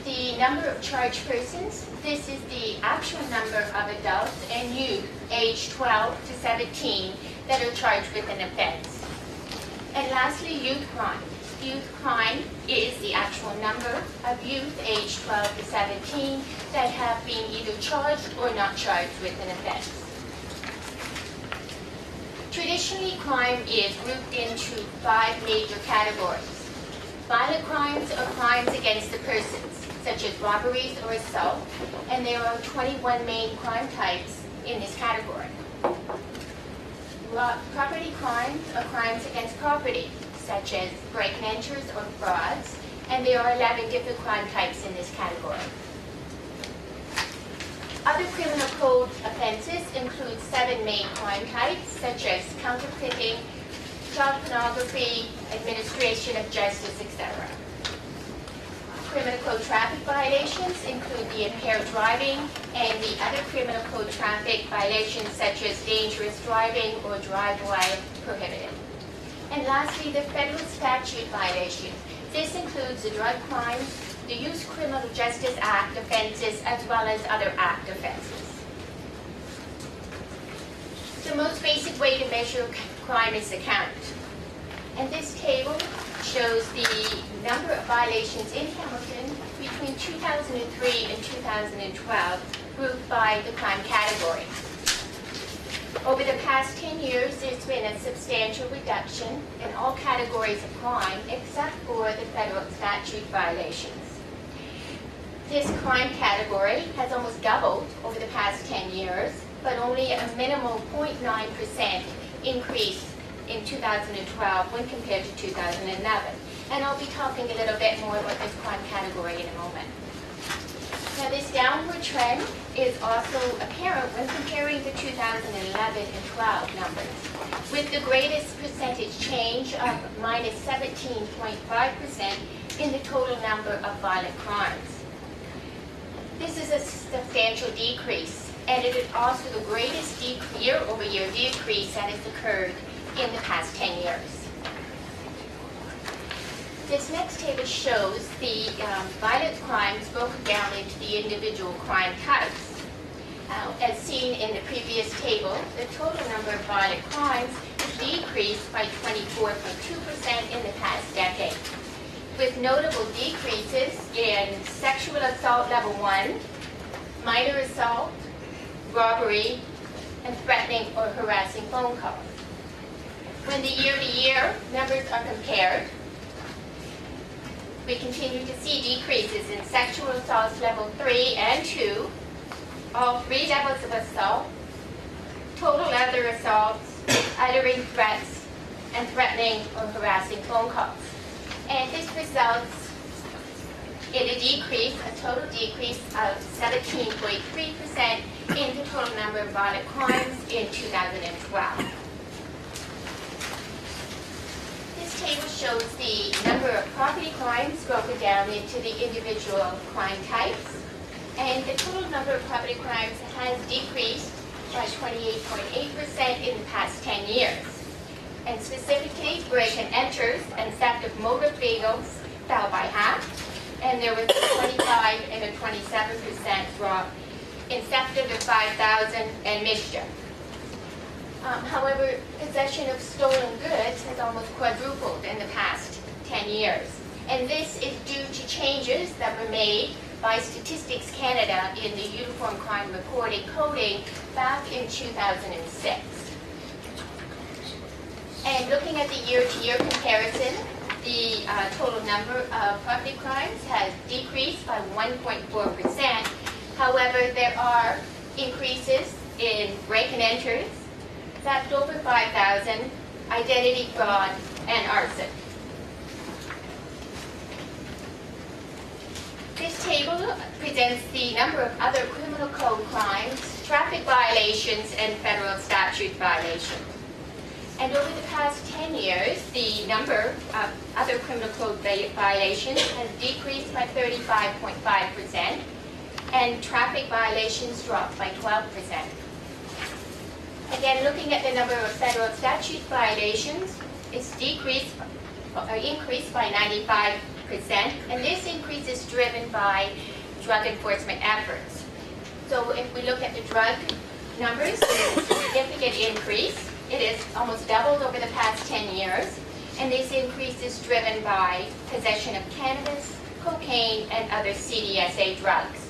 The number of charged persons, this is the actual number of adults and youth aged 12 to 17 that are charged with an offense. And lastly, youth crime. Youth crime is the actual number of youth aged 12 to 17 that have been either charged or not charged with an offense. Traditionally, crime is grouped into 5 major categories. Violent crimes are crimes against the persons, such as robberies or assault, and there are 21 main crime types in this category. Property crimes are crimes against property, such as break-and-enters or frauds, and there are 11 different crime types in this category. Other criminal code offenses include 7 main crime types, such as counterfeiting, child pornography, administration of justice, etc. Criminal code traffic violations include the impaired driving and the other criminal code traffic violations such as dangerous driving or drive while prohibited. And lastly, the federal statute violations. This includes the drug crimes, the Youth Criminal Justice Act offenses, as well as other act offenses. The most basic way to measure crime is the count. And this table shows the number of violations in Hamilton between 2003 and 2012, grouped by the crime category. Over the past 10 years, there's been a substantial reduction in all categories of crime except for the federal statute violations. This crime category has almost doubled over the past 10 years, but only a minimal 0.9% increase in 2012 when compared to 2011. And I'll be talking a little bit more about this crime category in a moment. Now, this downward trend is also apparent when comparing the 2011 and 12 numbers, with the greatest percentage change of minus 17.5% in the total number of violent crimes. This is a substantial decrease, and it is also the greatest year-over-year decrease that has occurred in the past 10 years. This next table shows the violent crimes broken down into the individual crime types. As seen in the previous table, the total number of violent crimes has decreased by 24.2% in the past decade, with notable decreases in sexual assault level 1, minor assault, robbery, and threatening or harassing phone calls. When the year-to-year numbers are compared, we continue to see decreases in sexual assaults level 3 and 2, all 3 levels of assault, total other assaults, uttering threats, and threatening or harassing phone calls. And this results in a decrease, a total decrease of 17.3% in the total number of violent crimes in 2012. This table shows the number of property crimes broken down into the individual crime types. And the total number of property crimes has decreased by 28.8% in the past 10 years. And specifically, break-and-enters and theft of motor vehicles fell by half, and there was a 25 and a 27% drop in theft under 5,000 and mischief. However, possession of stolen goods has almost quadrupled in the past 10 years. And this is due to changes that were made by Statistics Canada in the Uniform Crime Reporting Coding back in 2006. And looking at the year-to-year comparison, the total number of property crimes has decreased by 1.4%. However, there are increases in break and enters, theft over 5,000, identity fraud, and arson. This table presents the number of other criminal code crimes, traffic violations, and federal statute violations. And over the past 10 years, the number of other criminal code violations has decreased by 35.5%, and traffic violations dropped by 12%. Again, looking at the number of federal statute violations, it's increased by 95%, and this increase is driven by drug enforcement efforts. So if we look at the drug numbers, it's a significant increase. It is almost doubled over the past 10 years, and this increase is driven by possession of cannabis, cocaine, and other CDSA drugs.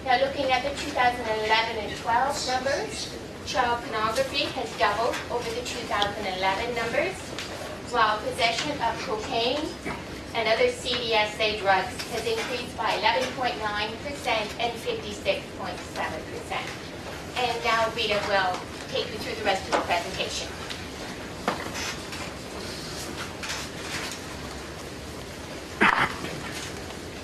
Now looking at the 2011 and 12 numbers, child pornography has doubled over the 2011 numbers, while possession of cocaine and other CDSA drugs has increased by 11.9% and 56.7%. And now Rita will take you through the rest of the presentation.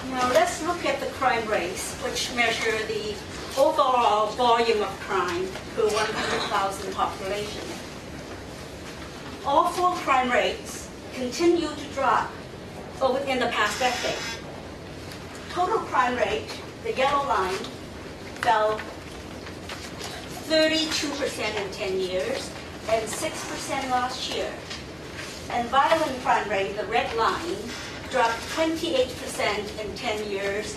Now let's look at the crime rates, which measure the overall volume of crime per 100,000 population. All four crime rates continue to drop in the past decade. Total crime rate, the yellow line, fell 32% in 10 years and 6% last year. And violent crime rate, the red line, dropped 28% in 10 years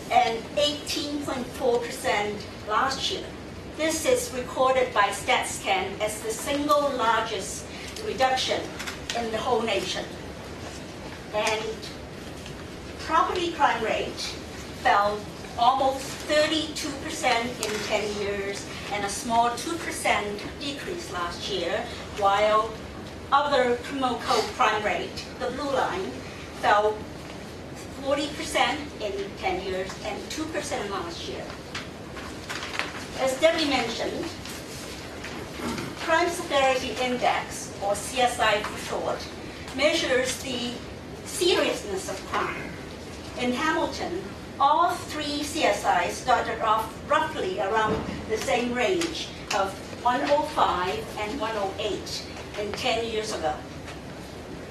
and 18.4% last year. This is recorded by StatsCan as the single largest reduction in the whole nation. And property crime rate fell almost 32% in 10 years and a small 2% decrease last year, while other criminal code crime rate, the blue line, fell 40% in 10 years and 2% last year. As Debbie mentioned, Crime Severity Index, or CSI for short, measures the seriousness of crime. In Hamilton, all three CSIs started off roughly around the same range of 105 and 108 in 10 years ago.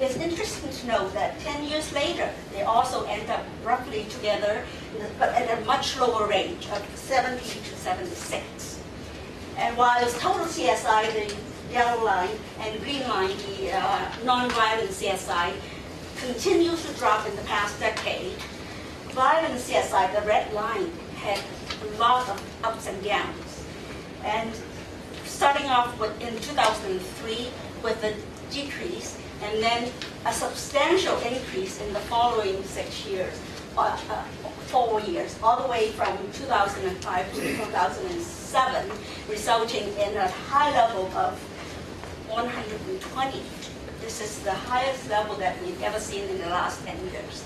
It's interesting to note that 10 years later, they also end up roughly together, but at a much lower range of 70 to 76. And while it's total CSI, the yellow line, and green line, the non-violent CSI, continues to drop in the past decade, violent CSI, the red line, had a lot of ups and downs. And starting off with in 2003 with a decrease, and then a substantial increase in the following 4 years, all the way from 2005 to 2007, resulting in a high level of 120. This is the highest level that we've ever seen in the last 10 years.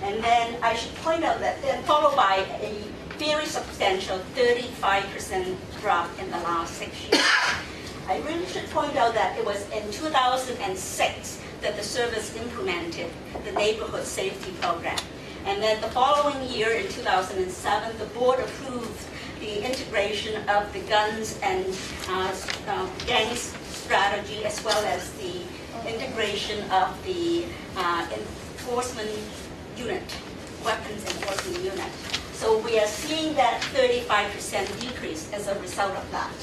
And then I should point out that followed by a very substantial 35% drop in the last 6 years. I really should point out that it was in 2006 that the service implemented the Neighborhood Safety Program. And then the following year, in 2007, the board approved the integration of the guns and gangs strategy, as well as the integration of the enforcement unit, weapons enforcement unit. So we are seeing that 35% decrease as a result of that.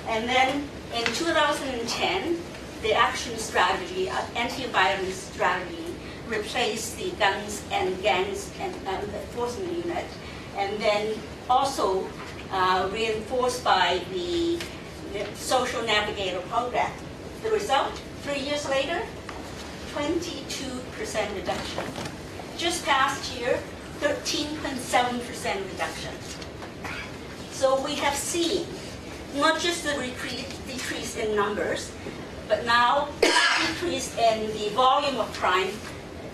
And then in 2010, the action strategy, anti-violence strategy, replaced the guns and gangs and enforcement unit, and then also reinforced by the Social Navigator program. The result, 3 years later, 22% reduction. Just past year, 13.7% reduction. So we have seen not just the decrease in numbers, but now decrease in the volume of crime,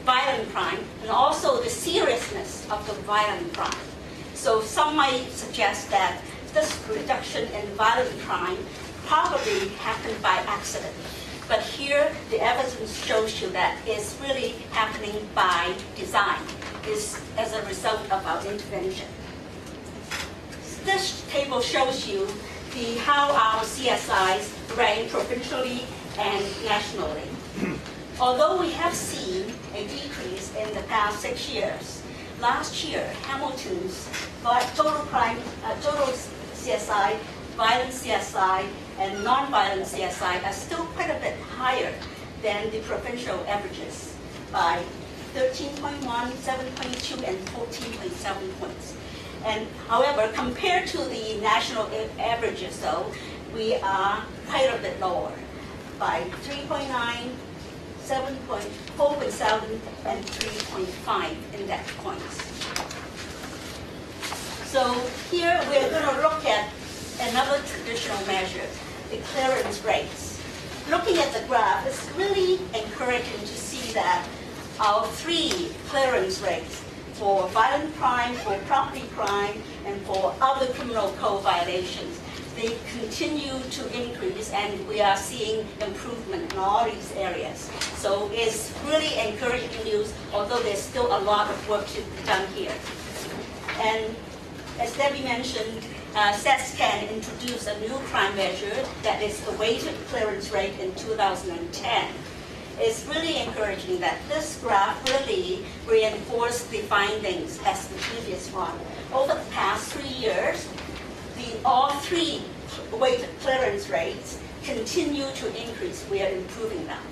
violent crime, and also the seriousness of the violent crime. So some might suggest that this reduction in violent crime probably happened by accident. But here, the evidence shows you that it's really happening by design, is as a result of our intervention. This table shows you how our CSIs rank provincially and nationally. Although we have seen a decrease in the past 6 years, last year, Hamilton's total CSI, violent CSI, and non-violent CSI are still quite a bit higher than the provincial averages by 13.1, 7.2, and 14.7 points. And however, compared to the national averages, though, we are quite a bit lower by 3.9, 4.7, and 3.5 index points. So here we're going to look at another traditional measure, the clearance rates. Looking at the graph, it's really encouraging to see that our 3 clearance rates for violent crime, for property crime, and for other criminal code violations, they continue to increase, and we are seeing improvement in all these areas. So it's really encouraging news, although there's still a lot of work to be done here. And as Debbie mentioned, StatsCan introduced a new crime measure that is the weighted clearance rate in 2010. It's really encouraging that this graph really reinforced the findings as the previous one. Over the past 3 years, all 3 weighted clearance rates continue to increase. We are improving them.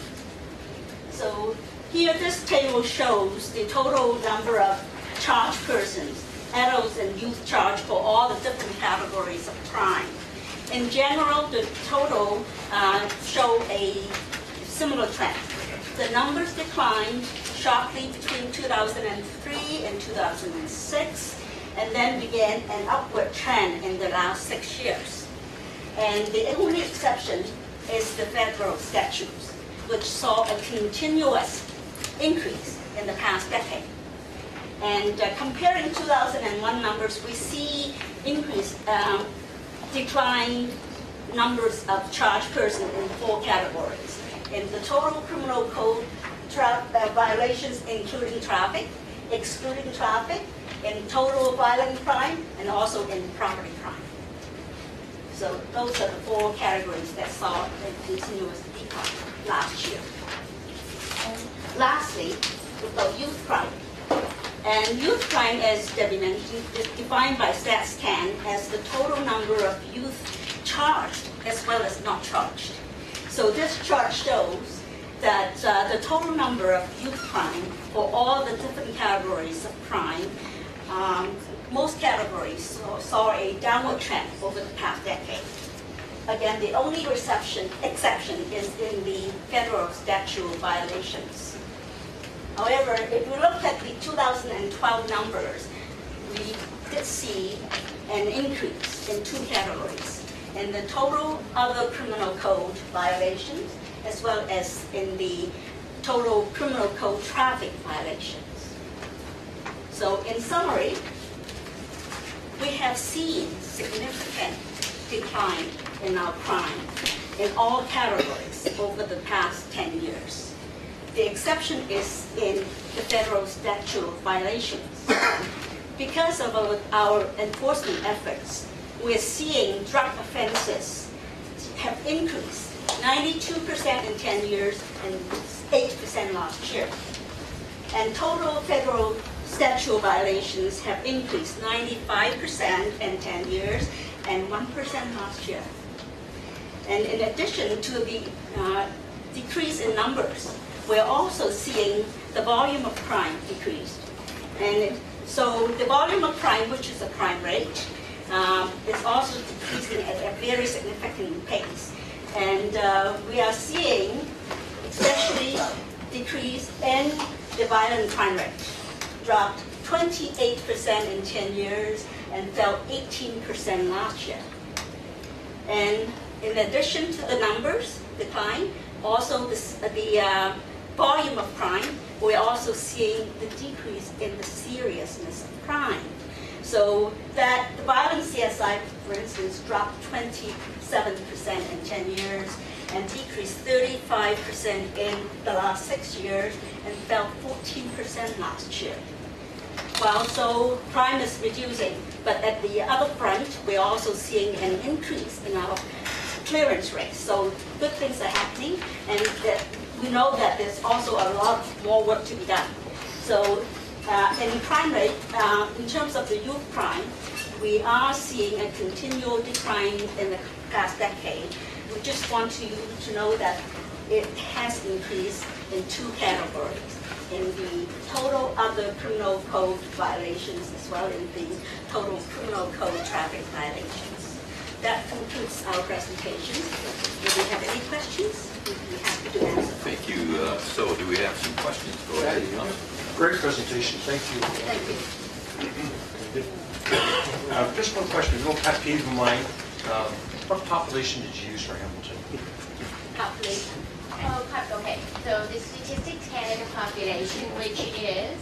So here, this table shows the total number of charged persons, adults and youth charged for all the different categories of crime. In general, the total show a similar trend. The numbers declined sharply between 2003 and 2006, and then began an upward trend in the last 6 years. And the only exception is the federal statutes, which saw a continuous increase in the past decade. And comparing 2001 numbers, we see declined numbers of charged persons in 4 categories. In the total criminal code violations, including traffic, excluding traffic, in total violent crime, and also in property crime. So those are the 4 categories that saw a continuous decline last year. And lastly, about youth crime. And youth crime, as Debbie mentioned, is defined by StatsCan as the total number of youth charged as well as not charged. So this chart shows that the total number of youth crime for all the different categories of crime, most categories saw a downward trend over the past decade. Again, the only exception is in the federal statute violations. However, if we look at the 2012 numbers, we did see an increase in 2 categories, in the total other criminal code violations, as well as in the total criminal code traffic violations. So in summary, we have seen significant decline in our crime in all categories over the past 10 years. The exception is in the federal statute violations. Because of our enforcement efforts, we're seeing drug offenses have increased 92% in 10 years and 8% last year. And total federal statute violations have increased 95% in 10 years and 1% last year. And in addition to the decrease in numbers, we're also seeing the volume of crime decreased. And so the volume of crime, which is a crime rate, is also decreasing at a very significant pace. And we are seeing especially decrease in the violent crime rate, dropped 28% in 10 years and fell 18% last year. And in addition to the numbers decline, also the volume of crime, we're also seeing the decrease in the seriousness of crime. So that the violent CSI, for instance, dropped 27% in 10 years and decreased 35% in the last 6 years and fell 14% last year. While so crime is reducing, but at the other front, we're also seeing an increase in our clearance rate. So good things are happening, and that we know that there's also a lot more work to be done. So in crime rate, in terms of the youth crime, we are seeing a continual decline in the past decade. We just want you to know that it has increased in 2 categories: in the total other criminal code violations as well as in the total criminal code traffic violations. That concludes our presentation. If you have any questions, we'd be happy to answer. Thank you. So do we have some questions? Go ahead. Great presentation, thank you. Thank you. Just one question, no pet peeve of mine. What population did you use for Hamilton? Population. Oh, okay. So the Statistics Canada population, which is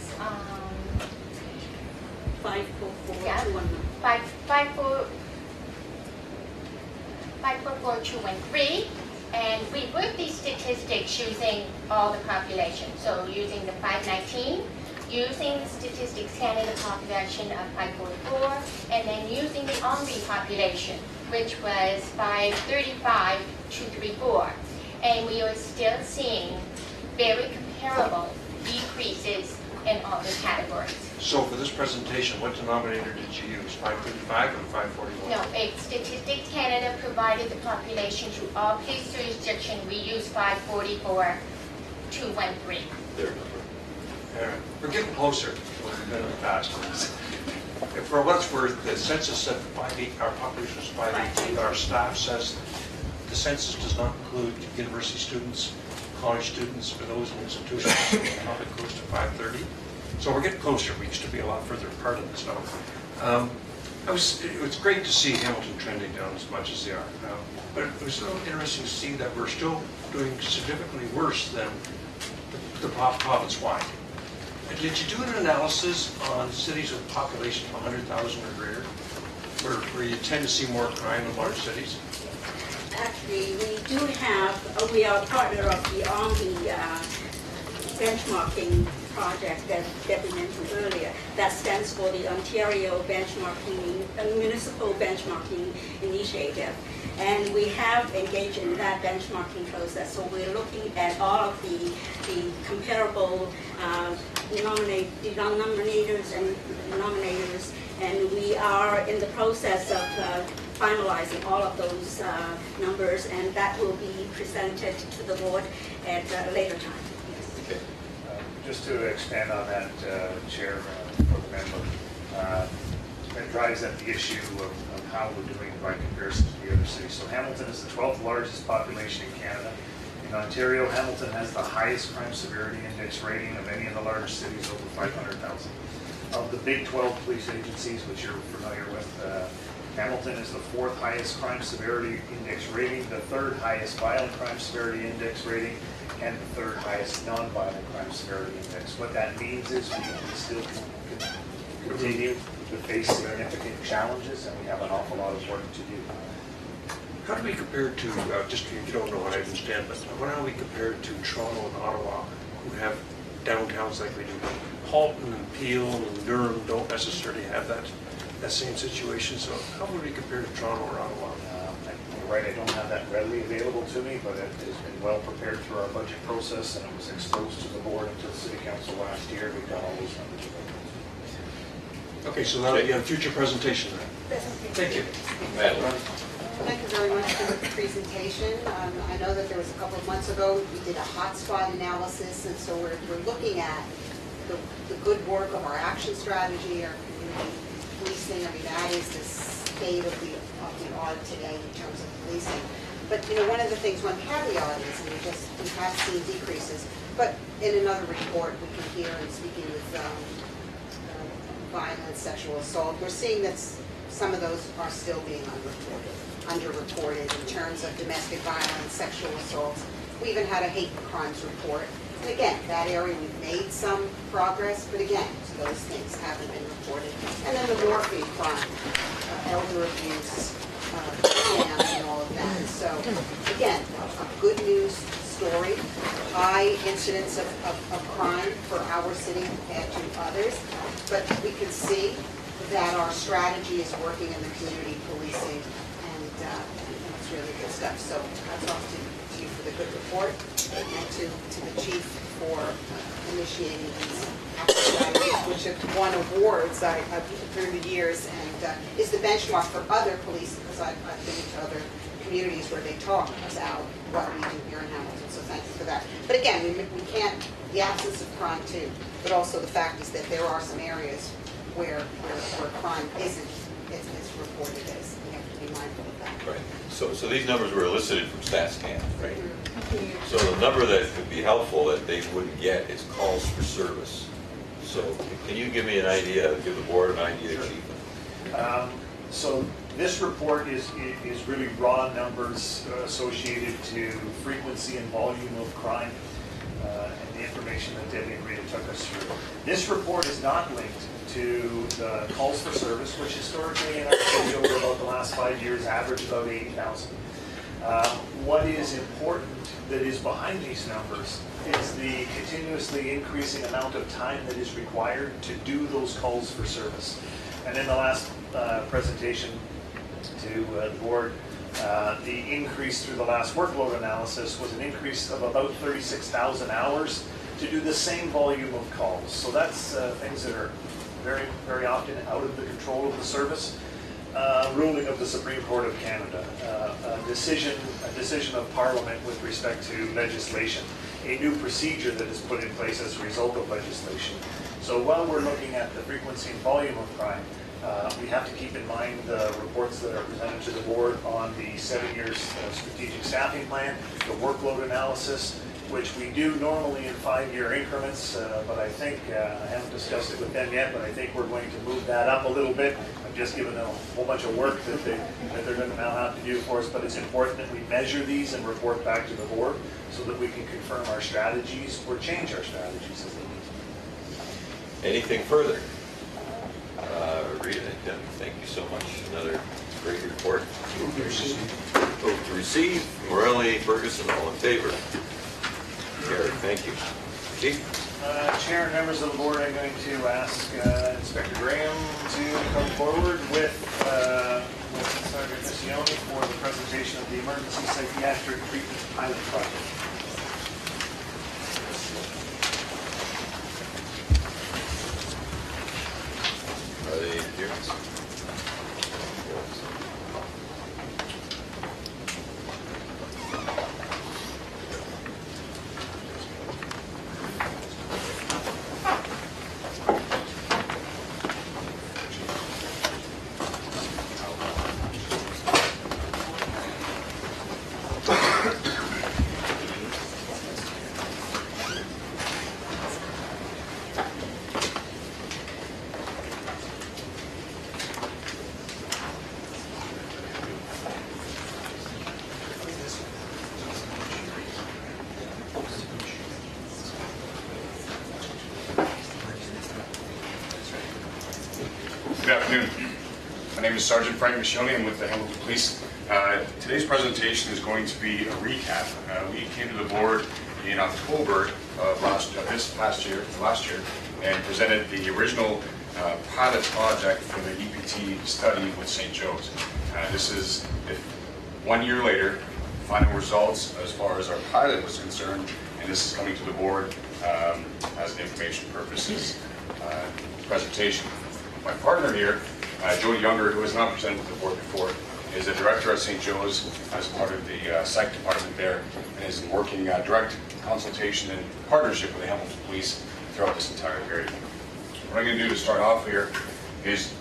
544,213, and we work these statistics using all the population. So using the 519, using the Statistics Canada population of 544, and then using the OMRI population, which was 535,234. And we are still seeing very comparable decreases in all the categories. So for this presentation, what denominator did you use, 535 or 541? No, Statistics Canada provided the population to all police jurisdiction. We use 544,213. Their number. We're getting closer to what we've been in the past. For what it's worth, the census said our population is 518. Our staff says the census does not include university students, college students, or those in institutions. It probably goes to 530. So we're getting closer. We used to be a lot further apart in this number. It was great to see Hamilton trending down as much as they are. But it was so interesting to see that we're still doing significantly worse than the province-wide. Did you do an analysis on cities with population of 100,000 or greater, where you tend to see more crime in large cities? Actually, we are a partner of the OMRI benchmarking project that we mentioned earlier. That stands for the Ontario Municipal Benchmarking Initiative. And we have engaged in that benchmarking process. So we're looking at all of the comparable denominators and denominators, and we are in the process of finalizing all of those numbers, and that will be presented to the board at a later time. Okay. Just to expand on that, Chair, for the member, it drives at the issue of how we're doing by comparison to the other cities. So Hamilton is the 12th largest population in Canada. In Ontario, Hamilton has the highest crime severity index rating of any of the large cities, over 500,000. Of the big 12 police agencies, which you're familiar with, Hamilton is the 4th highest crime severity index rating, the 3rd highest violent crime severity index rating, and the 3rd highest non-violent crime severity index. What that means is we still continue to face significant challenges, and we have an awful lot of work to do. How do we compare to, just you don't know what I understand, but how do we compare to Toronto and Ottawa, who have downtowns like we do? Halton and Peel and Durham don't necessarily have that same situation, so how would we compare to Toronto or Ottawa? You're right, I don't have that readily available to me, but it has been well prepared through our budget process, and it was exposed to the board and to the city council last year. We've got all those numbers available. Okay, so that'll be a future presentation then. Thank you. Madeline. Thank you very much for the presentation. I know that there was a couple of months ago, we did a hotspot analysis, and so we're looking at the good work of our action strategy, our community policing. I mean, that is the state of the art today in terms of policing. But, one of the things, one caveat is, and we have seen decreases, but in another report we can hear, and speaking with violence, sexual assault, we're seeing that some of those are still being underreported in terms of domestic violence, sexual assaults. We even had a hate crimes report. And again, that area we've made some progress, but again, those things haven't been reported. reported. And then the morphine crime, elder abuse, scams and all of that. So again, a good news story, high incidence of crime for our city compared to others. But we can see that our strategy is working in the community policing, and it's really good stuff. So hats off to you for the good report, and to the chief for initiating these action strategies, which have won awards through the years, and is the benchmark for other police, because I've been to other communities where they talk about what we do here in Hamilton, so thank you for that. But again, we can't, the absence of crime too, but also the fact is that there are some areas where crime isn't as reported as. We have to be mindful of that. Right. So these numbers were elicited from StatsCan, right? So the number that would be helpful that they wouldn't get is calls for service. So can you give me an idea, give the board an idea, Chief? So this report is really raw numbers associated to frequency and volume of crime, and the information that Debbie and Rita took us through. This report is not linked to the calls for service, which historically in our city over about the last 5 years averaged about 80,000. What is important that is behind these numbers is the continuously increasing amount of time that is required to do those calls for service. And in the last presentation to the board, the increase through the last workload analysis was an increase of about 36,000 hours to do the same volume of calls. So that's things that are very, very often out of the control of the service. Ruling of the Supreme Court of Canada, a decision of Parliament with respect to legislation, a new procedure that is put in place as a result of legislation. So while we're looking at the frequency and volume of crime, we have to keep in mind the reports that are presented to the board on the 7-year strategic staffing plan, the workload analysis, which we do normally in 5-year increments, but I think, I haven't discussed it with them yet, but I think we're going to move that up a little bit. I've just given them a whole bunch of work that they're going to now have to do for us, but it's important that we measure these and report back to the board so that we can confirm our strategies or change our strategies as they need. Anything further? Rita, Debbie, thank you so much. Another great report. Move to receive. Morelli, Ferguson, all in favor. Carried. Thank you. Chief? Chair and members of the board, I'm going to ask Inspector Graham to come forward with Sergeant Missione for the presentation of the Emergency Psychiatric Treatment Pilot Project. Are they here? Good afternoon. My name is Sergeant Frank Missione. I'm with the Hamilton Police. Today's presentation is going to be a recap. We came to the board in October of last year, and presented the original pilot project for the EPT study with St. Joe's. This is 1 year later, final results as far as our pilot was concerned, and this is coming to the board as an information purposes presentation. My partner here, Jody Younger, who has not presented to the board before, is the director at St. Joe's as part of the psych department there, and is working direct consultation and partnership with the Hamilton Police throughout this entire period. What I'm going to do to start off here is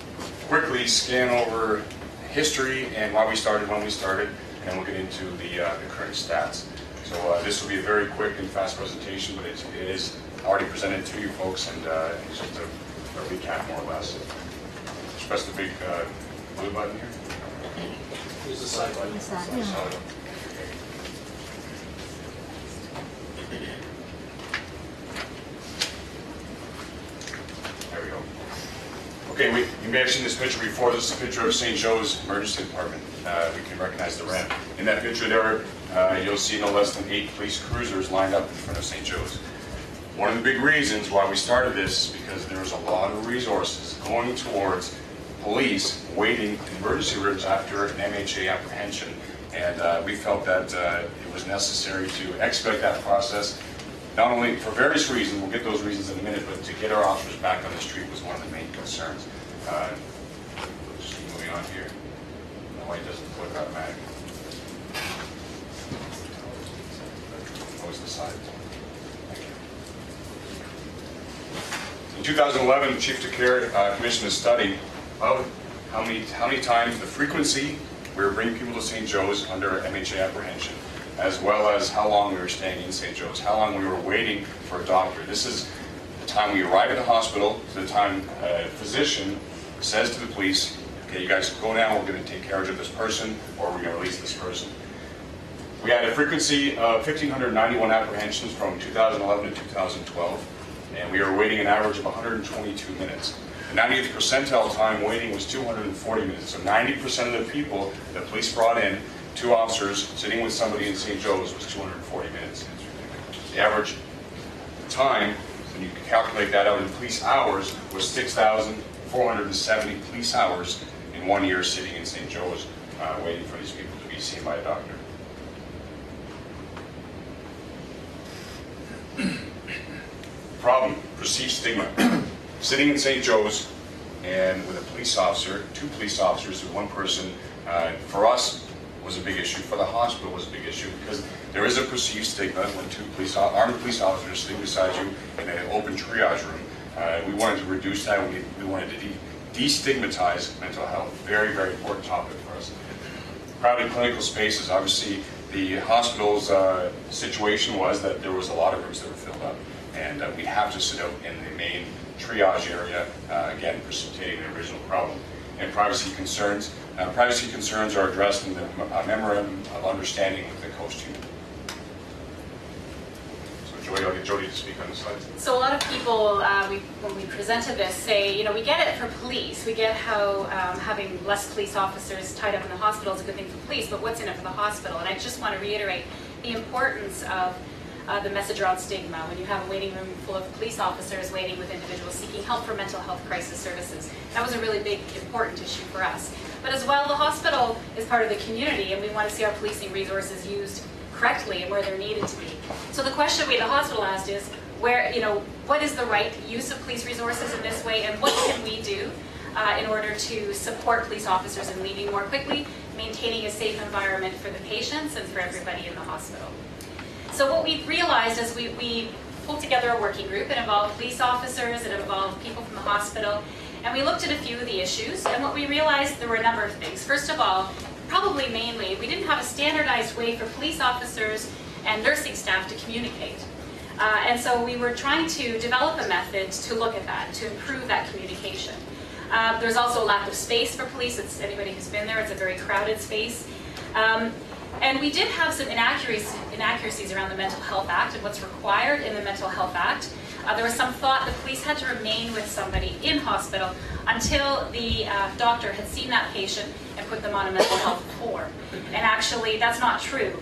quickly scan over history and why we started when we started, and then we'll get into the current stats. So this will be a very quick and fast presentation, but it is already presented to you folks, and it's just a recap more or less. Just press the big blue button here. Here's the side button. There we go. Okay, you may have seen this picture before. This is a picture of St. Joe's Emergency Department. We can recognize the ramp. In that picture there, you'll see no less than 8 police cruisers lined up in front of St. Joe's. One of the big reasons why we started this is because there's a lot of resources going towards police waiting in emergency rooms after an MHA apprehension. And we felt that it was necessary to expedite that process, not only for various reasons, we'll get those reasons in a minute, but to get our officers back on the street was one of the main concerns. Just moving on here. No, it doesn't click automatically. Always the side. Thank you. In 2011, Chief DeCare commissioned a study of how many times the frequency we were bringing people to St. Joe's under MHA apprehension, as well as how long we were staying in St. Joe's, how long we were waiting for a doctor. This is the time we arrive at the hospital to the time a physician says to the police, okay, you guys go now, we're going to take care of this person, or we're going to release this person. We had a frequency of 1,591 apprehensions from 2011 to 2012, and we were waiting an average of 122 minutes. The 90th percentile time waiting was 240 minutes. So 90% of the people that police brought in, 2 officers sitting with somebody in St. Joe's, was 240 minutes. The average time, when you calculate that out in police hours, was 6,470 police hours in 1 year sitting in St. Joe's waiting for these people to be seen by a doctor. Problem, perceived stigma. Sitting in St. Joe's and with a police officer, 2 police officers and 1 person, for us was a big issue, for the hospital was a big issue, because there is a perceived stigma when 2 armed police officers are sitting beside you in an open triage room. We wanted to reduce that, we wanted to destigmatize mental health. Very, very important topic for us. Crowded clinical spaces, obviously the hospital's situation was that there was a lot of rooms that were filled up, and we have to sit out in the main triage area, again, precipitating the original problem. And privacy concerns. Privacy concerns are addressed in the Memorandum of Understanding with the Coast Union. So Jody, I'll get Jody to speak on the slide. So a lot of people, when we presented this, say, you know, we get it for police. We get how having less police officers tied up in the hospital is a good thing for police, but what's in it for the hospital? And I just want to reiterate the importance of the message around stigma. When you have a waiting room full of police officers waiting with individuals seeking help for mental health crisis services, that was a really big, important issue for us. But as well, the hospital is part of the community, and we want to see our policing resources used correctly and where they're needed to be. So the question we at the hospital asked is, what is the right use of police resources in this way, and what can we do in order to support police officers in leaving more quickly, maintaining a safe environment for the patients and for everybody in the hospital. So what we realized is we pulled together a working group. It involved police officers, it involved people from the hospital, and we looked at a few of the issues, and what we realized, there were a number of things. First of all, probably mainly, we didn't have a standardized way for police officers and nursing staff to communicate. And so we were trying to develop a method to look at that, to improve that communication. There's also a lack of space for police. Anybody who's been there, it's a very crowded space. And we did have some inaccuracies around the Mental Health Act and what's required in the Mental Health Act. There was some thought the police had to remain with somebody in hospital until the doctor had seen that patient and put them on a mental health form. And actually, that's not true.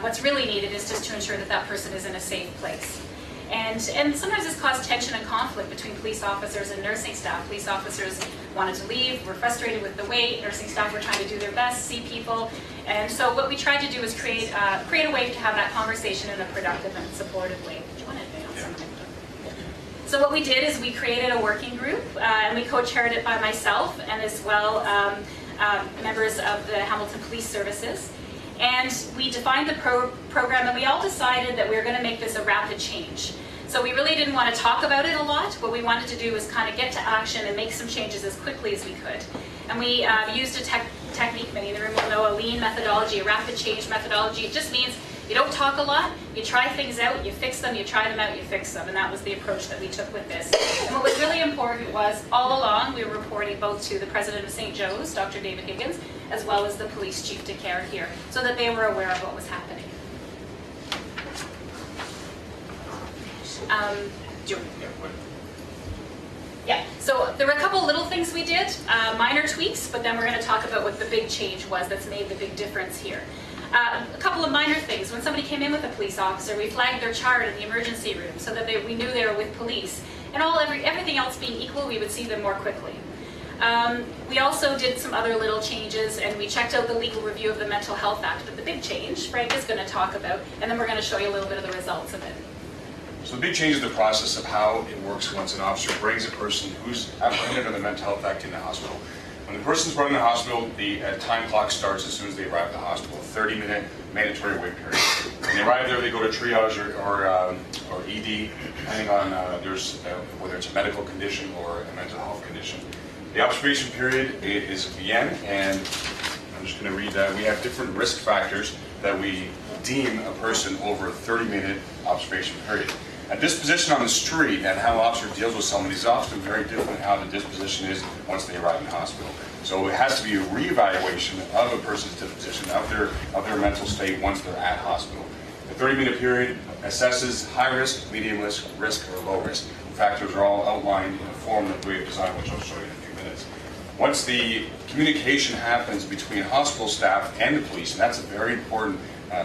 What's really needed is just to ensure that that person is in a safe place. And sometimes this caused tension and conflict between police officers and nursing staff. Police officers wanted to leave, were frustrated with the wait, nursing staff were trying to do their best, see people. And so what we tried to do was create a way to have that conversation in a productive and supportive way. Do you want to advance something? So what we did is we created a working group, and we co-chaired it by myself and as well members of the Hamilton Police Services. And we defined the program, and we all decided that we were going to make this a rapid change. So we really didn't want to talk about it a lot. What we wanted to do was kind of get to action and make some changes as quickly as we could. And we used a technique, many in the room will know, a lean methodology, a rapid change methodology. It just means you don't talk a lot, you try things out, you fix them, you try them out, you fix them. And that was the approach that we took with this. And what was really important was, all along, we were reporting both to the president of St. Joe's, Dr. David Higgins, as well as the police chief DeCare here, so that they were aware of what was happening. Yeah, so there were a couple little things we did, minor tweaks, but then we're going to talk about what the big change was that's made the big difference here. A couple of minor things. When somebody came in with a police officer, we flagged their chart in the emergency room so that we knew they were with police. And everything else being equal, we would see them more quickly. We also did some other little changes, and we checked out the legal review of the Mental Health Act. But the big change, Frank is going to talk about, and then we're going to show you a little bit of the results of it. So the big change is the process of how it works once an officer brings a person who's apprehended under the Mental Health Act in the hospital. When the person's brought in the hospital, the time clock starts as soon as they arrive at the hospital, a 30-minute mandatory wait period. When they arrive there, they go to triage or ED, depending on whether it's a medical condition or a mental health condition. The observation period is at the end, and I'm just going to read that. We have different risk factors that we deem a person over a 30-minute observation period. A disposition on the street and how an officer deals with someone is often very different than how the disposition is once they arrive in the hospital. So it has to be a reevaluation of a person's disposition, of their mental state once they're at hospital. The 30-minute period assesses high risk, medium risk, or low risk. The factors are all outlined in a form that we have designed, which I'll show you in a few minutes. Once the communication happens between hospital staff and the police, and that's a very important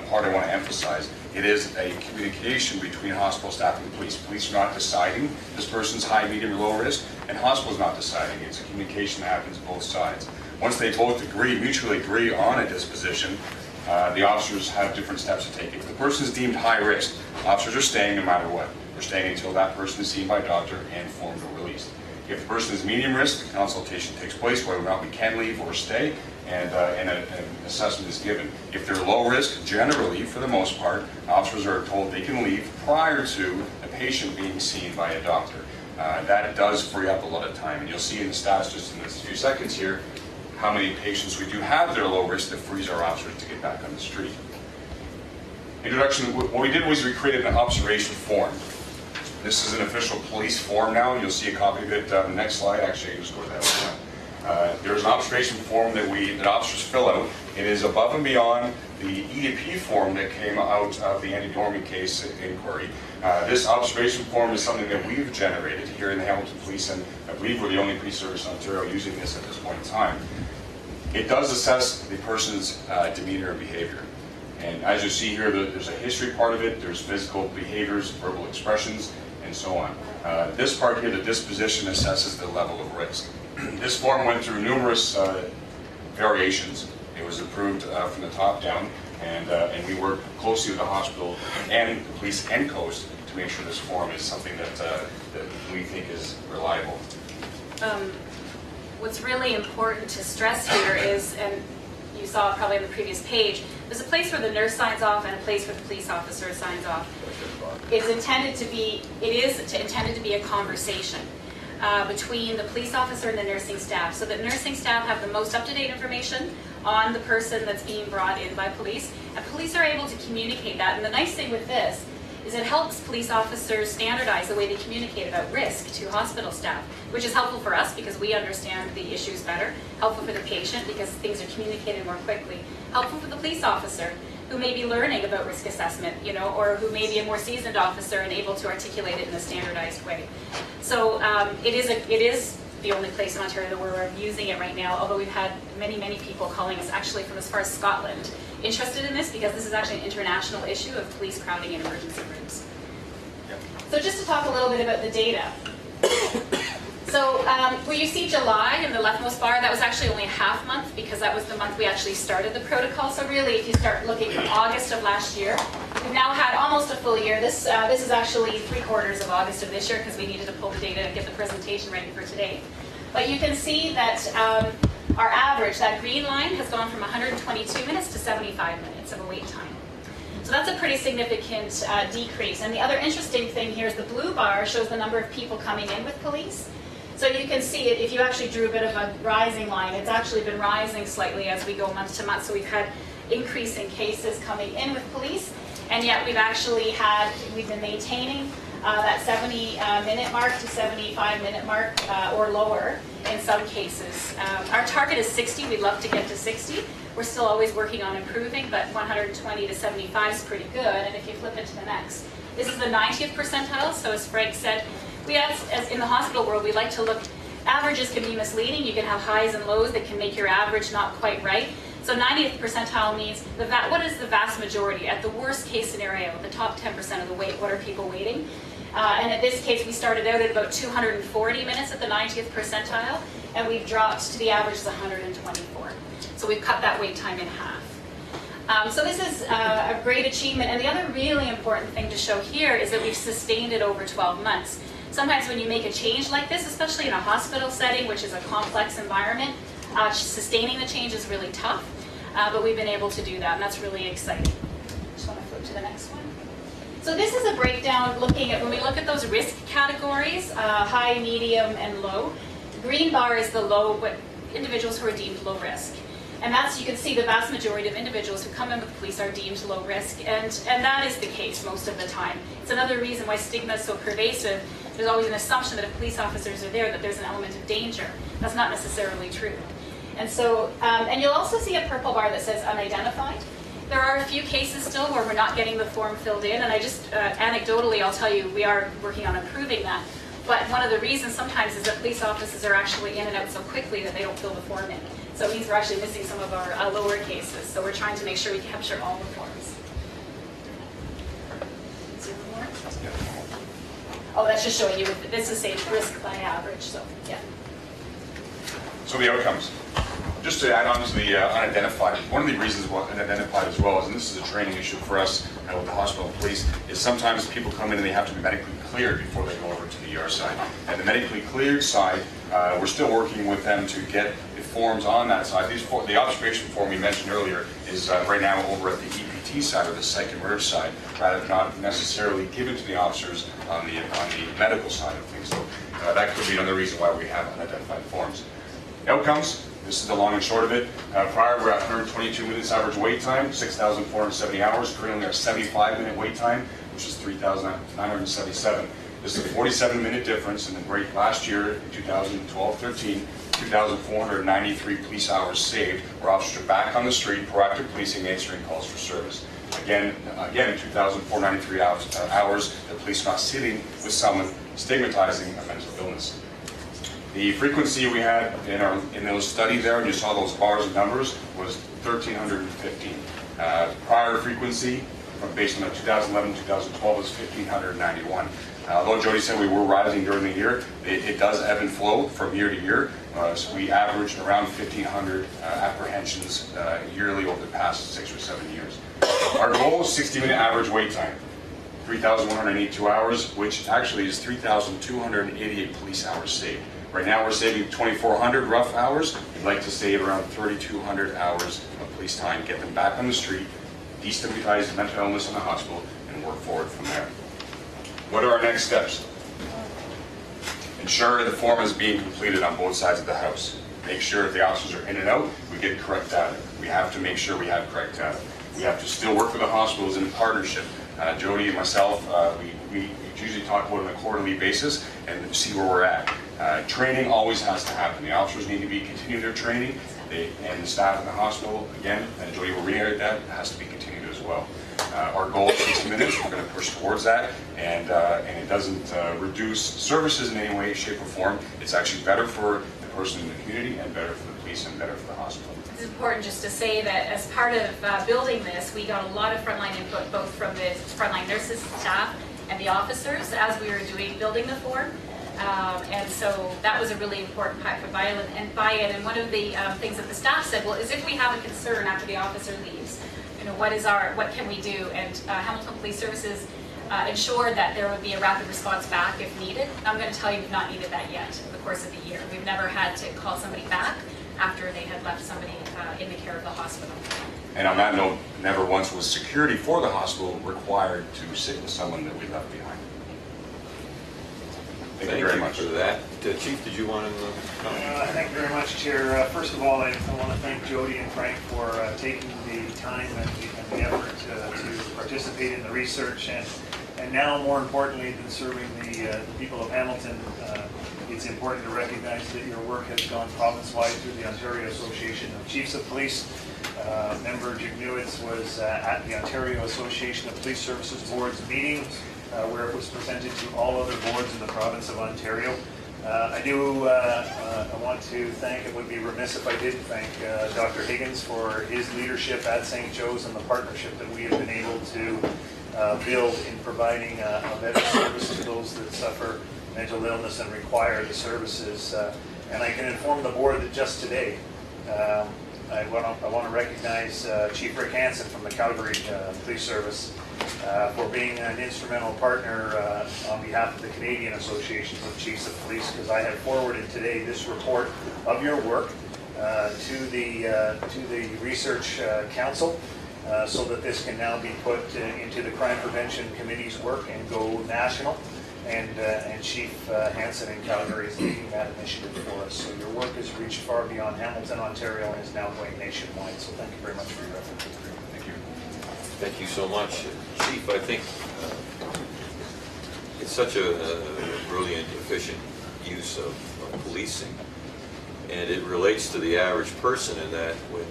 part I want to emphasize, it is a communication between hospital staff and the police. Police are not deciding this person's high, medium, or low risk, and hospital is not deciding. It's a communication that happens both sides. Once they both mutually agree on a disposition, the officers have different steps to take. If the person is deemed high risk, officers are staying no matter what. They're staying until that person is seen by a doctor and informed or released. If the person is medium risk, the consultation takes place, whether or not we can leave or stay, and an assessment is given. If they're low risk, generally, for the most part, officers are told they can leave prior to a patient being seen by a doctor. That does free up a lot of time, and you'll see in the stats just in a few seconds here how many patients we do have that are low risk that frees our officers to get back on the street. Introduction, what we did was we created an observation form. This is an official police form now. You'll see a copy of it on the next slide. Actually, just go to that one. There's an observation form that officers fill out. It is above and beyond the EDP form that came out of the Andy Dorman case inquiry. This observation form is something that we've generated here in the Hamilton Police, and I believe we're the only police service in Ontario using this at this point in time. It does assess the person's demeanor and behavior. And as you see here, there's a history part of it, there's physical behaviors, verbal expressions, and so on. This part here, the disposition, assesses the level of risk. This form went through numerous variations. It was approved from the top down, and we worked closely with the hospital and the police and Coast to make sure this form is something that we think is reliable. What's really important to stress here is, and you saw probably on the previous page, there's a place where the nurse signs off and a place where the police officer signs off. It is intended to be a conversation between the police officer and the nursing staff, so that nursing staff have the most up-to-date information on the person that's being brought in by police, and police are able to communicate that. And the nice thing with this is it helps police officers standardize the way they communicate about risk to hospital staff, which is helpful for us because we understand the issues better, helpful for the patient because things are communicated more quickly, helpful for the police officer who may be learning about risk assessment, or who may be a more seasoned officer and able to articulate it in a standardized way. So it is the only place in Ontario where we're using it right now, although we've had many, many people calling us actually from as far as Scotland interested in this, because this is actually an international issue of police crowding in emergency rooms. So just to talk a little bit about the data. So where you see July in the leftmost bar, that was actually only a half month because that was the month we actually started the protocol. So really, if you start looking from August of last year, we've now had almost a full year. This is actually 3/4 of August of this year because we needed to pull the data and get the presentation ready for today. But you can see that our average, that green line, has gone from 122 minutes to 75 minutes of a wait time. So that's a pretty significant decrease. And the other interesting thing here is the blue bar shows the number of people coming in with police. So you can see it, if you actually drew a bit of a rising line, it's actually been rising slightly as we go month to month. So we've had increasing cases coming in with police, and yet we've been maintaining that 70-minute mark to 75-minute mark or lower in some cases. Our target is 60. We'd love to get to 60. We're still always working on improving, but 120 to 75 is pretty good. And if you flip it to the next, this is the 90th percentile. So as Frank said, We, as in the hospital world, we like to look, averages can be misleading. You can have highs and lows that can make your average not quite right. So 90th percentile means, what is the vast majority? At the worst case scenario, the top 10% of the wait, what are people waiting? And in this case, we started out at about 240 minutes at the 90th percentile, and we've dropped to the average is 124. So we've cut that wait time in half. So this is a great achievement, and the other really important thing to show here is that we've sustained it over 12 months. Sometimes when you make a change like this, especially in a hospital setting, which is a complex environment, sustaining the change is really tough, but we've been able to do that, and that's really exciting. Just want to flip to the next one. So this is a breakdown looking at, when we look at those risk categories, high, medium, and low. Green bar is the low, but individuals who are deemed low risk. And that's, you can see the vast majority of individuals who come in with the police are deemed low risk, and that is the case most of the time. It's another reason why stigma is so pervasive. There's always an assumption that if police officers are there, that there's an element of danger. That's not necessarily true. And so, and you'll also see a purple bar that says unidentified. There are a few cases still where we're not getting the form filled in, and I just, anecdotally, I'll tell you, we are working on improving that. But one of the reasons sometimes is that police officers are actually in and out so quickly that they don't fill the form in. So it means we're actually missing some of our lower cases. So we're trying to make sure we capture all the forms. Oh, that's just showing you, this is saying risk by average, so yeah. So the outcomes. Just to add on to the unidentified, one of the reasons why unidentified as well is, and this is a training issue for us with the hospital and police, is sometimes people come in and they have to be medically cleared before they go over to the ER side. And the medically cleared side, we're still working with them to get the forms on that side. The observation form we mentioned earlier is right now over at the EPT side or the psych emerge side, rather than not necessarily given to the officers on the medical side of things. So that could be another reason why we have unidentified forms. Outcomes. This is the long and short of it. Prior, we're at 122 minutes average wait time, 6,470 hours. Currently, our 75-minute wait time, which is 3,977. This is a 47-minute difference in the rate last year, in 2012-13, 2,493 police hours saved, where officers are back on the street, proactive policing, answering calls for service. Again, 2,493 hours, the police not sitting with someone stigmatizing a mental illness. The frequency we had in those studies there, and you saw those bars and numbers, was 1,315. Prior frequency, based on the 2011-2012, was 1,591. Although Jody said we were rising during the year, it does ebb and flow from year to year. So we averaged around 1,500 apprehensions yearly over the past 6 or 7 years. Our goal is 60-minute average wait time, 3,182 hours, which actually is 3,288 police hours saved. Right now we're saving 2,400 rough hours. We'd like to save around 3,200 hours of police time, get them back on the street, destigmatize the mental illness in the hospital, and work forward from there. What are our next steps? Ensure the form is being completed on both sides of the house. Make sure if the officers are in and out, we get correct data. We have to make sure we have correct data. We have to still work with the hospitals in partnership. Jody and myself, we usually talk about it on a quarterly basis and see where we're at. Training always has to happen. The officers need to be continuing their training, and the staff in the hospital, again, and Jody will reiterate that, has to be continued as well. Our goal is 60 minutes. We're going to push towards that, and it doesn't reduce services in any way, shape, or form. It's actually better for the person in the community, and better for the police, and better for the hospital. It's important just to say that as part of building this, we got a lot of frontline input, both from the frontline nurses, staff, and the officers as we were building the form. And so that was a really important part for buy-in. And one of the things that the staff said, well, is if we have a concern after the officer leaves, you know, what can we do? And Hamilton Police Services ensured that there would be a rapid response back if needed. I'm going to tell you we've not needed that yet in the course of the year. We've never had to call somebody back after they had left somebody in the care of the hospital. And on that note, never once was security for the hospital required to sit with someone that we left behind. Thank you very much for that. Chief, did you want to comment? Thank you very much, Chair. First of all, I want to thank Jody and Frank for taking the time and the effort to participate in the research, and now, more importantly than serving the people of Hamilton, it's important to recognize that your work has gone province-wide through the Ontario Association of Chiefs of Police. Member Jignuitz was at the Ontario Association of Police Services Board's meeting where it was presented to all other boards in the province of Ontario. I want to thank, it would be remiss if I didn't thank Dr. Higgins for his leadership at St. Joe's and the partnership that we have been able to build in providing a better service to those that suffer mental illness and require the services. And I can inform the board that just today, I want to recognize Chief Rick Hansen from the Calgary Police Service for being an instrumental partner on behalf of the Canadian Associations of Chiefs of Police, because I have forwarded today this report of your work to the Research Council so that this can now be put into the Crime Prevention Committee's work and go national. And Chief Hansen in Calgary is leading that initiative for us. So your work has reached far beyond Hamilton, Ontario, and is now going nationwide. So thank you very much for your effort. Thank you. Thank you so much. Chief, I think it's such a brilliant, efficient use of policing. And it relates to the average person in that when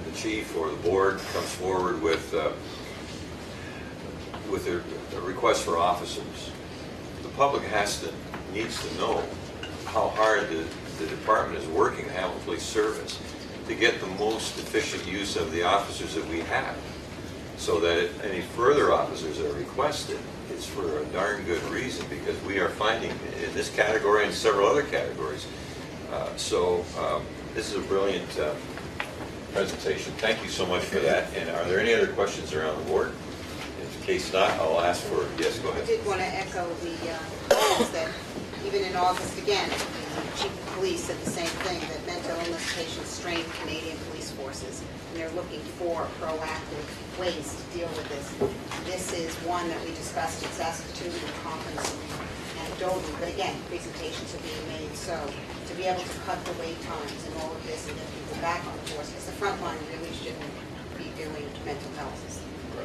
the chief or the board comes forward with a request for officers, the public needs to know how hard the department is working, the Hamilton Police Service, to get the most efficient use of the officers that we have, so that if any further officers are requested, it's for a darn good reason, because we are finding in this category and several other categories. This is a brilliant presentation. Thank you so much for that. And are there any other questions around the board? In case not, I'll ask for, yes, go ahead. I did want to echo the comments that even in August again, Chief of Police said the same thing, that mental illness patients strain Canadian police forces, and they're looking for proactive ways to deal with this. This is one that we discussed in Saskatoon, in conference, anecdotally, but again, presentations are being made. So to be able to cut the wait times and all of this and get people back on the force, because the front line really shouldn't be doing mental health.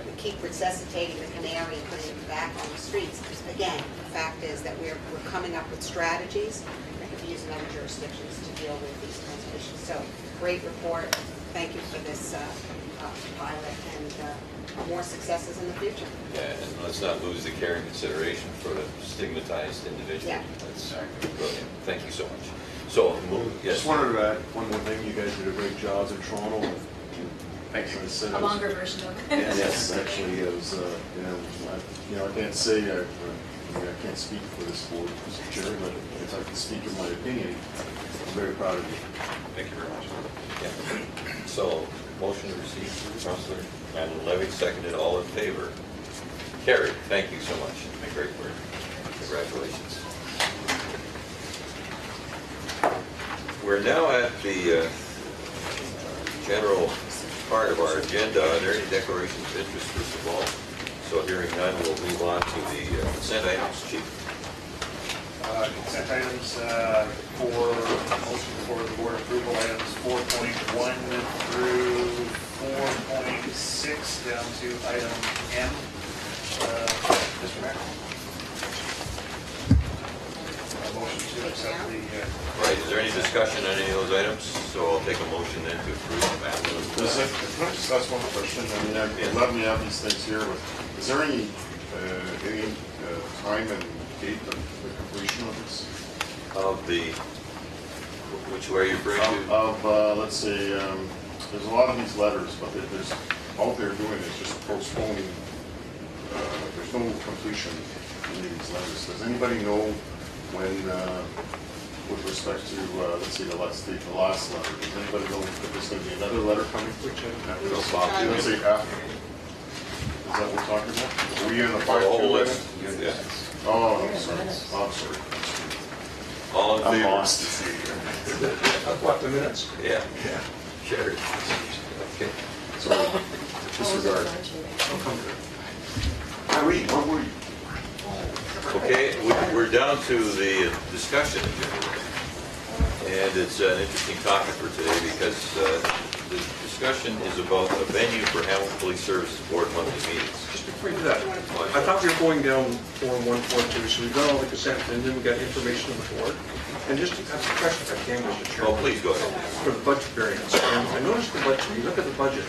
We keep resuscitating the canary and putting it back on the streets. Again, the fact is that we're coming up with strategies that can be used in other jurisdictions to deal with these kinds of issues. So, great report. Thank you for this pilot, and more successes in the future. Yeah, and let's not lose the care and consideration for the stigmatized individual. Yeah. That's brilliant. Thank you so much. So, yes. Just wanted to add one more thing. You guys did a great job in Toronto. Thanks. A longer version of it. Yes, actually, it was, I can't say, I can't speak for this board, Mr. Chair, but if I can speak in my opinion, I'm very proud of you. Thank you very much. Yeah. So, motion to receive, Councillor Madeline Levy, seconded. All in favor? Carried. Thank you so much. A great work. Congratulations. We're now at the general part of our agenda. Are there any declarations of interest, first of all? So hearing none, we'll move on to the consent items. Chief. Consent items for motion for the board approval, items 4.1 through 4.6 down to item M. Mr. Mayor. Motion to accept the... Right, is there any discussion on any of those items? So I'll take a motion then to approve them. Can I just ask one question? I mean, I'm glad we have these things here, but is there any time and date of the completion of this? Of the, which way you're bringing to? Let's say, there's a lot of these letters, but there's, all they're doing is just postponing, there's no completion in these letters. Does anybody know when, with respect to, let's see, the last letter, does anybody know if there's going to be another letter coming? Let's say after. Is that what we're talking about? Are we in the final list? Yeah. Oh, I'm sorry. I'm sorry. All in favor? I'm lost. What, the minutes? Yeah. Carried. Okay. Sorry. Disregard. Irene, what were you? Okay, we're down to the discussion agenda. And it's an interesting topic for today because the discussion is about a venue for Hamilton Police Services Board monthly meetings. Just before you do that, I thought we were going down Form 142, so we've got all the consent, and then we got information on the board. And just to ask a question if I can, Mr. Chairman. Oh, please go ahead. For the budget variance. And I noticed the budget, when you look at the budget,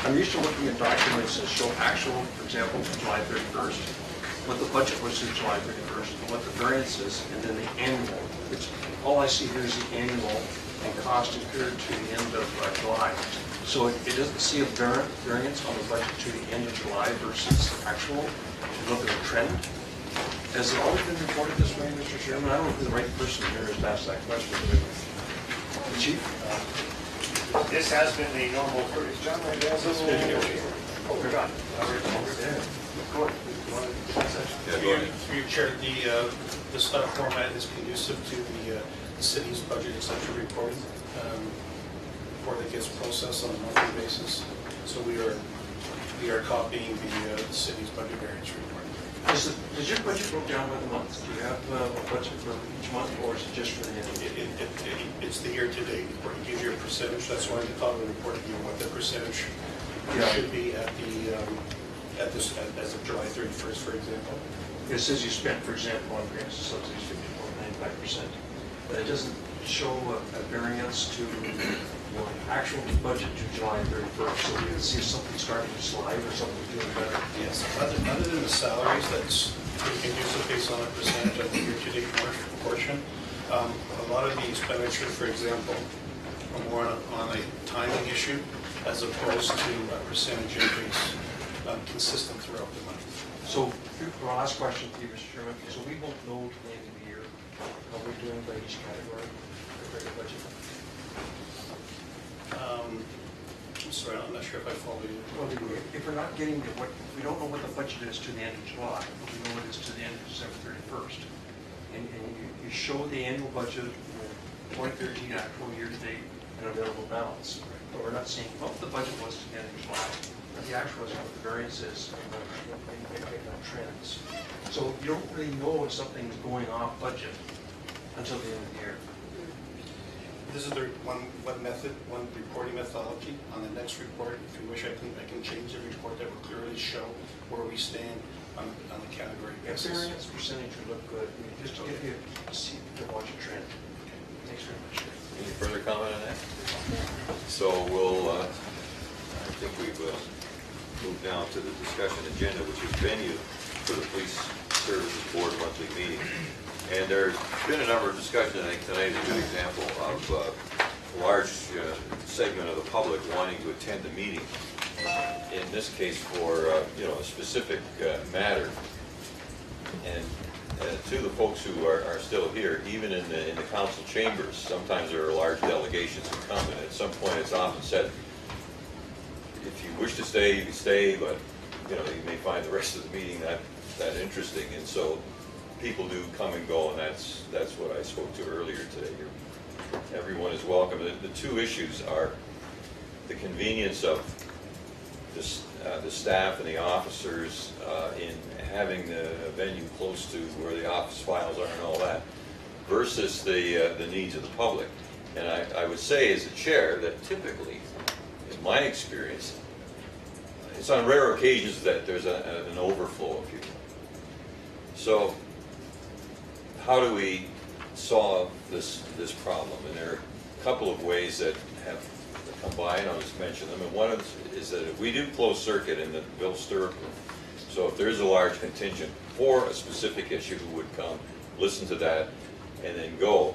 I'm used to looking at documents that show actual, for example, July 31st. what the budget was through July 31st, and what the variance is, and then the annual, which all I see here is the annual and cost incurred to the end of July. So it doesn't see a variance on the budget to the end of July versus actual. If you look at the trend, has it always been reported this way, Mr. Chairman? I don't know if the right person here has asked that question. The Chief? This has been the normal, John, Oh, forgot. Through your chair, the stuff format is conducive to the city's budget et cetera reporting, report that gets processed on a monthly basis. So we are copying the city's budget variance report. Is your budget broke down by the month? Do you have a budget for each month, or is it just for the end? It's the year-to-date report. It gives you a percentage. That's why the top of the report, you know what the percentage should be at as of July 31st, for example. It says you spent, for example, on grants and subsidies 50.95%, but it doesn't show a variance to your actual budget to July 31st. So we can see something starting to slide or something doing better. Yes, other than the salaries, that's pretty conducive based on a percentage of the year-to-date portion. A lot of the expenditure, for example, are more on a timing issue as opposed to a percentage increase consistent throughout the month. So, our last question to you, Mr. Chairman. So we won't know till the end of the year how we're doing by each category for the budget. I'm sorry, I'm not sure if I follow you. Well, if we're not getting to what, we don't know what the budget is to the end of July, but we know what it is to the end of December 31st. And you show the annual budget, 2013 actual year-to-date and available balance. But we're not saying what the budget was to the end of July, but the actual is what the variance is and trends. So you don't really know if something's going off budget until the end of the year. This is the one reporting methodology. On the next report, if you wish, I can change the report that will clearly show where we stand on the category basis. Variance percentage would look good, just to give you a seat to watch a trend. Thanks very much. Any further comment on that? So we'll, I think we've moved now to the discussion agenda, which is venue for the Police Services Board monthly meeting. And there's been a number of discussions. I think tonight is a good example of a large segment of the public wanting to attend the meeting. In this case, for a specific matter. And to the folks who are still here, even in the council chambers, sometimes there are large delegations who come, and at some point it's often said, if you wish to stay, you can stay, but you may find the rest of the meeting not that interesting. And so people do come and go, and that's what I spoke to earlier today. Everyone is welcome. The two issues are the convenience of the staff and the officers in having the venue close to where the office files are and all that, versus the needs of the public. And I would say as a chair that typically, in my experience, it's on rare occasions that there's an overflow, if you will. So how do we solve this problem? And there are a couple of ways that have come by, and I'll just mention them. And one is that if we do closed circuit in the Bill Stirrup room, so if there's a large contingent for a specific issue who would come, listen to that, and then go,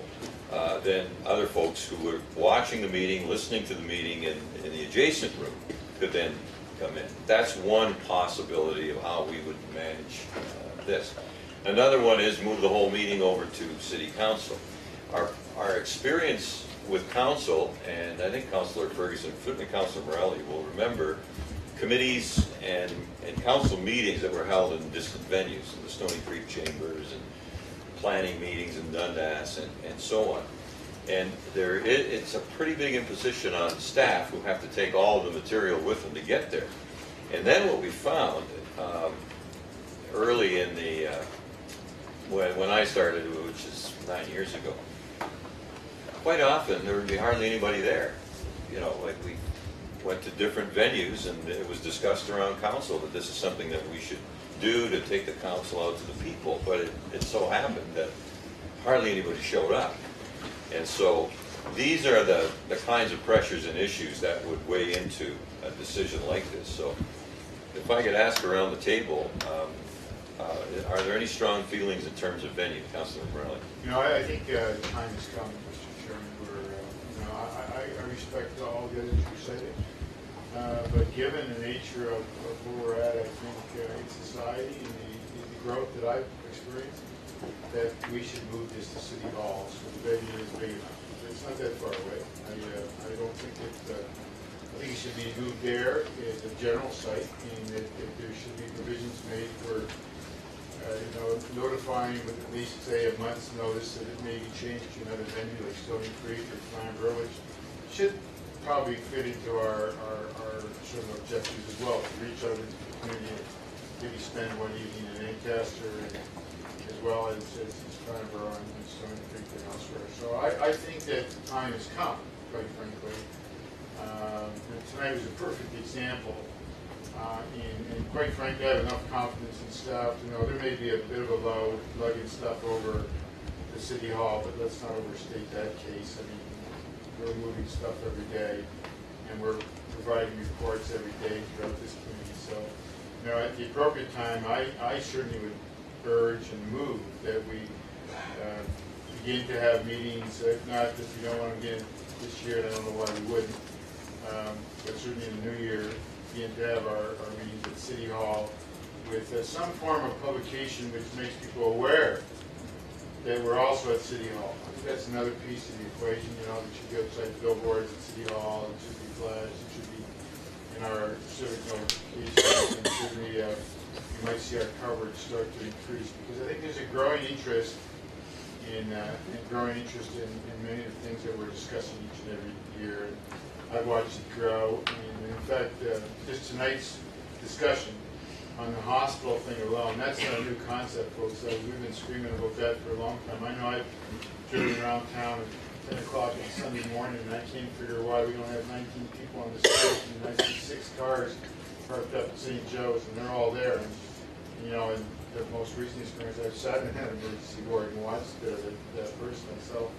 then other folks who were watching the meeting, listening to the meeting in the adjacent room could then come in. That's one possibility of how we would manage this. Another one is move the whole meeting over to City Council. Our experience with Council, and I think Councilor Ferguson, certainly Councilor Morelli will remember committees and council meetings that were held in distant venues, in the Stony Creek Chambers and planning meetings in Dundas and so on. And it's a pretty big imposition on staff who have to take all of the material with them to get there. And then what we found early in the, when I started, which is 9 years ago, quite often there would be hardly anybody there. Like we went to different venues and it was discussed around council that this is something that we should do to take the council out to the people. But it so happened that hardly anybody showed up. And so these are the kinds of pressures and issues that would weigh into a decision like this. So if I could ask around the table, Are there any strong feelings in terms of venue, Councilor Morelli? I think the time has come, Mr. Chairman, where, I respect all the others who said it. But given the nature of where we're at, I think in society and the growth that I've experienced, that we should move this to City Hall so the venue is big enough. It's not that far away. I don't think I think it should be moved there as a general site, and that there should be provisions made for, notifying with at least, say, a month's notice that it may be changed to another venue like Stony Creek or Flamborough, which should probably fit into our sort of objectives as well, to reach out into the community and maybe spend one evening in Ancaster, as well as Flamborough and Stony Creek and elsewhere. So I think that the time has come, quite frankly. And tonight was a perfect example. And quite frankly, I have enough confidence in staff to know there may be a bit of a load lugging stuff over to City Hall, but let's not overstate that case. I mean, we're moving stuff every day, and we're providing reports every day throughout this community. So, at the appropriate time, I certainly would urge and move that we begin to have meetings. If not, if you don't want to get this year, I don't know why we wouldn't. But certainly in the new year, begin to have our meetings at City Hall with some form of publication which makes people aware that we're also at City Hall. I think that's another piece of the equation. There should be outside billboards at City Hall. It should be flagged. It should be in our civic notifications. And certainly, you might see our coverage start to increase because I think there's a growing interest in many of the things that we're discussing each and every year. And I've watched it grow, and in fact, just tonight's discussion on the hospital thing alone, that's not a new concept, folks. We've been screaming about that for a long time. I know I've driven around town at 10 o'clock on Sunday morning, and I can't figure why we don't have 19 people on the street, and I see 6 cars parked up at St. Joe's, and they're all there. And the most recent experience, I've sat in an emergency ward and watched that person. So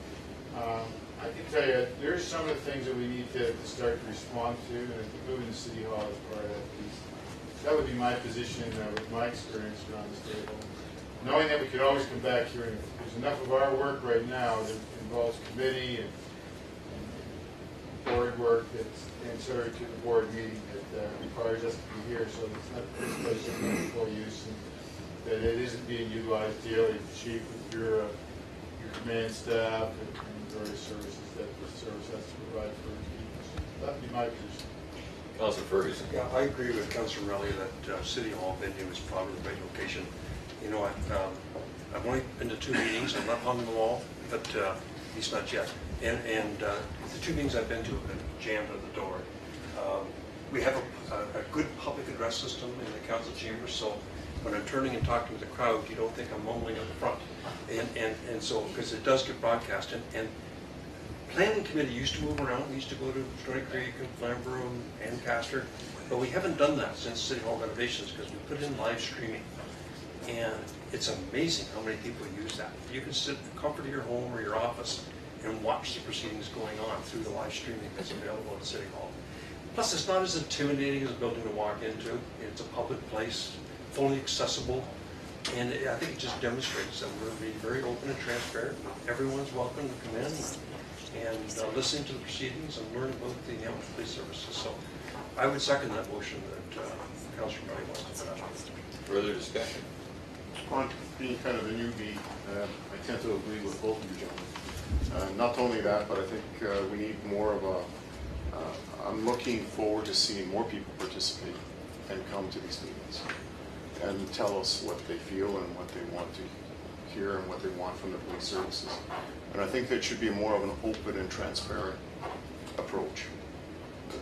I can tell you, there's some of the things that we need to start to respond to, and I think moving to City Hall is part of that piece. That would be my position with my experience around this table. Knowing that we could always come back here, and there's enough of our work right now that involves committee and board work that's ancillary to the board meeting that requires us to be here, so it's not this place in full use, and that it isn't being utilized daily, Chief, with your command staff and various services that the service has to provide for its people. That would be my position. Councilor Ferguson. Yeah, I agree with Councilor Morelli that City Hall venue is probably the right location. I've only been to 2 meetings. I'm not hung the wall, but at least not yet. And the 2 meetings I've been to have been jammed at the door. We have a good public address system in the council chamber, so when I'm turning and talking to the crowd, you don't think I'm mumbling at the front. And so, because it does get broadcast. And planning committee used to move around. We used to go to Stony Creek and Flamborough and Ancaster, but we haven't done that since City Hall renovations because we put in live streaming. And it's amazing how many people use that. You can sit in the comfort of your home or your office and watch the proceedings going on through the live streaming that's available at City Hall. Plus, it's not as intimidating as a building to walk into. It's a public place, fully accessible, and I think it just demonstrates that we're being very open and transparent. Everyone's welcome to come in and listen to the proceedings and learn about the Hamilton Police Services. So I would second that motion that Councilor Murray wants to put out. Further discussion? On being kind of a newbie, I tend to agree with both of you gentlemen. Not only that, but I think we need more of a, I'm looking forward to seeing more people participate and come to these meetings and tell us what they feel and what they want to hear and what they want from the police services. And I think that should be more of an open and transparent approach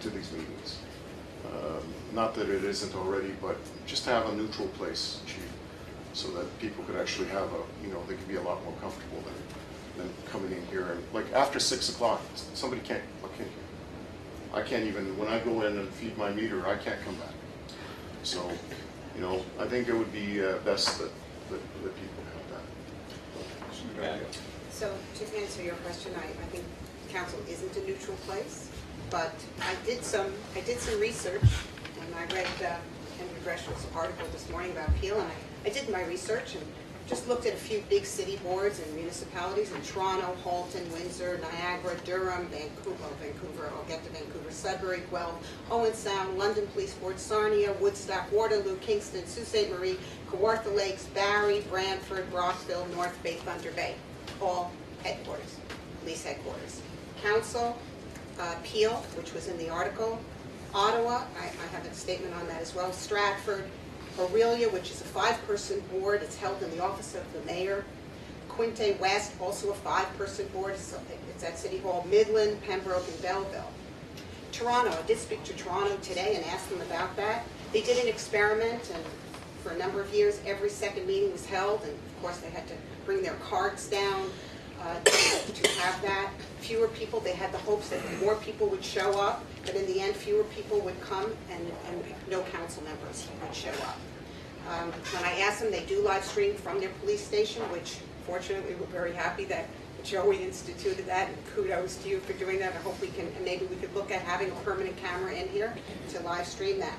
to these meetings. Not that it isn't already, but just to have a neutral place, Chief, so that people could actually have they could be a lot more comfortable than coming in here. And like after 6 o'clock, somebody can't even, when I go in and feed my meter, I can't come back. So, I think it would be best that people have that. So to answer your question, I think council isn't a neutral place, but I did some research, and I read Henry Drescher's article this morning about Peel, and I did my research and just looked at a few big city boards and municipalities in Toronto, Halton, Windsor, Niagara, Durham, Vancouver, I'll get to Vancouver, Sudbury, Guelph, Owen Sound, London Police Board, Sarnia, Woodstock, Waterloo, Kingston, Sault Ste. Marie, Kawartha Lakes, Barrie, Brantford, Brockville, North Bay, Thunder Bay, all headquarters, police headquarters. Council, Peel, which was in the article, Ottawa, I have a statement on that as well, Stratford, Aurelia, which is a 5-person board, it's held in the office of the mayor, Quinte West, also a 5-person board, so it's at City Hall, Midland, Pembroke, and Belleville. Toronto, I did speak to Toronto today and asked them about that. They did an experiment, and for a number of years, every second meeting was held, and of course they had to bring their cards down to have that. Fewer people, they had the hopes that more people would show up, but in the end, fewer people would come and no council members would show up. When I asked them, they do live stream from their police station, which fortunately we're very happy that Joey instituted that, and kudos to you for doing that. I hope we can, maybe we could look at having a permanent camera in here to live stream that.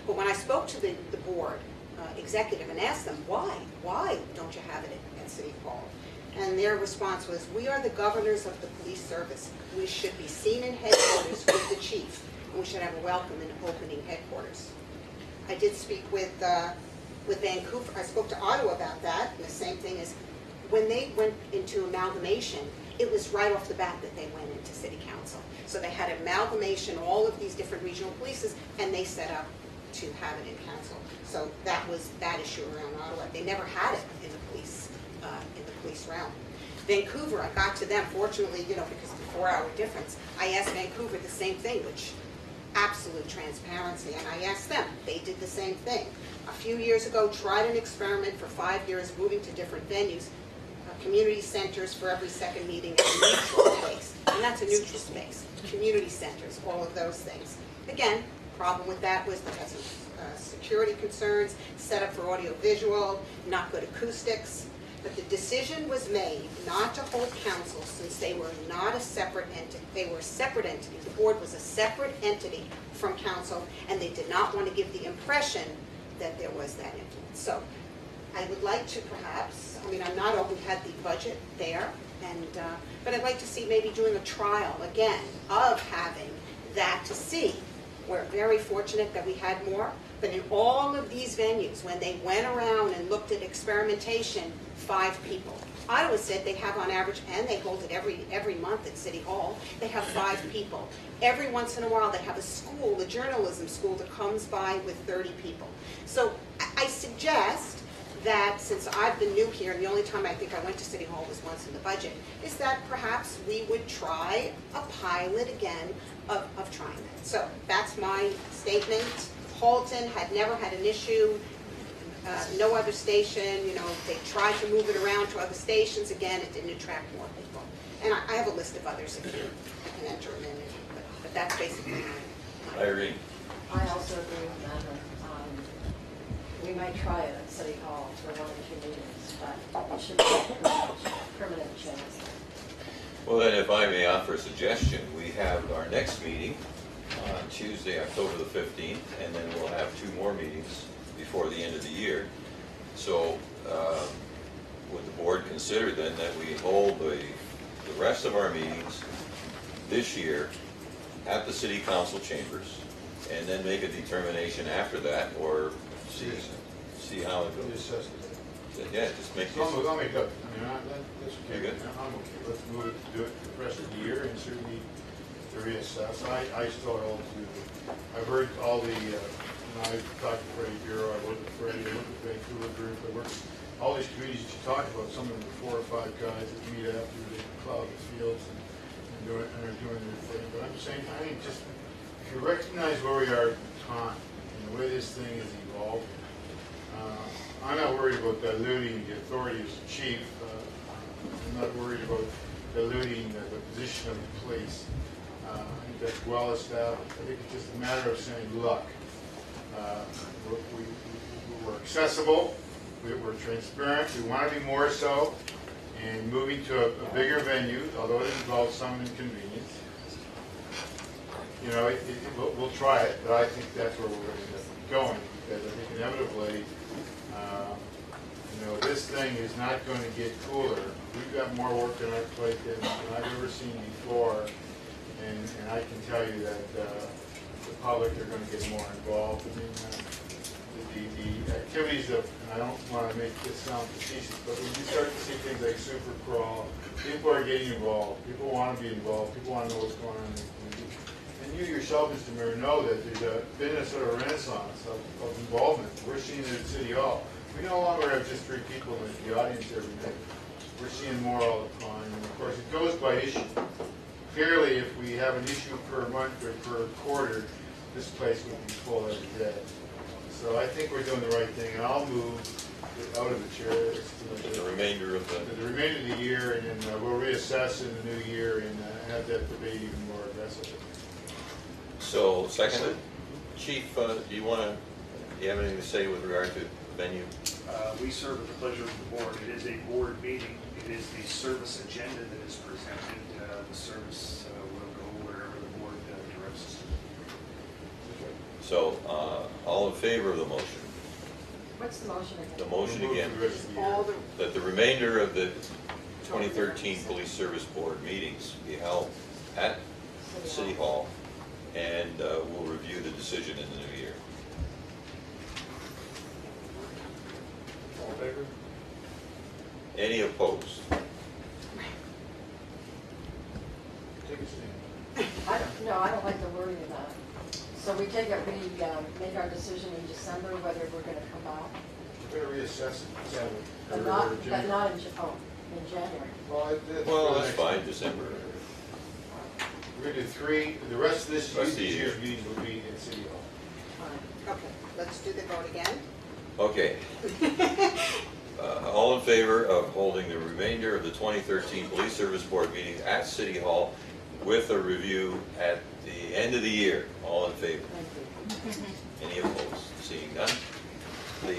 But when I spoke to the board executive and asked them, why don't you have it at City Hall? And their response was, we are the governors of the police service. We should be seen in headquarters with the chief, and we should have a welcome in opening headquarters. I did speak with Vancouver. I spoke to Ottawa about that, and the same thing is, when they went into amalgamation, it was right off the bat that they went into city council. So they had amalgamation, all of these different regional polices, and they set up to have it in council. So that was that issue around Ottawa. They never had it in the police realm. Vancouver, I got to them, fortunately, because of the 4-hour difference. I asked Vancouver the same thing, which absolute transparency, and I asked them. They did the same thing. A few years ago, tried an experiment for 5 years, moving to different venues, community centers for every second meeting, and a neutral space. And that's a neutral space. Community centers, all of those things. Again, problem with that was they had some security concerns, set up for audio-visual, not good acoustics. But the decision was made not to hold council since they were not a separate entity. They were a separate entity. The board was a separate entity from council, and they did not want to give the impression that there was that influence. So I would like to perhaps, we had the budget there, but I'd like to see maybe doing a trial again of having that to see. We're very fortunate that we had more, but in all of these venues, when they went around and looked at experimentation, 5 people. Ottawa said they have on average, and they hold it every month at City Hall, they have 5 people. Every once in a while, they have a school, a journalism school that comes by with 30 people. So I suggest that since I've been new here, and the only time I think I went to City Hall was once in the budget, is that perhaps we would try a pilot again of trying that. So that's my statement. Halton had never had an issue. No other station, they tried to move it around to other stations. Again, it didn't attract more people. And I have a list of others if you can enter them in, but that's basically mine. Irene. I also agree with Amanda. We might try it at City Hall for 1 or 2 meetings, but it should be a permanent change. Well, then, if I may offer a suggestion, we have our next meeting on Tuesday, October the 15th, and then we'll have 2 more meetings before the end of the year. So would the board consider then that we hold the rest of our meetings this year at the city council chambers, and then make a determination after that, or see how it goes? Yeah, just make this. I'll make up. That's okay. You good? I'm okay. Let's move it to do it the rest of the year, and certainly there is. So I still hold to. I've heard all the. I've talked to Freddie Bureau. I worked with Freddie. I worked with Vancouver Group. I worked with all these communities that you talked about. Some of them are 4 or 5 guys that meet after they plow the fields and are doing their thing. But I'm saying, I think just if you recognize where we are in time and the way this thing is evolving. I'm not worried about diluting the authority as chief. I'm not worried about diluting the position of the police. I think that's well established. I think it's just a matter of saying, look, we're accessible, we're transparent, we want to be more so, and moving to a bigger venue, although it involves some inconvenience. We'll try it, but I think that's where we're going to be going, because I think inevitably You know, this thing is not going to get cooler. We've got more work on our plate than I've ever seen before, and I can tell you that the public are going to get more involved. I mean, the activities of, and I don't want to make this sound facetious, but when you start to see things like Super Crawl, people are getting involved. People want to be involved. People want to know what's going on in the community. And you yourself, Mr. Mayor, know that there's been a sort of renaissance of involvement. We're seeing it at City Hall. We no longer have just 3 people in the audience every night. We're seeing more all the time. And of course, it goes by issue. Clearly, if we have an issue per month or per quarter, this place would be full every day. So I think we're doing the right thing, and I'll move out of the chair The remainder of the remainder of the year, and then we'll reassess in the new year and have that debate even more aggressively. So, seconded. Chief, do you have anything to say with regard to venue? We serve at the pleasure of the board. It is a board meeting. It is the service agenda that is presented. The service will go wherever the board directs us. So, all in favor of the motion? What's the motion again? The motion again, All the, that the remainder of the 2013 Police Service Board meetings be held at City Hall, and we'll review the decision in the new year. All in favor? Any opposed? Take a stand. I don't like the wording of that. So we make our decision in December whether we're going to come back, We're going to reassess it. but not in January. Well, that's fine, December. We're going to do 3, the rest of this Rest of the year's year. meetings will be at City Hall. Okay, let's do the vote again. Okay. All in favor of holding the remainder of the 2013 Police Service Board meetings at City Hall with a review at the end of the year? All in favor? Any opposed? Seeing none. The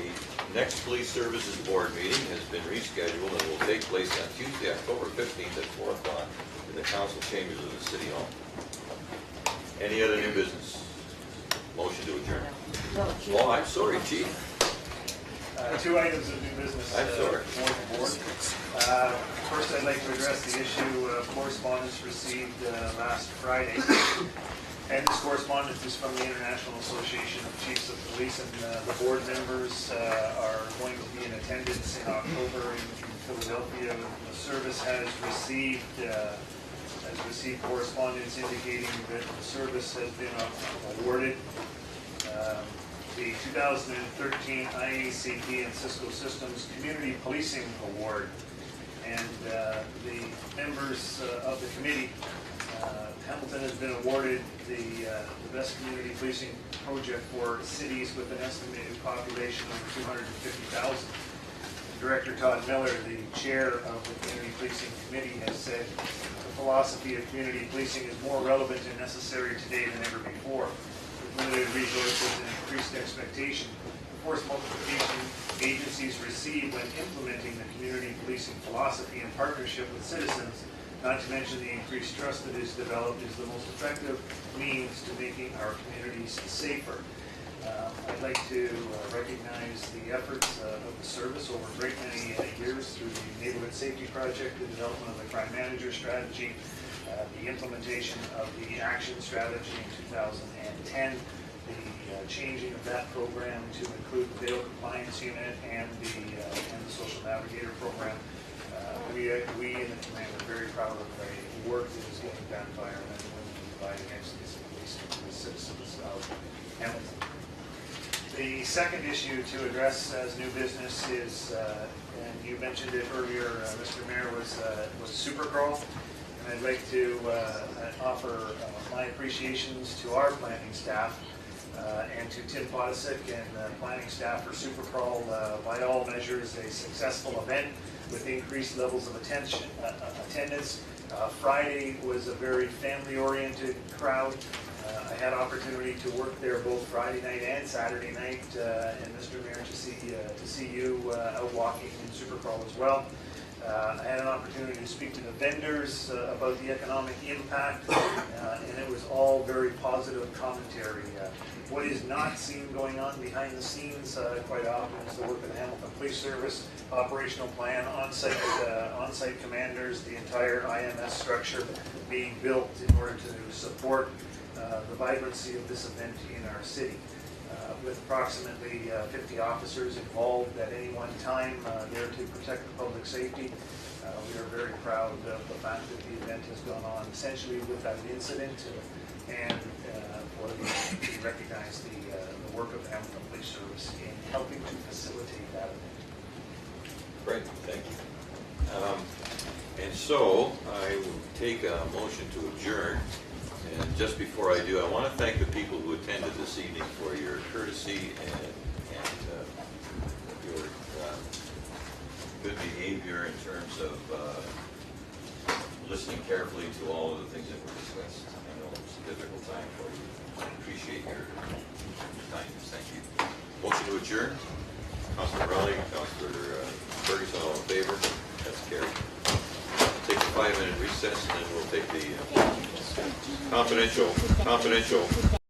next Police Services Board meeting has been rescheduled and will take place on Tuesday, October 15th at 4 o'clock in the council chambers of the City Hall. Any other new business? Motion to adjourn. Oh, I'm sorry, Chief. 2 items of new business. I'm sorry. For the board. First, I'd like to address the issue of correspondence received last Friday. And this correspondence is from the International Association of Chiefs of Police, and the board members are going to be in attendance in October in Philadelphia. The service has received correspondence indicating that the service has been awarded the 2013 IACP and Cisco Systems Community Policing Award. And the members of the committee, Hamilton has been awarded the Best Community Policing Project for cities with an estimated population of 250,000. Director Todd Miller, the chair of the Community Policing Committee, has said the philosophy of community policing is more relevant and necessary today than ever before. With limited resources and increased expectation, the force multiplication agencies receive when implementing the community policing philosophy in partnership with citizens, not to mention the increased trust that is developed, is the most effective means to making our communities safer. I'd like to recognize the efforts of the service over a great many years through the Neighborhood Safety Project, the development of the Crime Manager Strategy, the implementation of the Action Strategy in 2010, the changing of that program to include the Bail Compliance Unit and the Social Navigator Program. We in the command are very proud of the work that is getting done by our men and women providing excellence in policing to the citizens of Hamilton. The second issue to address as new business is, and you mentioned it earlier, Mr. Mayor, was Super Crawl. And I'd like to offer my appreciations to our planning staff and to Tim Podesic and planning staff for Super Crawl. By all measures, a successful event with increased levels of attendance. Friday was a very family-oriented crowd. I had opportunity to work there both Friday night and Saturday night, and Mr. Mayor, to see you out walking in Super Crawl as well. I had an opportunity to speak to the vendors about the economic impact, and it was all very positive commentary. What is not seen going on behind the scenes quite often is the work of the Hamilton Police Service, operational plan, on-site commanders, the entire IMS structure being built in order to support the vibrancy of this event in our city. With approximately 50 officers involved at any one time there to protect the public safety. We are very proud of the fact that the event has gone on essentially without incident, and to recognize the work of the Hamilton Police Service in helping to facilitate that event. Great, thank you. And so I will take a motion to adjourn. And just before I do, I want to thank the people who attended this evening for your courtesy and your good behavior in terms of listening carefully to all of the things that were discussed. I know it's a difficult time for you. I appreciate your kindness. Thank you. Motion to adjourn. Councilor Rowley, Councilor Ferguson, all in favor? That's carried. Take a 5-minute recess, and then we'll take the confidential